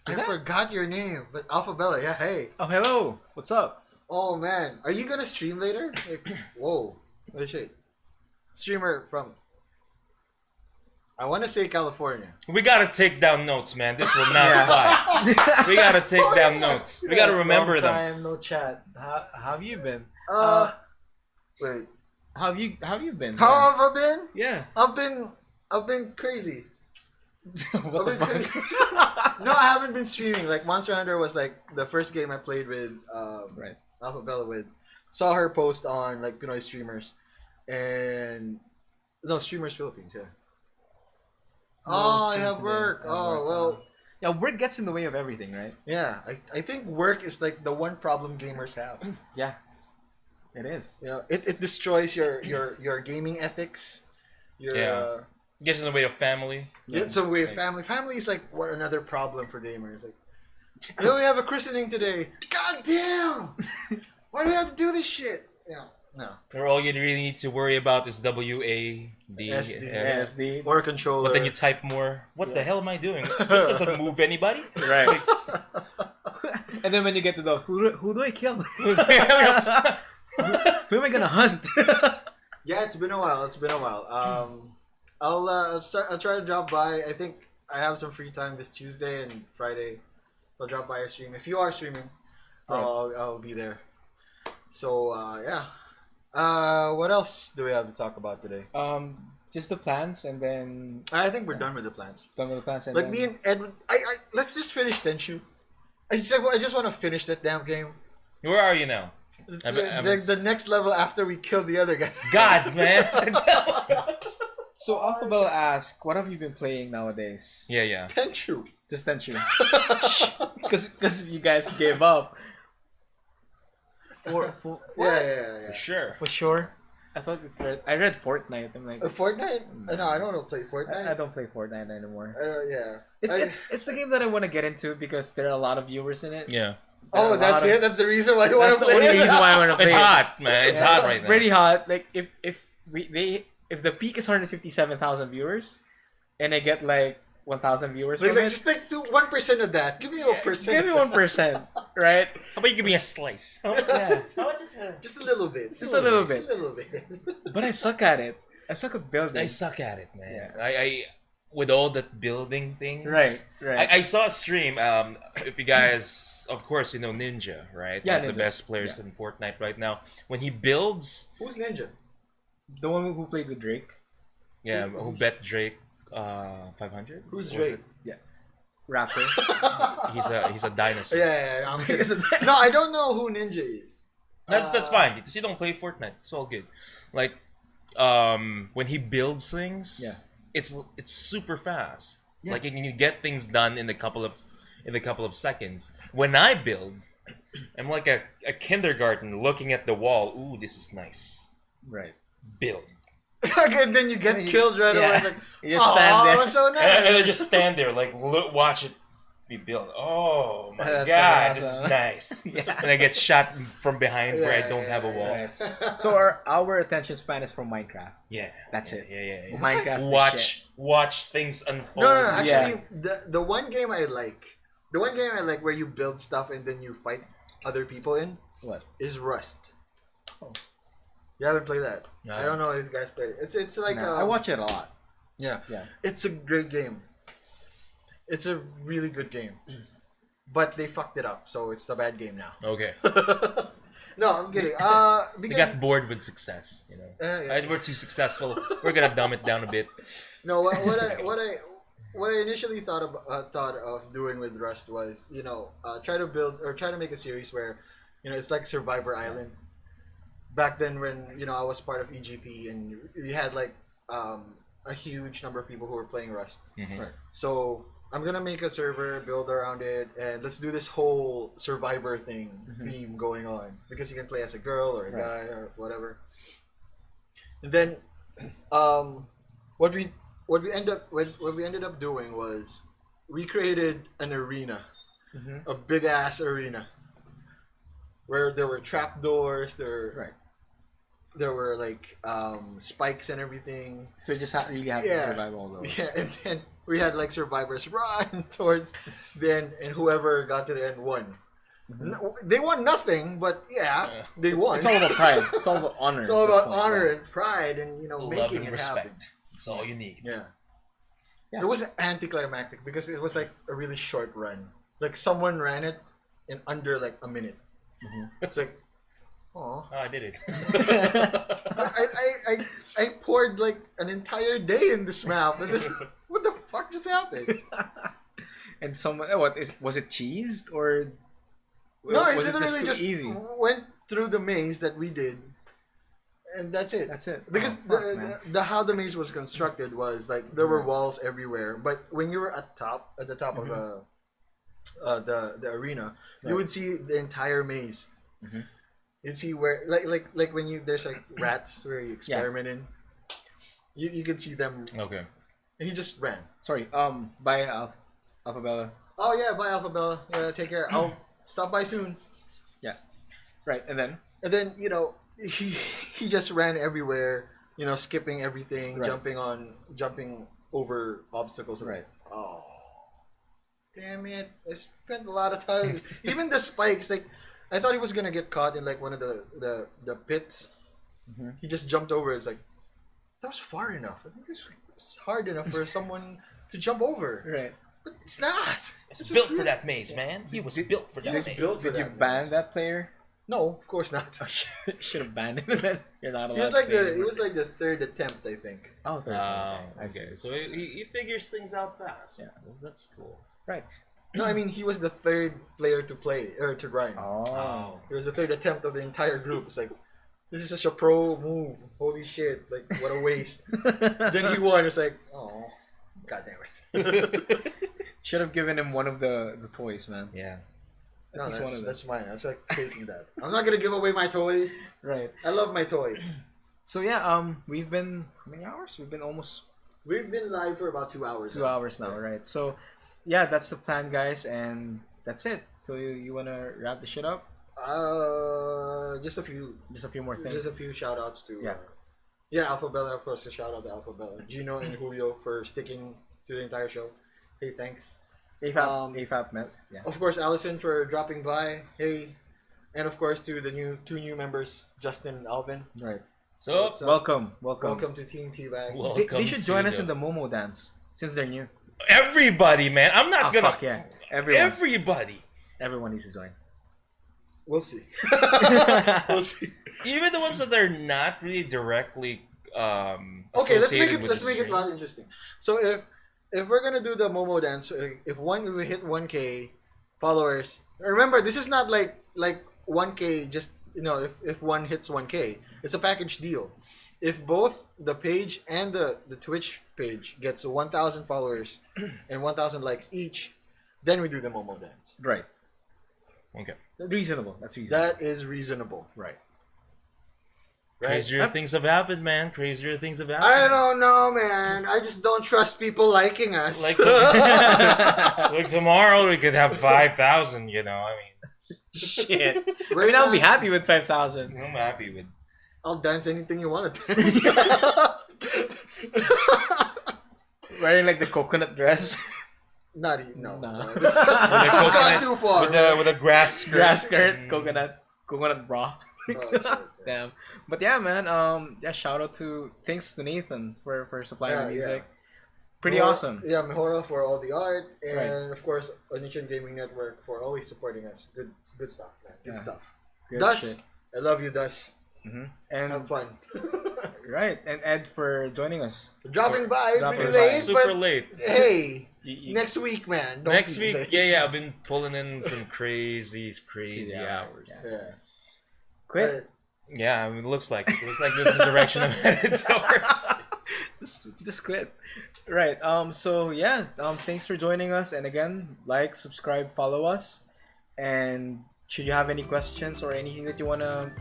Is I that- forgot your name, but Alphabella. Yeah, hey. Oh hello. What's up? Oh man, are you gonna stream later? Like, whoa, oh shit. Streamer from. I want to say California. We gotta take down notes, man. This will not Yeah. fly. We gotta take down notes. We gotta remember Long them. time no chat. How have you been? Wait. How have you been? How have I been? Yeah. I've been crazy. What the I've been fuck? crazy. No, I haven't been streaming. Like Monster Hunter was like the first game I played with Right. Alpha Bella with, saw her post on like Pinoy streamers, and no streamers Philippines. Yeah. Oh, I stream have today. work. I have Oh work, well. Yeah, work gets in the way of everything, right? Yeah, I think work is like the one problem gamers have. Yeah, it is. You know, it destroys your gaming ethics. Your Yeah. Gets in the way of family. it's a way of Like- family. Family is like what another problem for gamers. Like, you know, we have a christening today. God damn! Why do we have to do this shit? Yeah, no. Where all you really need to worry about is WAD. SD. S. SD. Or controller. But then you type more. What the Yeah. hell am I doing? This doesn't move anybody. Right. And then when you get to the who do I kill? Who am I gonna hunt? Yeah, it's been a while. It's been a while. I'll try to drop by. I think I have some free time this Tuesday and Friday. I'll drop by a stream. If you are streaming, I'll be there. So yeah. What else do we have to talk about today? Just the plans, and then I think we're done with the plans. done with the plans. And Like then... me and Edwin, I let's just finish Tenchu. I just want to finish that damn game. Where are you now? It's, I'm- the next level after we kill the other guy. God, man. So Alphabella asked, "What have you been playing nowadays?" yeah. Tenchu. Just Tenchu. Because you guys gave up. For Yeah. For sure. for sure. I read Fortnite. I'm like, Fortnite? No, I don't want to play Fortnite. I don't play Fortnite anymore. Yeah. It's the game that I want to get into because there are a lot of viewers in it. Yeah. Oh, that's it. That's the reason why you want That's to the play only it. reason why I want to play It's it. hot, man. It's hot right It's now. pretty hot. Like if the peak is 157,000 viewers, and I get like 1,000 viewers from Like, it, just take 1% of that. Give me 1%. give me 1%, right? How about you give me a slice? Yeah. Just a little bit. Just a little Just a little bit. But I suck at it. I suck at building. I suck at it, man. Yeah. I with all that building things. Right. I saw a stream. If you guys, of course, you know Ninja, right? Yeah, One of the Ninja. best players in Fortnite right now. When he builds, Who's Ninja? The one who played with Drake. yeah, who bet Drake 500? Who's Was Drake? Rapper. it? He's a dinosaur. Yeah, I'm kidding. No, I don't know who Ninja is. That's fine because you don't play Fortnite. It's all good. Like, when he builds things, Yeah. it's super fast. Yeah. Like you can get things done in a couple of seconds. When I build, I'm like a kindergarten looking at the wall. Ooh, this is nice. Right. Build. And then you get killed right away. Yeah. It's like, You just stand there. oh, so And nice. then just stand there, like watch it be built. Oh my That's god, awesome. this is nice. Yeah. And I get shot from behind where I don't have a wall. Right. So our attention span is from Minecraft. Yeah, That's yeah, it. Yeah. Minecraft. Watch things unfold. No, actually, Yeah. the one game I like, where you build stuff and then you fight other people in, What? is Rust. Oh. You haven't played that? No. I don't know if you guys played it. It's like No, I watch it a lot. Yeah, Yeah. it's a great game. It's a really good game, but they fucked it up, so it's a bad game now. Okay. No, I'm kidding. We Because got bored with success, you know. yeah. We're too successful. We're gonna dumb it down a bit. No, what I initially thought of doing with Rust was, try to make a series where, it's like Survivor Island. Back then, when I was part of EGP, and we had like a huge number of people who were playing Rust. Mhm. Right. So I'm gonna make a server, build around it, and let's do this whole Survivor thing theme going on, because you can play as a girl or a Right. guy or whatever. And then, what we ended up doing was we created an arena, a big ass arena, where there were trapdoors, there were like spikes and everything. So you just really have to survive all those. Yeah, and then we had like survivors run towards the end, and whoever got to the end won. No, they won nothing, but they won. It's all about pride. It's all about honor. It's all about That's honor what- and pride, and Love making and it respect. happen. That's all you need. Yeah. Yeah. It was anticlimactic because it was like a really short run. Like someone ran it in under like a minute. It's like, oh. Oh, I did it. I poured like an entire day in this map. And then, what the fuck just happened? And someone, was it cheesed or No, it Was it literally just just too easy? went through the maze that we did, and that's it. That's it. Because Oh, fuck, man. the how the maze was constructed was like there were walls everywhere, but when you were at the top of the arena, you would see the entire maze. Mhm. You'd see where like when you there's like rats where you experiment in. You could see them, Okay. and he just ran. Sorry. Bye, Alphabella. Oh yeah, bye Alpha Bella. Yeah, take care. I'll stop by soon. Yeah. Right, and then. And then he just ran everywhere. Skipping everything, Right. jumping over obstacles. Right. Oh, damn it! I spent a lot of time. Even the spikes, like I thought he was gonna get caught in like one of the pits. Mhm. He just jumped over. It's like that was far enough. I think it was hard enough for someone to jump over, Right. but it's not. It's built for that maze, man. He was built for that was maze. built for Did you that, ban that player? No, of course not. Should have banned him. Then you're not allowed. It was like to play it anymore. was like the third attempt, I think. Oh, third. I see. Okay. So he figures things out fast. Yeah. Well, that's cool. Right. No, I mean he was the third player to play or to grind. Oh. It was the third attempt of the entire group. It's like this is such a pro move. Holy shit! Like what a waste. Then he won. It's like oh, god damn it. Should have given him one of the toys, man. Yeah. At No, least one of them. that's mine. That's like taking that. I'm not gonna give away my toys. Right. I love my toys. So yeah, we've been how many hours? We've been almost We've been live for about 2 hours. 2 hours now, right? So yeah, that's the plan, guys, and that's it. So you wanna wrap the shit up? Just a few more things. Just a few shout outs to Yeah. Alpha Bella, of course, a shout out to Alpha Bella. Gino and Julio for sticking to the entire show. Hey, thanks. AFAP met. Yeah. Of course, Allison for dropping by. Hey. And of course to the two new members, Justin and Alvin. Right. So What's up? Welcome. Welcome to Team T-Bag. They should join us in the Momo dance since they're new. everybody, man. I'm not gonna. Fuck yeah. Everyone. Everybody. Everyone needs to join. We'll see. We'll see. Even the ones that are not really directly Okay, let's make associated with it the a stream. lot interesting. So if we're gonna do the Momo dance, if we hit 1K followers, remember this is not like 1K. Just if one hits 1K, it's a package deal. If both the page and the Twitch page gets 1,000 followers and 1,000 likes each, then we do the Momo dance. Right. Okay. Reasonable. That's reasonable. That is reasonable. Right. Crazier things have happened, man. Crazier things have happened. I don't know, man. I just don't trust people liking us. Like, like tomorrow we could have 5,000. I mean, Shit. I Right mean, I'll now, be happy with 5,000. I'm happy with. I'll dance anything you want to dance. Wearing like the coconut dress. Not even, no. Nah. No. This gone too far. With a grass skirt. Grass skirt, Mm. coconut bra. Oh, shit. Damn. But yeah, man. Shout out to thanks to Nathan for supplying the music. Pretty Mihora- awesome. Yeah, Mihora for all the art, and Right. of course, Onichian Gaming Network for always supporting us. Good stuff, man. Good Yeah. stuff. Good Dus, shit. I love you, Dus. And Have fun. right, and Ed for joining us. Dropping by Dropping pretty by. late, Super but late. hey, You- next week, man. Don't Next be week, late. yeah, I've been pulling in some crazy hours. Yeah. Yeah. Quit. Yeah, I mean, it looks like this is the direction I'm headed towards. Just quit. Right. So yeah. Thanks for joining us, and again, like, subscribe, follow us, and should you have any questions or anything that you wanna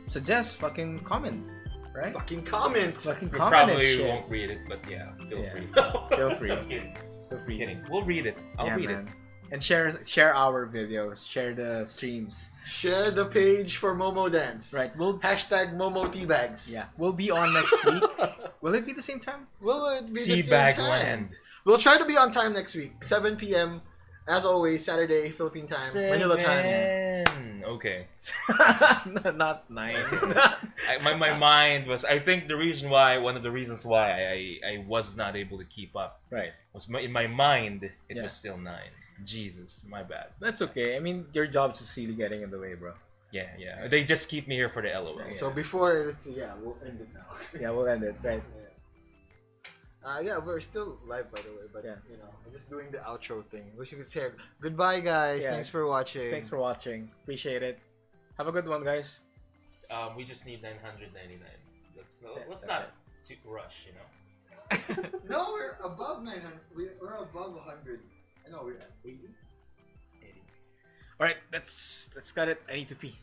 suggest, fucking comment. Right. Fucking comment. Fucking We comment. and probably shit. won't read it, but yeah, feel Yeah. free. Feel free. I'm kidding. Feel free. Kidding. We'll read it. I'll read it. And share our videos, share the streams. Share the page for Momo Dance. Right. We'll Hashtag Momo Teabags. we'll be on next week. Will it be the same time? Will it be the same Teabag time? land. We'll try to be on time next week. 7 p.m. As always, Saturday, Philippine time. Manila time. Okay. Not 9. My mind was. I think one of the reasons why I was not able to keep up Right. was in my mind it Yeah. was still 9. Jesus, my bad. That's okay. I mean, your job's just really getting in the way, bro. Yeah. They just keep me here for the LOL. So before it's we'll end it now. Yeah, we'll end it. Right. Yeah, we're still live, by the way, but Yeah. you know, we're just doing the outro thing. Wish you could say goodbye, guys. Yeah. Thanks for watching. Thanks for watching. Appreciate it. Have a good one, guys. We just need 999. Let's That's not too rush, you know. No, we're above 900. We're above 100. I know we're at 80. All right, let's cut it. I need to pee.